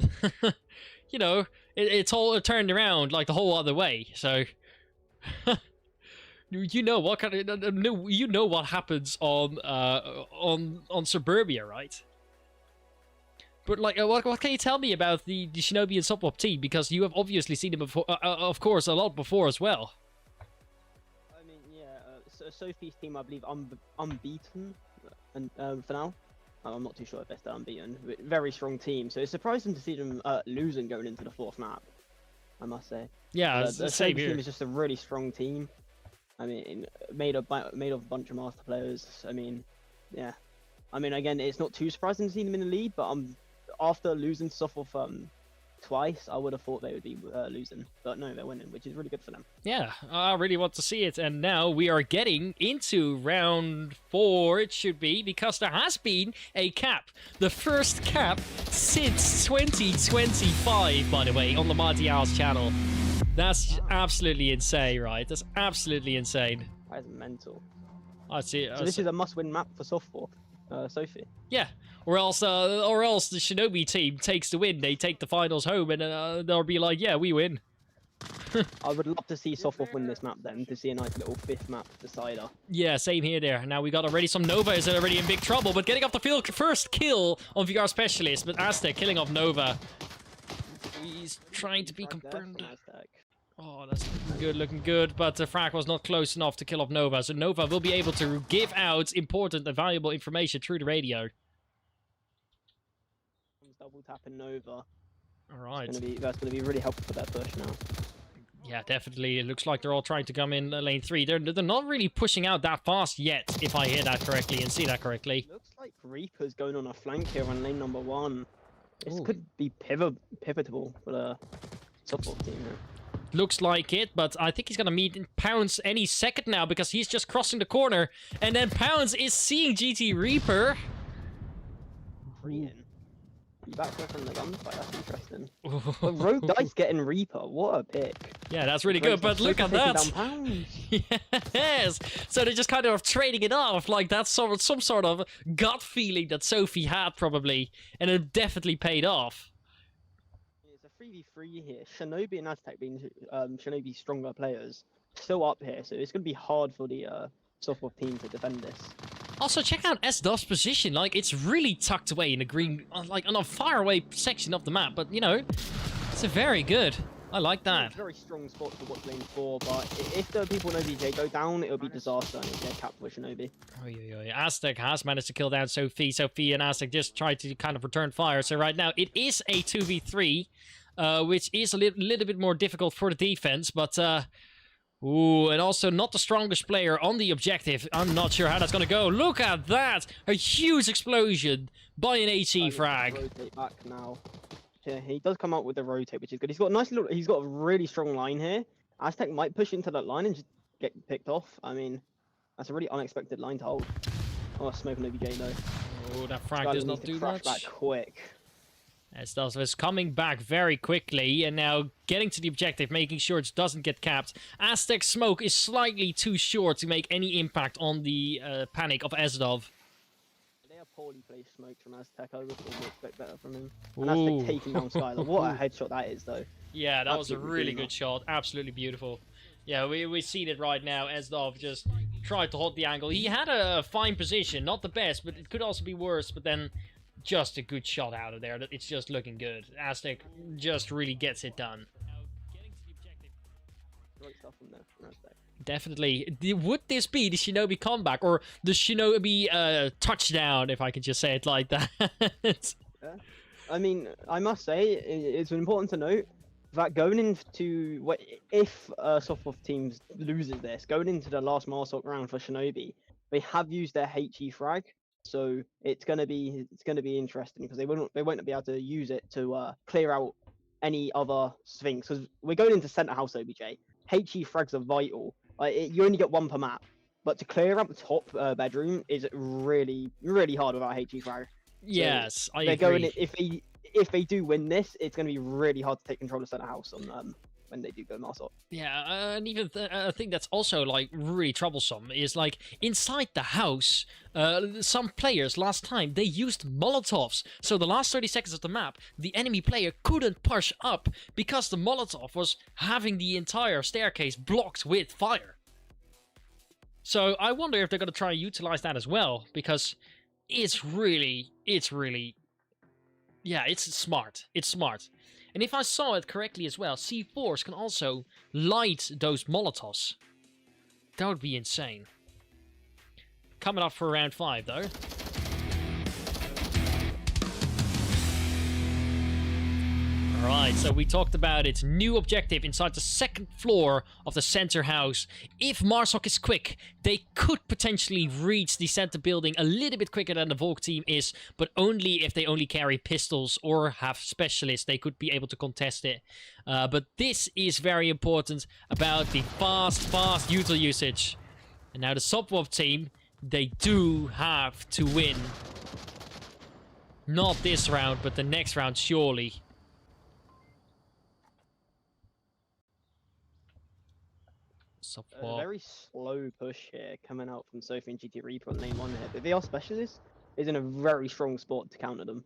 A: you know, it turned around like the whole other way, so... You know what kind of... You know what happens on Suburbia, right? But, like, what can you tell me about the SHINOBI and SOPHWOB team? Because you have obviously seen them before, of course, a lot before as well.
G: I mean, yeah, Sophie's team, I believe, unbeaten, and for now. I'm not too sure if they're still unbeaten. But very strong team, so it's surprising to see them losing going into the 4th map, I must say.
A: Yeah,
G: the
A: same
G: Sophie
A: here.
G: team is just a really strong team. I mean, made of a bunch of master players. I mean, yeah. I mean, again, it's not too surprising to see them in the lead, but after losing to SOPHWOB twice, I would have thought they would be losing. But no, they're winning, which is really good for them.
A: Yeah, I really want to see it. And now we are getting into round 4, it should be, because there has been a cap. The first cap since 2025, by the way, on the Mighty Owls channel. That's absolutely insane, right? That's absolutely insane.
G: That is mental.
A: I see.
G: So this is a must-win map for SOPHWOB, Sophie.
A: Yeah, or else the SHINOBI team takes the win. They take the finals home, and they'll be like, "Yeah, we win."
G: I would love to see SOPHWOB win this map then, to see a nice little 5th map decider.
A: Yeah, same here there. Now we got already some Nova is already in big trouble, but getting off the field, first kill on VR Specialist, but Aztec killing off Nova. He's trying to be confirmed. Oh, that's looking good, but the frag was not close enough to kill off Nova, so Nova will be able to give out important and valuable information through the radio.
G: Double tapping Nova.
A: Alright.
G: That's gonna be really helpful for that push now.
A: Yeah, definitely. It looks like they're all trying to come in lane 3. They're not really pushing out that fast yet, if I hear that correctly and see that correctly.
G: Looks like Reaper's going on a flank here on lane number 1. This could be pivotal for the SOPHWOB team here.
A: Looks like it, but I think he's gonna meet Pounds any second now, because he's just crossing the corner, and then Pounds is seeing GT Reaper.
G: Free in. You back from the gunfight, that's interesting. But Rogue Dice getting Reaper, what a pick.
A: Yeah, that's really good, but look at that. Yes! So they're just kind of trading it off, like that's some sort of gut feeling that Sophie had, probably, and it definitely paid off.
G: It's a 3v3 here. SHINOBI and Aztec being SHINOBI's stronger players. still up here, so it's going to be hard for the SOPHWOB team to defend this.
A: Also, check out SDOF's position. Like, it's really tucked away in the green, like, on a faraway section of the map. But, you know, it's a very good. I like that.
G: It's a very strong spot to watch lane 4, but if the people in OBJ go down, it'll be disaster and it'll get capped with Shinobi.
A: Aztec has managed to kill down Sophie. Sophie and Aztec just tried to kind of return fire. So right now, it is a 2v3, which is a little bit more difficult for the defense, but... Ooh, and also not the strongest player on the objective. I'm not sure how that's gonna go. Look at that! A huge explosion by an HE frag.
G: Rotate back now. Yeah, he does come out with the rotate, which is good. He's got a nice little. He's got a really strong line here. Aztec might push into that line and just get picked off. I mean, that's a really unexpected line to hold. Oh, smoking OBJ though.
A: Oh, that frag does not do much.
G: Back quick.
A: Esdalf is coming back very quickly and now getting to the objective, making sure it doesn't get capped. Aztec's smoke is slightly too short to make any impact on the panic of Esdalf.
G: They are poorly placed smokes from Aztec. I would expect better from him. And Aztec taking down Skylar. What a headshot that is, though.
A: Yeah, that was a really good shot. Absolutely beautiful. Yeah, we've seen it right now. Esdalf just tried to hold the angle. He had a fine position, not the best, but it could also be worse. But then... just a good shot out of there. It's just looking good. Aztec just really gets it done.
G: Great stuff from there from Aztec.
A: Definitely. Would this be the Shinobi comeback or the Shinobi touchdown, if I could just say it like that?
G: Yeah. I mean, I must say, it's important to note that going into... if SOPHWOB teams loses this, going into the last Marsok round for Shinobi, they have used their HE frag. So it's gonna be interesting because they won't be able to use it to clear out any other things because we're going into center house OBJ. HE frags are vital. You only get one per map, but to clear out the top bedroom is really hard without HE frag.
A: Yes,
G: so
A: I agree.
G: If they do win this, it's gonna be really hard to take control of center house on when they do go Marsok.
A: Yeah, and even a thing that's also like really troublesome is like inside the house, some players last time they used Molotovs. So the last 30 seconds of the map, the enemy player couldn't push up because the Molotov was having the entire staircase blocked with fire. So I wonder if they're gonna try and utilize that as well because it's really, yeah, it's smart. It's smart. And if I saw it correctly as well, C4s can also light those Molotovs. That would be insane. Coming up for round 5, though. Alright, so we talked about its new objective inside the second floor of the center house. If Marsok is quick, they could potentially reach the center building a little bit quicker than the Volk team is, but only if they only carry pistols or have specialists, they could be able to contest it. But this is very important about the fast util usage. And now the SOPHWOB team, they do have to win. Not this round, but the next round, surely.
G: A very slow push here coming out from Sophie and GT Reaper on lane 1 here. But VR Specialist is in a very strong spot to counter them.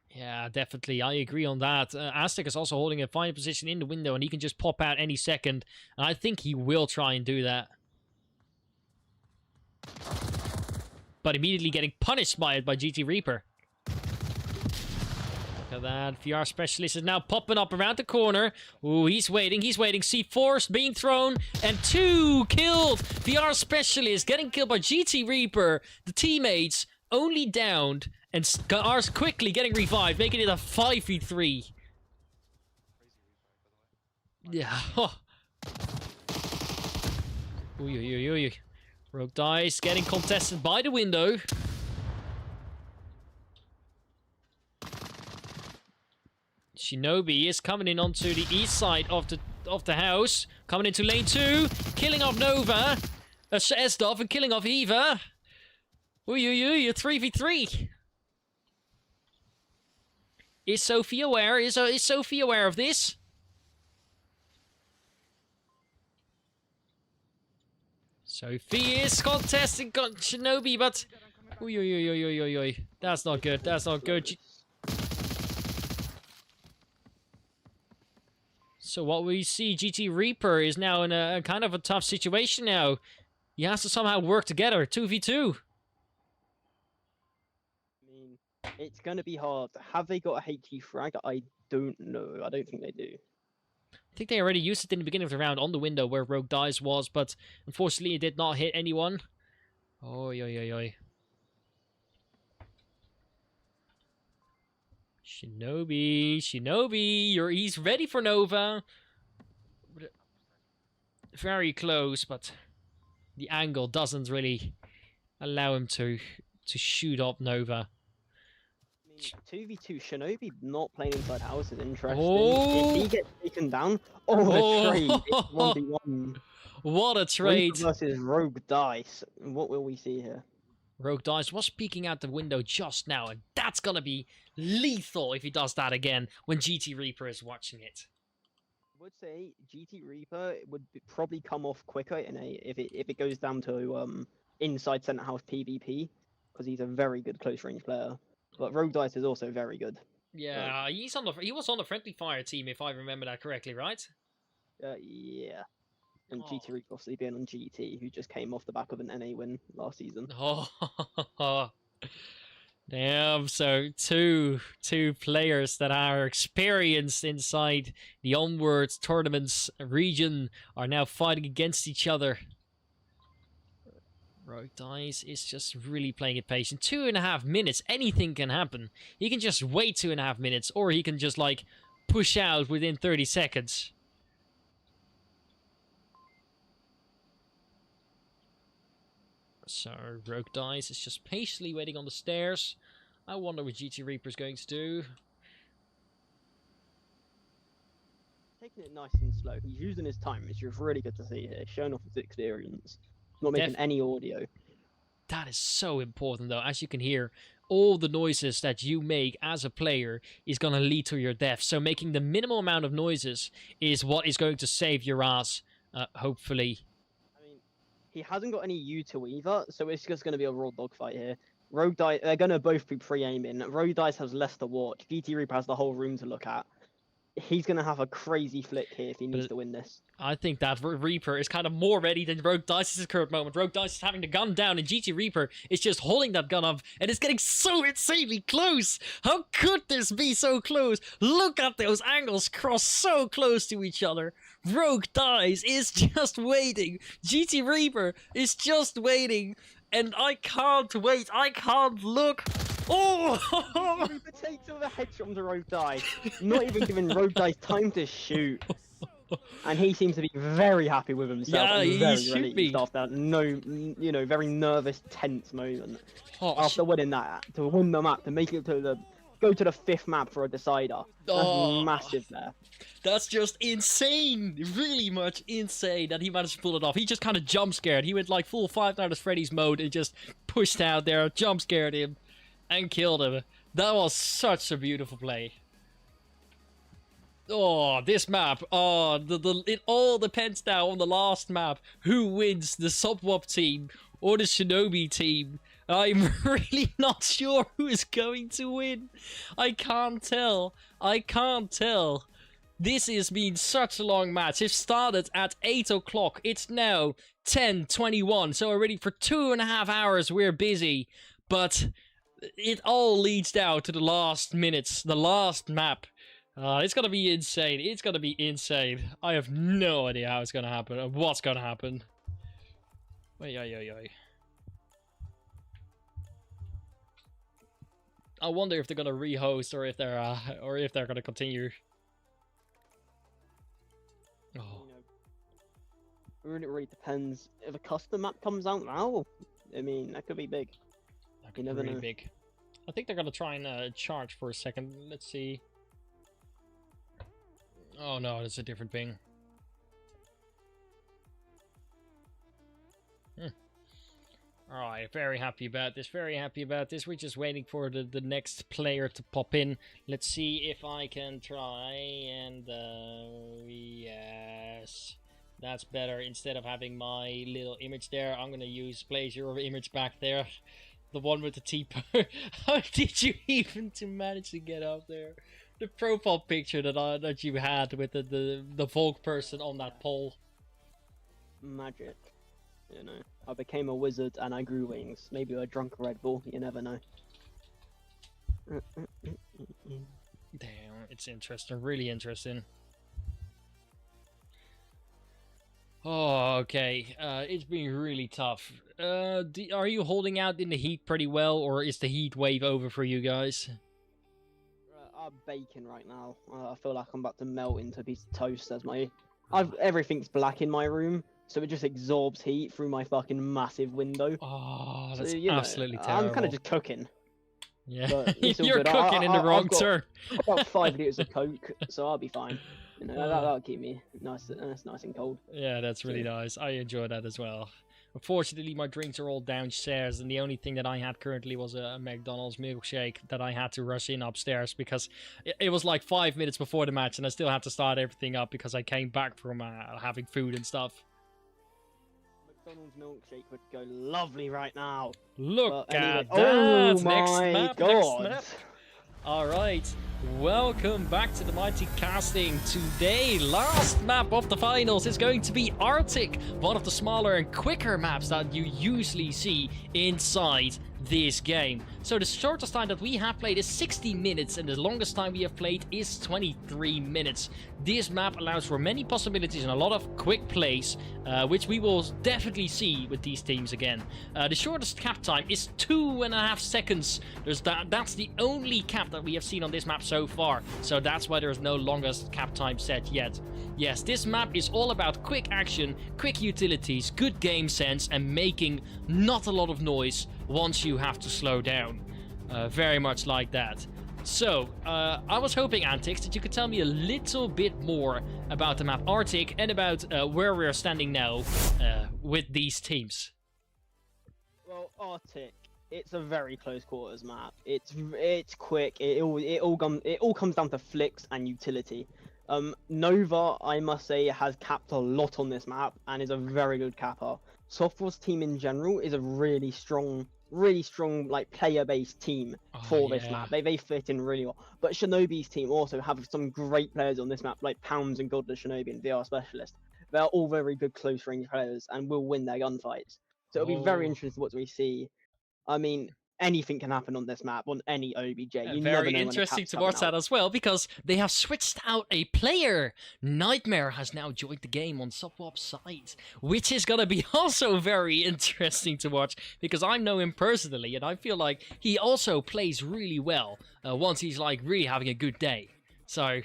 A: Yeah, definitely. I agree on that. Aztec is also holding a fine position in the window and he can just pop out any second. And I think he will try and do that. But immediately getting punished by it by GT Reaper. Look at that. VR Specialist is now popping up around the corner. Ooh, he's waiting. C4's being thrown. And 2 killed. VR Specialist getting killed by GT Reaper. The teammates only downed. And are quickly getting revived, making it a 5v3. Yeah. Ooh. Rogue Dice getting contested by the window. Shinobi is coming in onto the east side of the house. Coming into lane 2. Killing off Nova. Esdov and killing off Eva. Ooh, 3v3. Is Sophie aware? Is Sophie aware of this? Sophie is contesting Shinobi, but... Oy. That's not good. That's not good. So what we see, GT Reaper is now in a kind of a tough situation now. He has to somehow work together, 2v2.
G: I mean, it's going to be hard. Have they got a HE frag? I don't know. I don't think they do.
A: I think they already used it in the beginning of the round on the window where Rogue Dice was, but unfortunately it did not hit anyone. Oi, oi, oi, oi. Shinobi, he's ready for Nova. Very close, but the angle doesn't really allow him to shoot up Nova.
G: I mean, 2v2 Shinobi not playing inside house is interesting.
A: Oh!
G: If he gets taken down, the trade. It's 1v1.
A: What a trade!
G: Reaper versus Rogue Dice. What will we see here?
A: Rogue Dice was peeking out the window just now, and that's gonna be lethal if he does that again when GT Reaper is watching it.
G: I would say GT Reaper would probably come off quicker if it goes down to inside center house PvP, because he's a very good close range player. But Rogue Dice is also very good.
A: Yeah, he was on the Friendly Fire team if I remember that correctly, right?
G: Yeah. And GT Reaper obviously being on GT, who just came off the back of an NA win last season.
A: Oh, damn! So two players that are experienced inside the Onward Tournament's region are now fighting against each other. Rogue Dice is just really playing it patient. 2.5 minutes, anything can happen. He can just wait 2.5 minutes, or he can just like push out within 30 seconds. So Rogue Dice is just patiently waiting on the stairs. I wonder what GT Reaper is going to do.
G: Taking it nice and slow. He's using his time, which is really good to see here. Showing off his experience. Not making any audio.
A: That is so important though. As you can hear, all the noises that you make as a player is going to lead to your death. So making the minimal amount of noises is what is going to save your ass, hopefully.
G: He hasn't got any U2 either, so it's just going to be a raw dogfight here. Rogue Dice, they're going to both be pre-aiming. Rogue Dice has less to watch. GT Reaper has the whole room to look at. He's going to have a crazy flick here if he needs to win this.
A: I think that Reaper is kind of more ready than Rogue Dice's current moment. Rogue Dice is having the gun down, and GT Reaper is just holding that gun up, and it's getting so insanely close. How could this be so close? Look at those angles cross so close to each other. Rogue Dice is just waiting. GT Reaper is just waiting, and I can't wait. I can't look. Oh!
G: Reaper takes all the headshots to Rogue Dice, not even giving Rogue Dice time to shoot. And he seems to be very happy with himself.
A: Yeah,
G: and
A: he
G: very
A: should
G: relieved
A: be.
G: after that very nervous, tense moment.
A: Oh,
G: After winning that, to win the map, to make it to go to the 5th map for a decider. That's massive there.
A: That's just insane. Really much insane that he managed to pull it off. He just kind of jump scared. He went like full Five Nights at Freddy's mode and just pushed out there, jump scared him, and killed him. That was such a beautiful play. Oh, this map. Oh, it all depends now on the last map. Who wins, the SOPHWOB team or the Shinobi team? I'm really not sure who is going to win. I can't tell. I can't tell. This has been such a long match. It started at 8 o'clock. It's now 10:21. So already for 2.5 hours we're busy. But it all leads down to the last minutes, the last map. It's gonna be insane. It's gonna be insane. I have no idea how it's gonna happen or what's gonna happen. Oi, oi, oi, oi. I wonder if they're gonna rehost or if they're gonna continue. Oh.
G: It really depends. If a custom map comes out now, I mean, that could be big.
A: That could be really big. I think they're gonna try and charge for a second. Let's see. Oh no, that's a different ping. Alright, very happy about this, very happy about this. We're just waiting for the next player to pop in. Let's see if I can try and... yes. That's better. Instead of having my little image there, I'm gonna use place your image back there. The one with the T-pose. How did you even manage to get up there? the profile picture that you had with the Volk person on that pole.
G: Magic. You know, I became a wizard and I grew wings. Maybe I drank a Red Bull. You never know.
A: Damn, it's interesting. Really interesting. Oh, okay. It's been really tough. Are you holding out in the heat pretty well, or is the heat wave over for you guys?
G: I'm baking right now. I feel like I'm about to melt into a piece of toast as everything's black in my room, so it just absorbs heat through my fucking massive window.
A: Oh, that's
G: so, you know,
A: absolutely terrible.
G: I'm kind of just cooking.
A: Yeah,
G: But it's all
A: you're
G: good.
A: cooking in the wrong turn.
G: I've got 5 liters of Coke, so I'll be fine. You know, that'll keep me nice and cold.
A: Yeah, that's really nice. I enjoy that as well. Unfortunately, my drinks are all downstairs, and the only thing that I had currently was a McDonald's milkshake that I had to rush in upstairs because it was like 5 minutes before the match, and I still had to start everything up because I came back from having food and stuff.
G: McDonald's milkshake would go lovely right now.
A: Look
G: But anyway,
A: at that!
G: oh
A: Next
G: my
A: map,
G: God.
A: next map. Alright, welcome back to the Mighty Casting. Today, last map of the finals is going to be Arctic, one of the smaller and quicker maps that you usually see inside this game. So the shortest time that we have played is 60 minutes and the longest time we have played is 23 minutes. This map allows for many possibilities and a lot of quick plays, which we will definitely see with these teams again. The shortest cap time is 2.5 seconds. That's the only cap that we have seen on this map so far, so that's why there is no longest cap time set yet. Yes, this map is all about quick action, quick utilities, good game sense, and making not a lot of noise once you have to slow down. Very much like that. So, I was hoping, Antics, that you could tell me a little bit more about the map Arctic and about where we're standing now with these teams.
G: Well, Arctic, it's a very close quarters map. It's quick. It all comes down to flicks and utility. Nova, I must say, has capped a lot on this map and is a very good capper. SOPHWOB's team in general is a really strong like player-based team for this map. They fit in really well. But SHINOBI's team also have some great players on this map, like Pounds and Godless SHINOBI and VR Specialist. They're all very good close-range players and will win their gunfights. So it'll be very interesting what we see. I mean, anything can happen on this map, on any OBJ. You never
A: Very
G: know
A: interesting to watch that as well, because they have switched out a player. Nightmare has now joined the game on SOPHWOB's side, which is going to be also very interesting to watch, because I know him personally, and I feel like he also plays really well once he's like really having a good day. So...
G: yeah,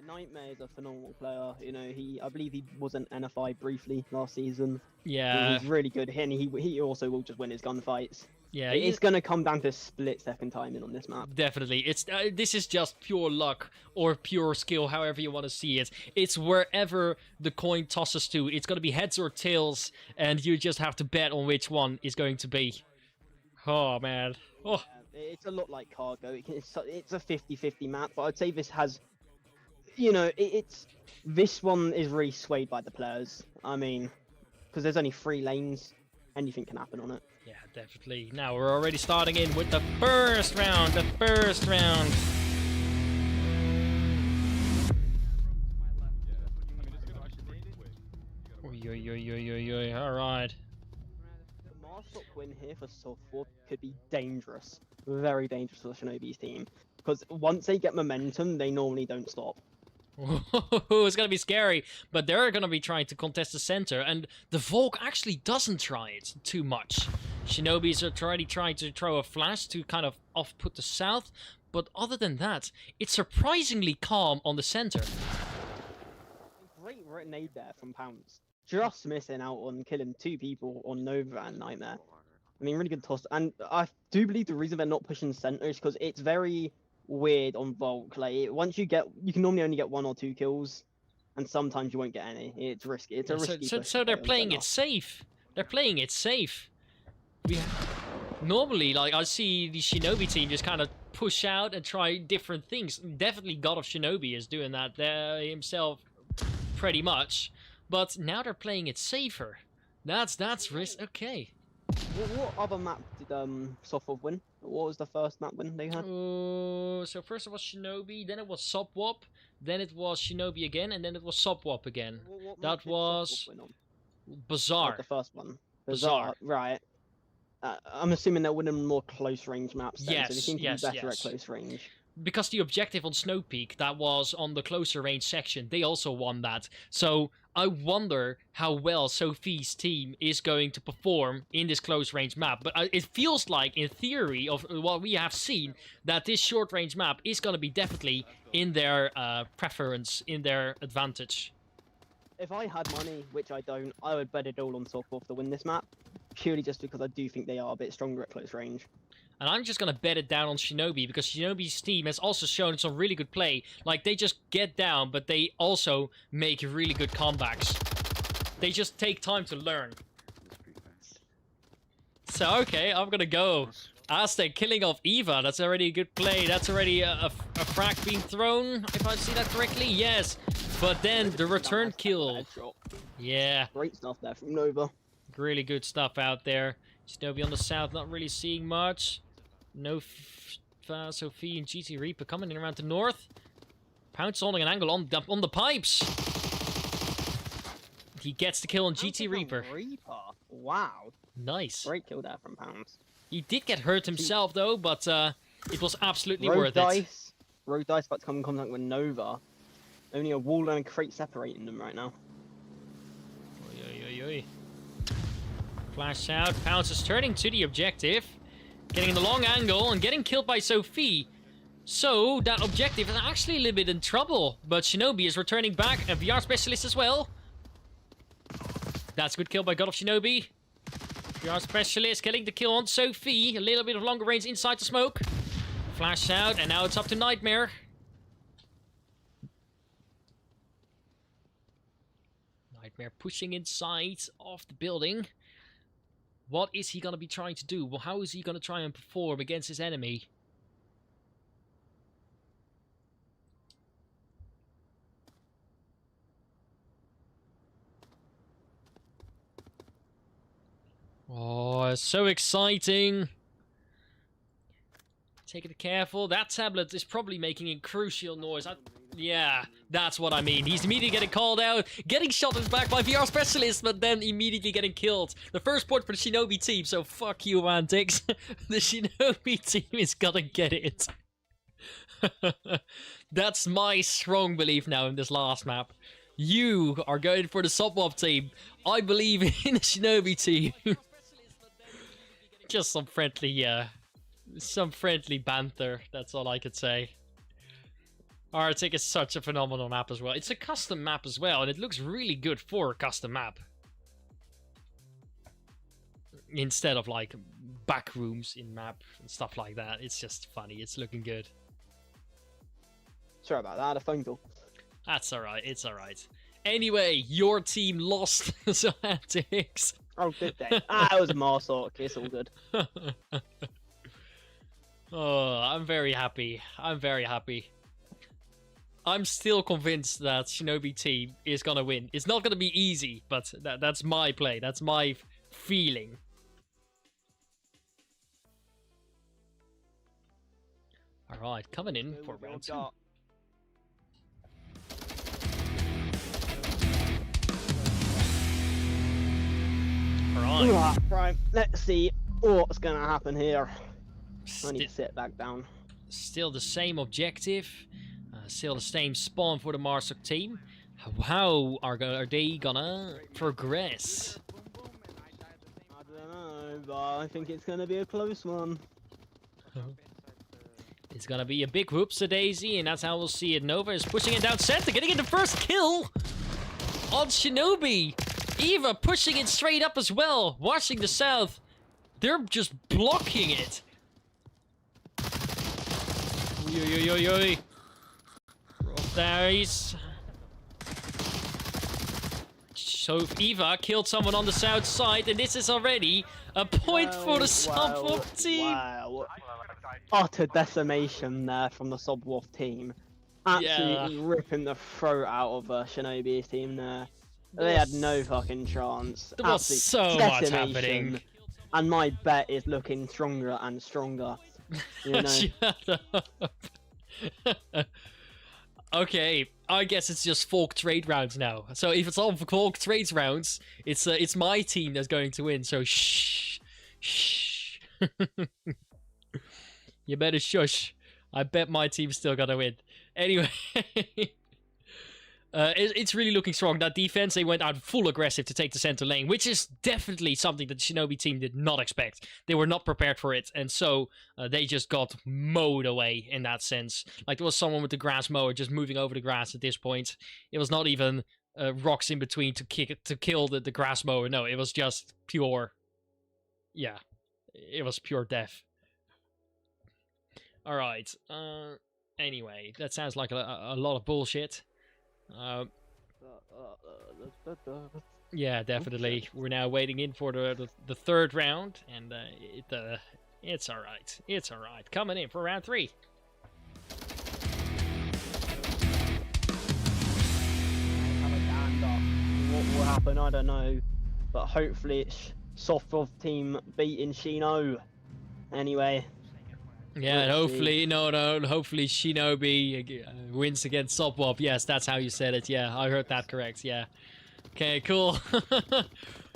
G: Nightmare is a phenomenal player. You know, I believe he was an NFI briefly last season.
A: Yeah.
G: He's really good, and he also will just win his gunfights.
A: Yeah,
G: it's going to come down to split second timing on this map.
A: Definitely. It's this is just pure luck or pure skill, however you want to see it. It's wherever the coin tosses to. It's going to be heads or tails, and you just have to bet on which one is going to be. Oh, man. Oh.
G: It's a lot like Cargo. It's a 50-50 map, but I'd say this has... You know, this one is really swayed by the players. I mean, because there's only 3 lanes. Anything can happen on it.
A: Yeah, definitely. Now we're already starting in with the first round. Oi. All right.
G: The Marshall win here for SOPHWOB could be dangerous. Very dangerous for the SHINOBI's team. Because once they get momentum, they normally don't stop.
A: It's gonna be scary, but they're gonna be trying to contest the center, and the Volk actually doesn't try it too much. Shinobis are already trying to throw a flash to kind of off-put the south, but other than that, it's surprisingly calm on the center.
G: Great nade there from Pounds. Just missing out on killing 2 people on Nova and Nightmare. I mean, really good toss, and I do believe the reason they're not pushing center is because it's very weird on Volk. Like you can normally only get 1 or 2 kills, and sometimes you won't get any. It's risky. It's a risky.
A: So they're playing it safe. They're playing it safe. Normally, like I see the Shinobi team just kind of push out and try different things. Definitely, God of Shinobi is doing that there himself, pretty much. But now they're playing it safer. That's risk. Okay.
G: What other map did SOPHWOB win? What was the first map win they had?
A: So first it was Shinobi, then it was SOPHWOB, then it was Shinobi again, and then it was SOPHWOB again.
G: What
A: That
G: map did
A: was
G: SOPHWOB win on?
A: Bazaar.
G: The first one.
A: Bazaar.
G: Right. I'm assuming they're winning more close range maps then, so they
A: Yes,
G: seem to
A: yes,
G: be better
A: yes.
G: at close range.
A: Because the objective on Snow Peak, that was on the closer range section, they also won that. So I wonder how well Sophie's team is going to perform in this close range map. But it feels like, in theory, of what we have seen, that this short range map is going to be definitely in their preference, in their advantage.
G: If I had money, which I don't, I would bet it all on SOPHWOB to win this map. Purely just because I do think they are a bit stronger at close range.
A: And I'm just going to bet it down on Shinobi, because Shinobi's team has also shown some really good play. Like, they just get down, but they also make really good comebacks. They just take time to learn. So, okay, I'm going to go. Aztec killing off Eva. That's already a good play. That's already a frag being thrown, if I see that correctly. Yes. But then the return kill. Yeah.
G: Great stuff there from Nova.
A: Really good stuff out there. Shinobi on the south, not really seeing much. No Sophie and GT Reaper coming in around the north. Pounce holding an angle on the pipes. He gets the kill on GT Reaper.
G: Wow.
A: Nice.
G: Great kill there from Pounce.
A: He did get hurt himself though, but it was absolutely worth it.
G: Rogue Dice about to come in contact with Nova. Only a wall and a crate separating them right now.
A: Oy, oy, oy, oy. Flash out. Pounce is turning to the objective. Getting the long angle and getting killed by Sophie. So that objective is actually a little bit in trouble. But Shinobi is returning back. A VR specialist as well. That's a good kill by God of Shinobi. VR specialist getting the kill on Sophie. A little bit of longer range inside the smoke. Flash out, and now it's up to Nightmare. Nightmare pushing inside of the building. What is he going to be trying to do? Well, how is he going to try and perform against his enemy? Oh, it's so exciting. Take it careful. That tablet is probably making a crucial noise. Yeah, that's what I mean. He's immediately getting called out, getting shot in the back by VR Specialist, but then immediately getting killed. The first point for the Shinobi team, so fuck you, Antics. The Shinobi team is gonna get it. That's my strong belief now in this last map. You are going for the SOPHWOB team. I believe in the Shinobi team. Just some friendly banter. That's all I could say. Arctic is such a phenomenal map as well. It's a custom map as well, and it looks really good for a custom map. Instead of like back rooms in map and stuff like that. It's just funny. It's looking good.
G: Sorry about that. I had a phone call.
A: That's alright. It's alright. Anyway, your team lost, so Antics.
G: Oh, did they? It was a Marsoc. It's all good.
A: Oh, I'm very happy. I'm very happy. I'm still convinced that Shinobi team is gonna win. It's not gonna be easy, but that's my play. That's my feeling. Alright, coming in for round 2. Alright.
G: Right, let's see what's gonna happen here. I need to sit back down.
A: Still the same objective. Still the same spawn for the Marsoc team. How are they gonna progress?
G: I don't know, but I think it's gonna be a close one.
A: It's gonna be a big whoopsie-daisy, and that's how we'll see it. Nova is pushing it down center, getting it the first kill on Shinobi. Eva pushing it straight up as well, watching the south. They're just blocking it. Oy, oy, oy, oy. Dies. So Eva killed someone on the south side, and this is already a point for the SOPHWOB team.
G: Wow. Utter decimation there from the SOPHWOB team. Absolutely ripping the throat out of Shinobi's team there. They had no fucking chance.
A: There was so much happening.
G: And my bet is looking stronger and stronger. You know.
A: Shut up. Okay, I guess it's just folk trade rounds now. So if it's all folk trades rounds, it's my team that's going to win. So shh. You better shush. I bet my team's still gonna win. Anyway, it's really looking strong. That defense, they went out full aggressive to take the center lane, which is definitely something that the Shinobi team did not expect. They were not prepared for it, and so they just got mowed away in that sense. Like, there was someone with the grass mower just moving over the grass at this point. It was not even rocks in between to kill the grass mower. No, it was just pure... Yeah, it was pure death. Alright, anyway, that sounds like a lot of bullshit. Yeah, definitely. We're now waiting in for the third round, and it's alright. It's alright. Coming in for round 3.
G: What will happen, I don't know. But hopefully it's SOPHWOB team beating Shino. Anyway.
A: Yeah, and hopefully, hopefully Shinobi wins against SOPHWOB. Yes, that's how you said it. Yeah, I heard that correct. Yeah. Okay, cool.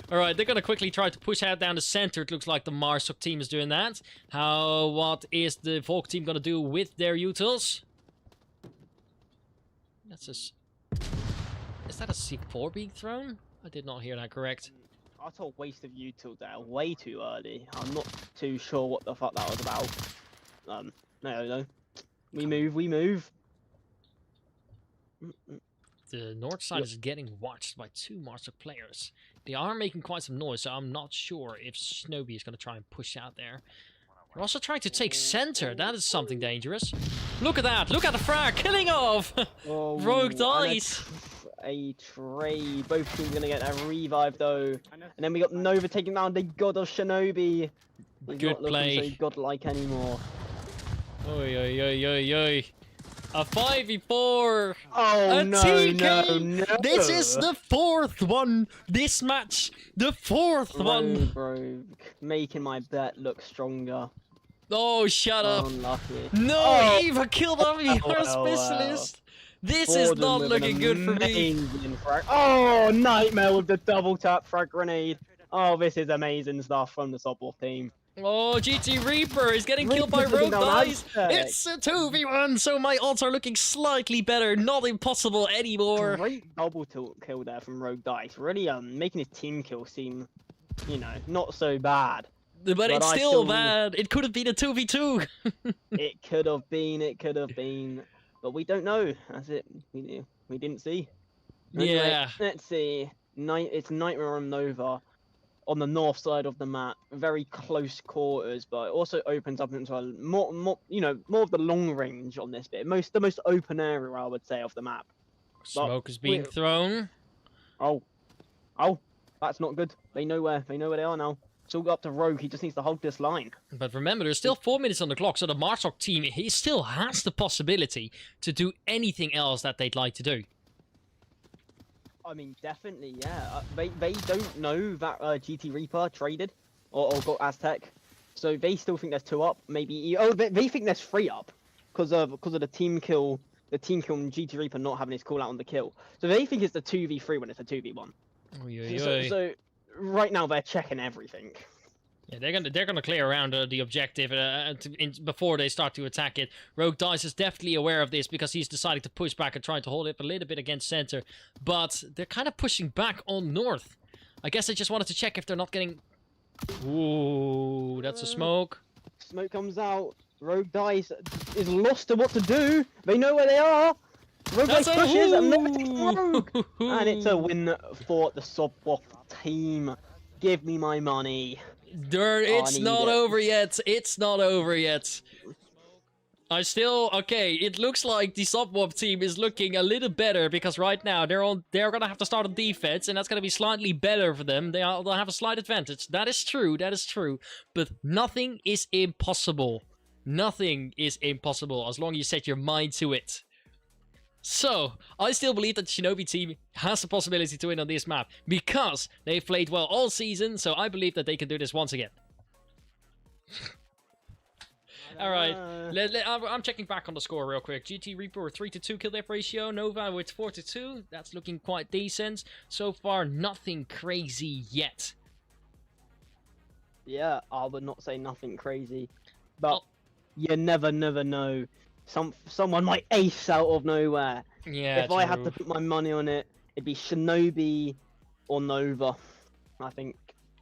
A: Alright, they're gonna quickly try to push out down the center. It looks like the Marsok team is doing that. What is the Volk team gonna do with their utils? That's a... Is that a C4 being thrown? I did not hear that correct.
G: I saw a waste of utils there way too early. I'm not too sure what the fuck that was about. No. We move.
A: The north side is getting watched by 2 Marsok players. They are making quite some noise, so I'm not sure if Shinobi is going to try and push out there. They're also trying to take center. That is something dangerous. Look at that. Look at the frag. Killing off. Rogue dice.
G: A trade. Both teams going to get a revive, though. And then we got Nova taking down the god of Shinobi. He's
A: Good
G: not
A: play.
G: looking so godlike anymore.
A: Oi. A 5v4.
G: Oh,
A: a
G: no,
A: TK.
G: no.
A: This is the 4th one. This match. The 4th one.
G: Rogue. Making my bet look stronger.
A: Oh, shut up.
G: Unlucky.
A: No, Eva killed our VR
G: well.
A: specialist. This is not looking good for me.
G: Oh, Nightmare with the double tap frag grenade. Oh, this is amazing stuff from the SOPHWOB team.
A: Oh, GT Reaper is getting killed by Rogue Dice. It's a 2v1, so my odds are looking slightly better. Not impossible anymore.
G: Great double kill there from Rogue Dice. Really making his team kill seem, you know, not so bad.
A: But it's still bad. It could have been a 2v2.
G: It could have been. But we don't know. That's it. We didn't see. Anyway,
A: Yeah.
G: Let's see. It's Nightmare on Nova. On the north side of the map, very close quarters, but it also opens up into a more of the long range on this bit. The most open area, I would say, of the map.
A: Smoke is being thrown.
G: Oh, that's not good. They know where they are now. It's all up to Rogue. He just needs to hold this line.
A: But remember, there's still 4 minutes on the clock, so the Marsok team, he still has the possibility to do anything else that they'd like to do.
G: I mean, definitely, yeah. They don't know that GT Reaper traded or got Aztec, so they still think there's 2 up. Maybe they think there's 3 up because of the team kill. The team kill and GT Reaper not having his call out on the kill, so they think it's the 2v3 when it's a 2v1. So right now they're checking everything.
A: Yeah, they're gonna clear around the objective before they start to attack it. Rogue Dice is definitely aware of this because he's decided to push back and try to hold it a little bit against center. But they're kind of pushing back on north. I guess they just wanted to check if they're not getting... Ooh, that's a smoke.
G: Smoke comes out. Rogue Dice is lost to what to do. They know where they are. Rogue Dice pushes and Rogue. And it's a win for the SOPHWOB team. Give me my money.
A: It's not over yet. It's not over yet. Okay, it looks like the SOPHWOB team is looking a little better because right now they're gonna have to start on defense, and that's gonna be slightly better for them. They'll have a slight advantage. That is true. But nothing is impossible. Nothing is impossible as long as you set your mind to it. So, I still believe that the Shinobi team has the possibility to win on this map because they've played well all season, so I believe that they can do this once again. All right. I'm checking back on the score real quick. GT Reaper with 3-2 kill death ratio. Nova with 4-2. That's looking quite decent. So far, nothing crazy yet.
G: Yeah, I would not say nothing crazy, but
A: Oh.
G: you never know. Someone might ace out of nowhere.
A: Yeah,
G: If I had
A: true.
G: to put my money on it, it'd be Shinobi or Nova, I think.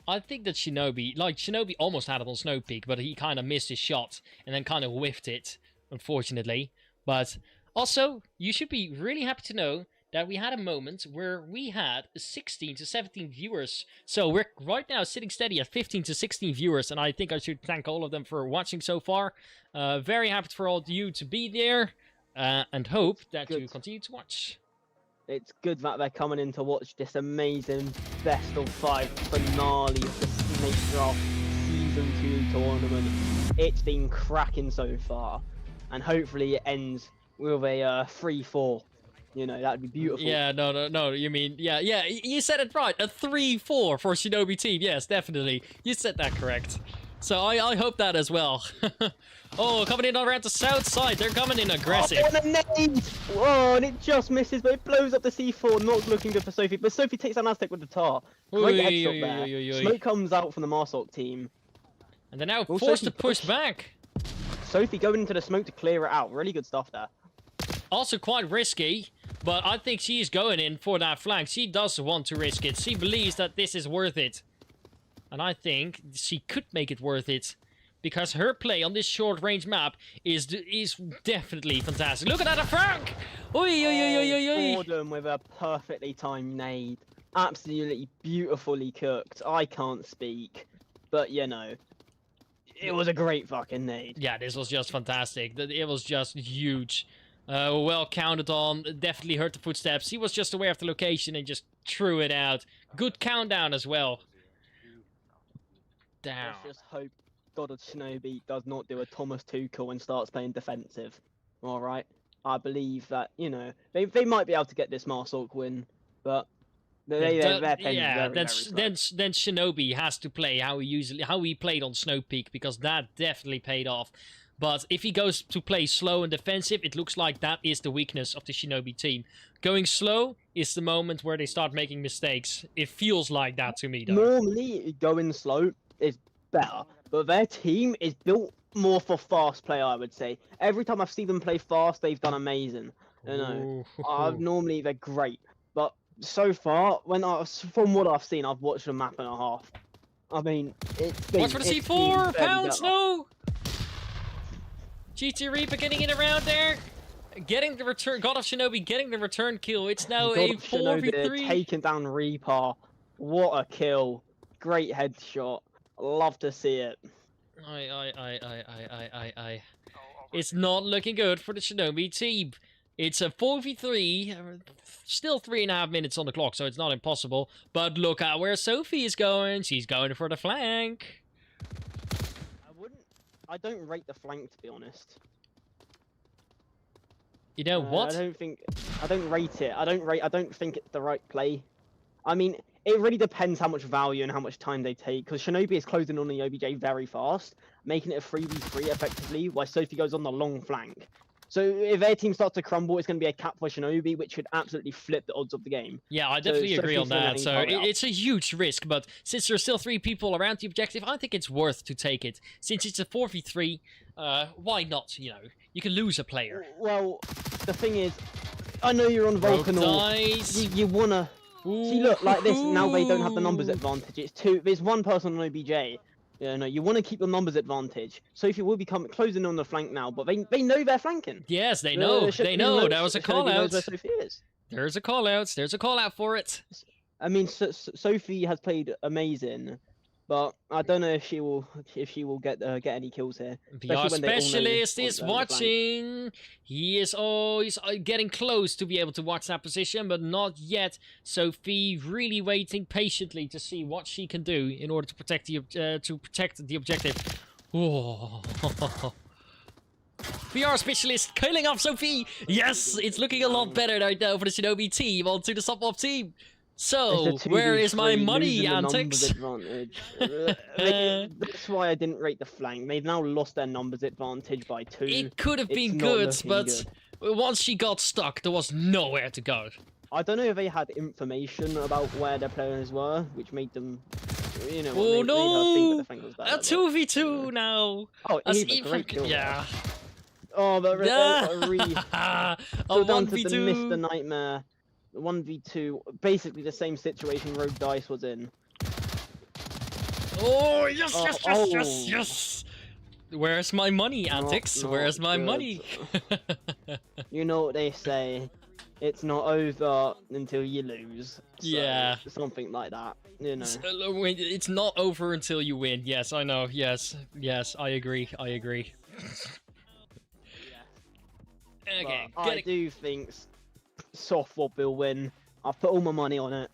A: I think that Shinobi almost had it on Snow Peak, but he kind of missed his shot and then kind of whiffed it, unfortunately. But also, you should be really happy to know that we had a moment where we had 16 to 17 viewers. So we're right now sitting steady at 15 to 16 viewers, and I think I should thank all of them for watching so far. Very happy for all of you to be there, and hope that you
G: Good.
A: continue to watch.
G: It's good that they're coming in to watch this amazing best of 5 finale of the Snakedraft Season 2 tournament. It's been cracking so far, and hopefully it ends with a 3-4. You know, that'd be beautiful.
A: Yeah, no, you mean, yeah, you said it right, a 3-4 for Shinobi team, yes, definitely. You said that correct. So I hope that as well. Oh, coming in around the south side, they're coming in aggressive.
G: Oh, and a nade! Oh, and it just misses, but it blows up the C4, not looking good for Sophie. But Sophie takes an Aztec with the tar. Great
A: Oi,
G: headshot
A: oi,
G: there.
A: oi, oi, oi.
G: Smoke comes out from the Marsok team.
A: And they're now
G: Will
A: forced
G: Sophie
A: to push
G: push?
A: back.
G: Sophie going into the smoke to clear it out. Really good stuff there.
A: Also quite risky, but I think she's going in for that flank. She does want to risk it. She believes that this is worth it. And I think she could make it worth it. Because her play on this short-range map is definitely fantastic. Look at that, a Frank! Oi, oi, oi, oi, oi, oi.
G: Gordon with a perfectly timed nade. Absolutely beautifully cooked. I can't speak. But, you know, it was a great fucking nade.
A: Yeah, this was just fantastic. It was just huge. Well counted on. Definitely heard the footsteps. He was just aware of the location and just threw it out. Good countdown as well. Down.
G: Let's just hope God of Shinobi does not do a Thomas Tuchel and starts playing defensive. Alright? I believe that, you know, they might be able to get this Marsok win, but they're playing very slow.
A: then Shinobi has to play how he played on Snow Peak, because that definitely paid off. But if he goes to play slow and defensive, it looks like that is the weakness of the Shinobi team. Going slow is the moment where they start making mistakes. It feels like that to me, though.
G: Normally, going slow is better, but their team is built more for fast play, I would say. Every time I've seen them play fast, they've done amazing. You know, normally they're great, but so far, from what I've seen, I've watched a map and a half. I mean, it's been...
A: Watch for the C4! Pounds, no! GT Reaper getting in around there. Getting the return... God of Shinobi getting the return kill. It's now a 4v3.
G: Taking down Reaper. What a kill. Great headshot. Love to see it.
A: It's not looking good for the Shinobi team. It's a 4v3. Still 3.5 minutes on the clock, so it's not impossible. But look at where Sophie is going. She's going for the flank.
G: I don't rate the flank, to be honest.
A: You know what?
G: I don't rate it. I don't think it's the right play. I mean, it really depends how much value and how much time they take, because Shinobi is closing on the OBJ very fast, making it a 3v3 effectively, while Sophie goes on the long flank. So if their team starts to crumble, it's going to be a cap for Shinobi, which should absolutely flip the odds of the game.
A: Yeah, I definitely agree on that. So
G: Sophie's
A: it's a huge risk, but since there's still 3 people around the objective, I think it's worth to take it. Since it's a 4v3, why not, you know? You can lose a player.
G: Well, the thing is, I know you're on Volcanor. You want to... See, look, like this, now they don't have the numbers advantage. It's there's one person on OBJ. You know, you want to keep the numbers advantage. Sophie will be closing on the flank now, but they know they're flanking.
A: Yes, they know. They know. That was a call out.
G: Where Sophie is.
A: There's a call out. There's a call out for it.
G: I mean, Sophie has played amazing, but I don't know if she will get any kills here.
A: VR specialist is watching. He's getting close to be able to watch that position, but not yet. Sophie really waiting patiently to see what she can do in order to protect the objective. Oh. VR specialist killing off Sophie. Yes, it's looking a lot better right now for the Shinobi team onto the SOPHWOB team.
G: It's
A: So,
G: a
A: where is my
G: 2v3,
A: money,
G: losing the numbers
A: antics?
G: advantage. That's why I didn't rate the flank. They've now lost their numbers advantage by 2.
A: It could have
G: It's
A: been
G: not
A: good,
G: looking
A: but
G: good.
A: once she got stuck, there was nowhere to go.
G: I don't know if they had information about where their players were, which made them, you know,
A: Oh
G: made her think that
A: no!
G: the flank was better.
A: A
G: but,
A: 2v2
G: yeah.
A: now!
G: Oh,
A: That's
G: Eva, great kill. there.
A: yeah.
G: Oh, but
A: A
G: still down to the
A: 1v2.
G: Mr. Nightmare. 1v2, basically the same situation Rogue Dice was in.
A: Oh, yes,
G: Oh,
A: yes, yes, yes,
G: oh.
A: yes! Where's my money, antics?
G: Not
A: Where's my
G: good.
A: money?
G: You know what they say, it's not over until you lose. So,
A: Yeah.
G: Something like that, you know.
A: It's not over until you win. Yes, I know. Yes, yes, I agree. I agree. Okay,
G: But I do think SOPHWOB will win. I've put all my money on it.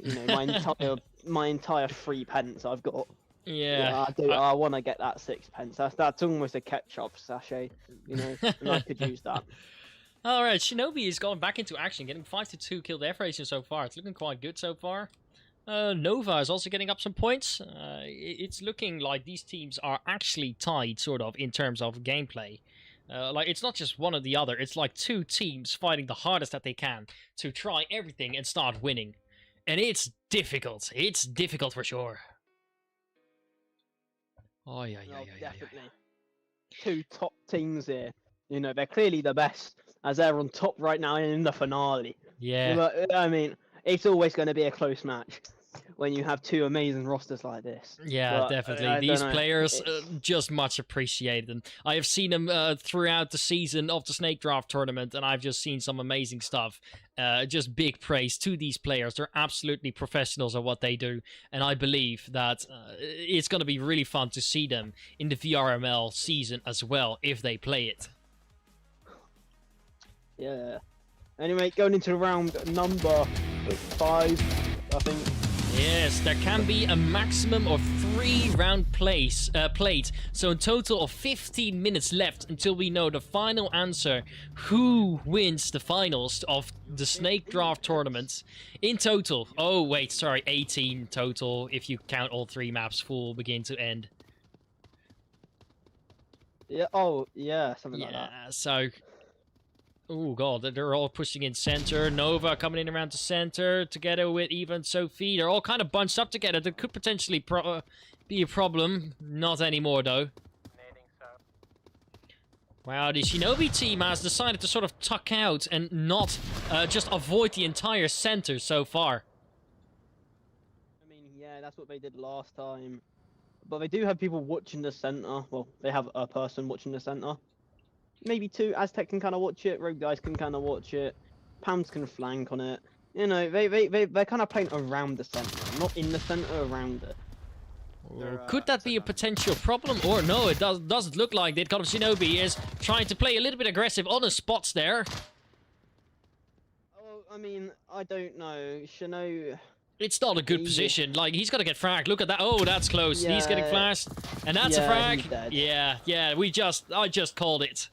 G: You know, my entire 3 pence I've got.
A: Yeah.
G: I want to get that 6 pence. That's almost a ketchup sachet, you know, and I could use that.
A: All right, Shinobi is going back into action, getting 5-2 kill death ratio so far. It's looking quite good so far. Nova is also getting up some points. It's looking like these teams are actually tied, sort of, in terms of gameplay. Like, it's not just one or the other. It's like 2 teams fighting the hardest that they can to try everything and start winning. And it's difficult. It's difficult for sure. Oh, yeah,
G: No, definitely. 2 top teams here. You know, they're clearly the best, as they're on top right now in the finale.
A: Yeah.
G: But, I mean, it's always going to be a close match when you have 2 amazing rosters like this.
A: Yeah,
G: But,
A: definitely.
G: I
A: These
G: don't know,
A: players
G: it's-
A: just much appreciated them. I have seen them throughout the season of the Snakedraft Tournament, and I've just seen some amazing stuff. Just big praise to these players. They're absolutely professionals at what they do, and I believe that it's going to be really fun to see them in the VRML season as well, if they play it.
G: Yeah. Anyway, going into round number 5, I think.
A: Yes, there can be a maximum of 3 round plate, so a total of 15 minutes left until we know the final answer, who wins the finals of the Snakedraft Tournament. In total, oh wait, sorry, 18 total if you count all 3 maps full begin to end.
G: Yeah, oh, yeah, something like that.
A: Yeah, so... Oh god, they're all pushing in center. Nova coming in around the center together with Eva and Sophie. They're all kind of bunched up together. That could potentially be a problem. Not anymore though. Wow, the Shinobi team has decided to sort of tuck out and not just avoid the entire center so far.
G: I mean, yeah, that's what they did last time. But they do have people watching the center. Well, they have a person watching the center. Maybe 2. Aztec can kind of watch it. Rogue Dice can kind of watch it. Pounds can flank on it. You know, they're kind of playing around the center, not in the center, around it.
A: Could that be a potential problem? Or no, it doesn't look like it. Call of Shinobi is trying to play a little bit aggressive on the spots there.
G: Oh, I mean, I don't know. Shino...
A: It's not a good position. Like, he's got to get fragged. Look at that. Oh, that's close. He's getting
G: Yeah.
A: flashed. And that's a
G: Yeah,
A: frag.
G: he's dead.
A: Yeah. I just called it.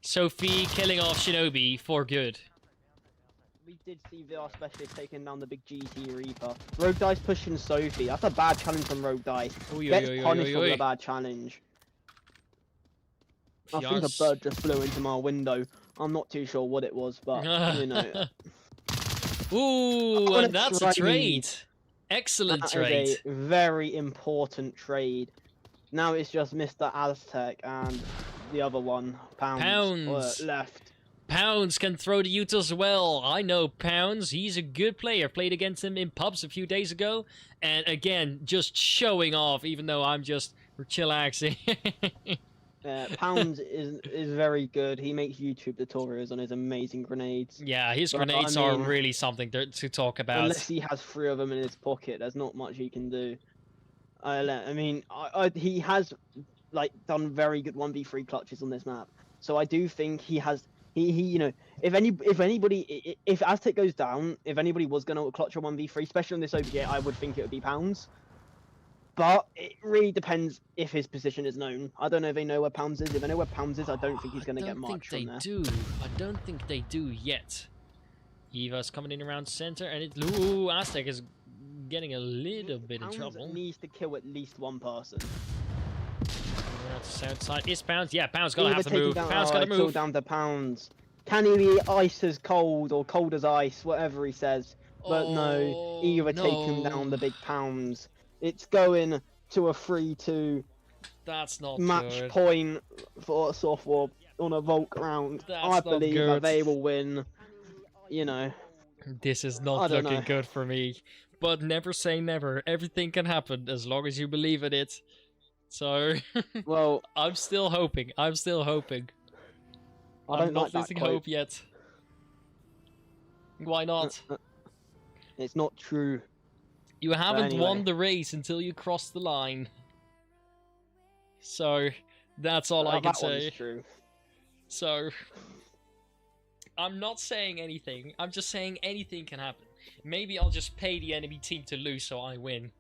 A: Sophie killing off Shinobi for good.
G: We did see VR Specialist taking down the big GT Reaper. Rogue Dice pushing Sophie. That's a bad challenge from Rogue Dice. Gets punished for the bad challenge. I think a bird just flew into my window. I'm not too sure what it was, but, you know.
A: Ooh, and that's a trade. Excellent trade.
G: That is a very important trade. Now it's just Mr. Aztec and the other one, Pounds. Left.
A: Pounds can throw the ult as well. I know Pounds. He's a good player. Played against him in pubs a few days ago. And again, just showing off, even though I'm just chillaxing.
G: Pounds is very good. He makes YouTube tutorials on his amazing grenades.
A: Yeah, his
G: But,
A: grenades
G: I
A: are
G: mean,
A: really something to talk about.
G: Unless he has 3 of them in his pocket, there's not much he can do. I mean, he has like done very good 1v3 clutches on this map. So I do think he has. He you know, if Aztec goes down, if anybody was gonna clutch a 1v3, especially on this OBJ, I would think it would be Pounds. But it really depends if his position is known. I don't know if they know where Pounds is. If they know where Pounds is, I don't think he's going to get much from there.
A: I don't think they do yet. Eva's coming in around center, and it. Ooh, Aztec is getting a little bit in
G: Pounds
A: trouble.
G: needs to kill at least one person.
A: That's the south side. Is Pounds? Yeah, Pounds gonna have to
G: taking
A: move.
G: down,
A: Pounds gotta
G: it's all
A: move.
G: down to Pounds. Can he be ice as cold or cold as ice, whatever he says? But no, Eva taking down the big Pounds. It's going to a 3-2
A: That's not
G: match
A: good.
G: point for SOPHWOB on a Volk round.
A: That's
G: I
A: not
G: believe
A: good.
G: that they will win. You know,
A: This is
G: I
A: not
G: don't
A: looking
G: know.
A: good for me. But never say never. Everything can happen as long as you believe in it. So
G: well,
A: I'm still hoping. I'm still hoping.
G: I
A: I'm
G: don't
A: not
G: like that
A: losing
G: quote.
A: hope yet. Why not?
G: It's not true.
A: You haven't won
G: anyway.
A: the race until you cross the line. So that's all I can
G: That
A: say.
G: one's true.
A: So I'm not saying anything. I'm just saying anything can happen. Maybe I'll just pay the enemy team to lose so I win.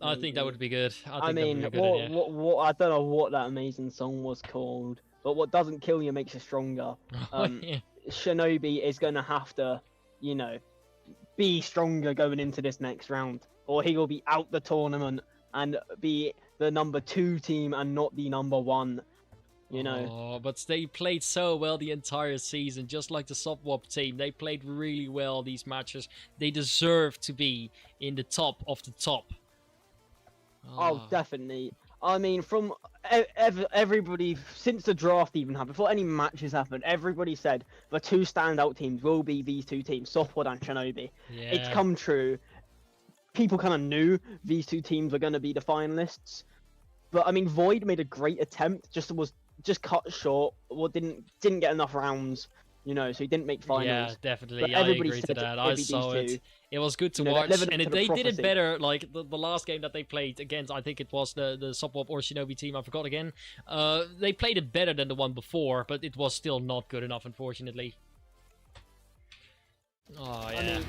A: I think that would be good.
G: I
A: think
G: mean,
A: that would be a good idea.
G: what I don't know what that amazing song was called, but what doesn't kill you makes you stronger.
A: Yeah.
G: Shinobi is going to have to, you know, be stronger going into this next round, or he will be out the tournament and be the number 2 team and not the number 1. You know.
A: Oh, but they played so well the entire season, just like the SOPHWOB team. They played really well these matches. They deserve to be in the top of the top.
G: Oh, definitely. I mean, from everybody since the draft even happened, before any matches happened, everybody said the 2 standout teams will be these 2 teams, SOPHWOB and SHINOBI.
A: Yeah.
G: It's come true. People kind of knew these 2 teams were going to be the finalists, but I mean, Void made a great attempt, just cut short, or didn't get enough rounds, you know, so he didn't make finals.
A: Yeah, definitely.
G: But
A: I
G: everybody
A: agree to
G: said
A: that.
G: it'd
A: I
G: be these
A: saw it.
G: 2.
A: It was good to
G: You know,
A: watch,
G: living
A: and
G: up to the
A: they did it
G: prophecy.
A: better. Like the last game that they played against, I think it was the SOPHWOB or SHINOBI team. I forgot again. They played it better than the one before, but it was still not good enough, unfortunately. Oh yeah.
G: I mean,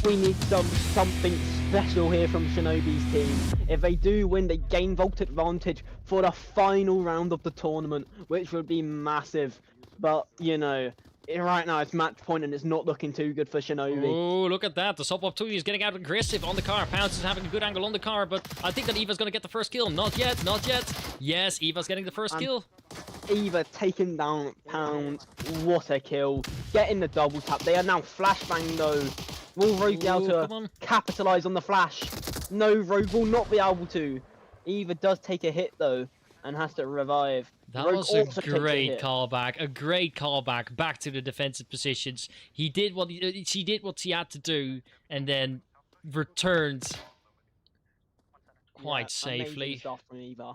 G: we need something special here from Shinobi's team. If they do win, they gain Volt advantage for the final round of the tournament, which would be massive. But, you know, right now it's match point and it's not looking too good for Shinobi.
A: Oh, look at that. The SOPHWOB 2 is getting out aggressive on the car. Pounce is having a good angle on the car, but I think that Eva's going to get the first kill. Not yet, not yet. Yes, Eva's getting the first kill.
G: Eva taking down Pounds. What a kill. Getting the double tap. They are now flashbang though. Will Rogue be able
A: Ooh, come
G: to
A: on.
G: capitalize on the flash? No, Rogue will not be able to. Eva does take a hit though and has to revive.
A: That
G: Rogue
A: was a
G: also takes
A: great
G: hit.
A: callback. A great callback back to the defensive positions. He did what she did what she had to do, and then returned quite
G: Yeah, amazing
A: safely.
G: stuff from Eva.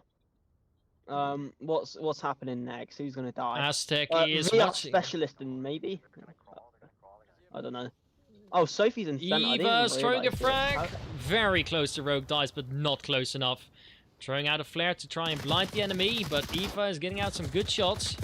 G: What's happening next? Who's gonna die?
A: Aztec is
G: VR
A: watching.
G: specialist and maybe. I don't know. Oh, Sophie's in center. I didn't even
A: Eva's throwing a
G: realise
A: frag.
G: it.
A: Very close to Rogue dies, but not close enough. Throwing out a flare to try and blind the enemy, but Eva is getting out some good shots.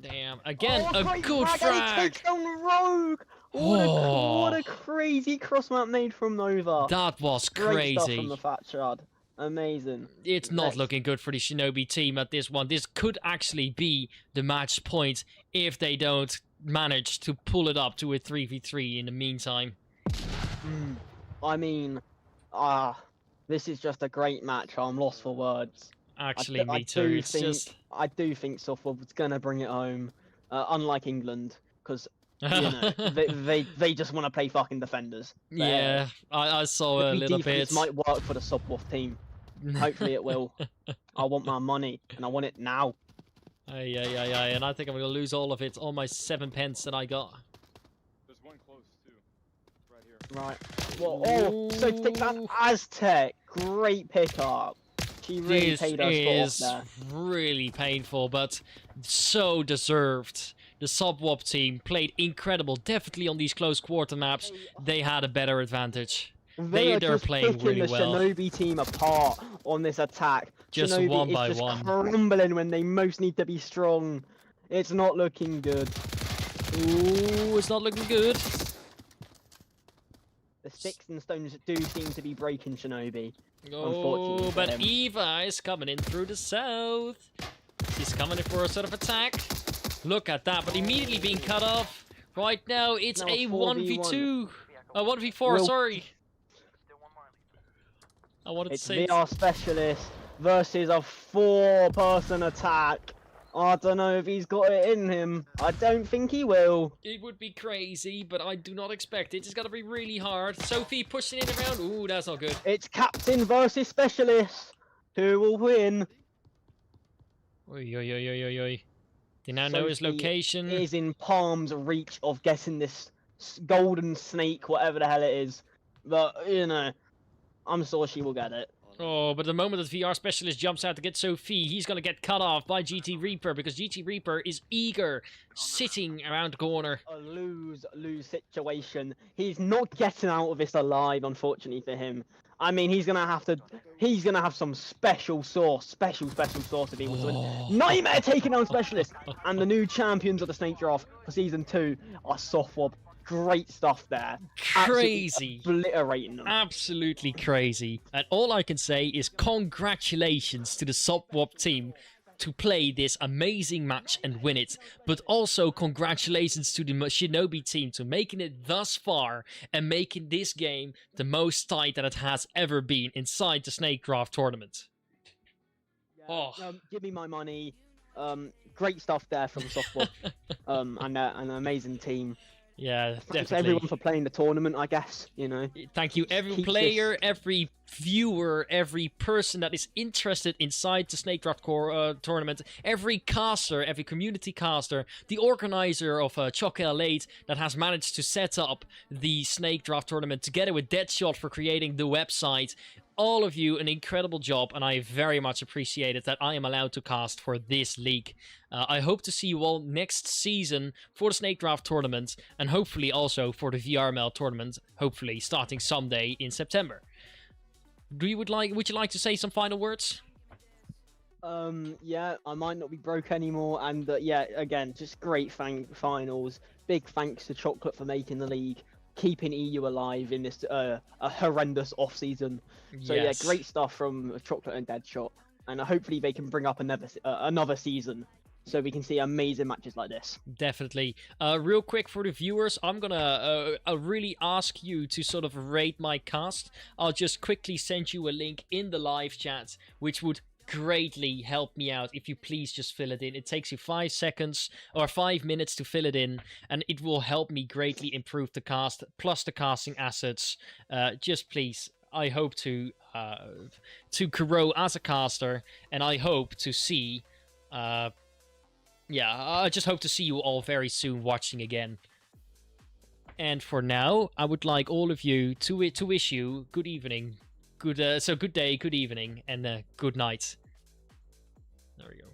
A: Damn. Again,
G: Oh,
A: a
G: great
A: good
G: and he
A: frag.
G: takes down Rogue. What a crazy cross map made from Nova.
A: That was
G: Great stuff
A: crazy.
G: from the Fat Shard. Amazing.
A: It's not
G: Next.
A: looking good for the Shinobi team at this one. This could actually be the match point if they don't manage to pull it up to a 3v3 in the meantime.
G: I mean, this is just a great match. I'm lost for words.
A: Actually, me
G: I
A: too.
G: do
A: It's
G: think
A: just...
G: I do think SOPHWOB's gonna bring it home, unlike England, because you know they just want to play fucking defenders.
A: Yeah, I saw a
G: The
A: little
G: defense
A: bit.
G: might work for the SOPHWOB team. Hopefully it will. I want my money, and I want it now.
A: Ay, and I think I'm gonna lose all of it, all my 7 pence that I got.
E: There's one close too. Right here.
G: Right. Well, oh, so take that Aztec. Great pickup. She really
A: This
G: paid us
A: is
G: off there.
A: really painful, but so deserved. The SOPHWOB team played incredible. Definitely on these close quarter maps, they had a better advantage.
G: They're
A: They're
G: just
A: playing
G: picking
A: really
G: the
A: well.
G: Shinobi team apart on this attack.
A: Just
G: Shinobi
A: one
G: is
A: by
G: just
A: one.
G: crumbling when they most need to be strong. It's not looking good.
A: Ooh, it's not looking good.
G: The sticks and stones do seem to be breaking Shinobi.
A: Oh,
G: Unfortunately for
A: but
G: him.
A: Eva is coming in through the south. She's coming in for a sort of attack. Look at that, but immediately being cut off. Right now, it's
G: Now
A: a
G: 4v1.
A: 1v2. 1v4,
G: Real-
A: sorry. I wanted to
G: It's
A: say...
G: VR Specialist versus a 4-person attack. I don't know if he's got it in him. I don't think he will.
A: It would be crazy, but I do not expect it. It's got to be really hard. Sophie pushing it around. Ooh, that's not good.
G: It's Captain versus Specialist. Who will win?
A: Oi, oi, oi, oi, oi, oi. They now know his
G: Sophie
A: location.
G: Is in palm's reach of getting this golden snake, whatever the hell it is. But, you know, I'm sure she will get it.
A: Oh, but the moment that VR Specialist jumps out to get Sophie, he's going to get cut off by GT Reaper because GT Reaper is eager, sitting around the corner.
G: A lose-lose situation. He's not getting out of this alive, unfortunately for him. I mean, he's gonna have some special sauce to be able to win. Nightmare taking down Specialist, and the new champions of the Snakedraft for season 2 are SOPHWOB. Great stuff there.
A: Crazy.
G: Absolutely obliterating them.
A: Absolutely crazy. And all I can say is congratulations to the SOPHWOB team to play this amazing match and win it. But also congratulations to the SHINOBI team to making it thus far and making this game the most tight that it has ever been inside the Snakedraft Tournament.
G: Yeah, give me my money. Great stuff there from SOPHWOB. And an amazing team.
A: Yeah,
G: Thanks
A: definitely.
G: everyone for playing the tournament, I guess, you know.
A: Thank you every
G: Keep
A: player, every viewer, every person that is interested inside the Snakedraft tournament, every caster, every community caster, the organizer of Choc L8 that has managed to set up the Snakedraft tournament together with Deadshot for creating the website. All of you, an incredible job, and I very much appreciate it that I am allowed to cast for this league. I hope to see you all next season for the Snakedraft tournament, and hopefully also for the VRML tournament, hopefully starting someday in September. Would you like to say some final words?
G: Yeah, I might not be broke anymore, and yeah, again, just great finals. Big thanks to Chocolate for making the league, keeping EU alive in this a horrendous off-season. So
A: Yes.
G: yeah, great stuff from Chocolate and Deadshot, and hopefully they can bring up another season, so we can see amazing matches like this.
A: Definitely. Real quick for the viewers, I'm gonna really ask you to sort of rate my cast. I'll just quickly send you a link in the live chat, which would greatly help me out if you please just fill it in. It takes you 5 seconds or 5 minutes to fill it in, and it will help me greatly improve the cast, plus the casting assets. Just please, I hope to grow as a caster, and I hope to see... yeah, I just hope to see you all very soon watching again. And for now, I would like all of you to wish you good evening, good day, good evening, and good night. There we go.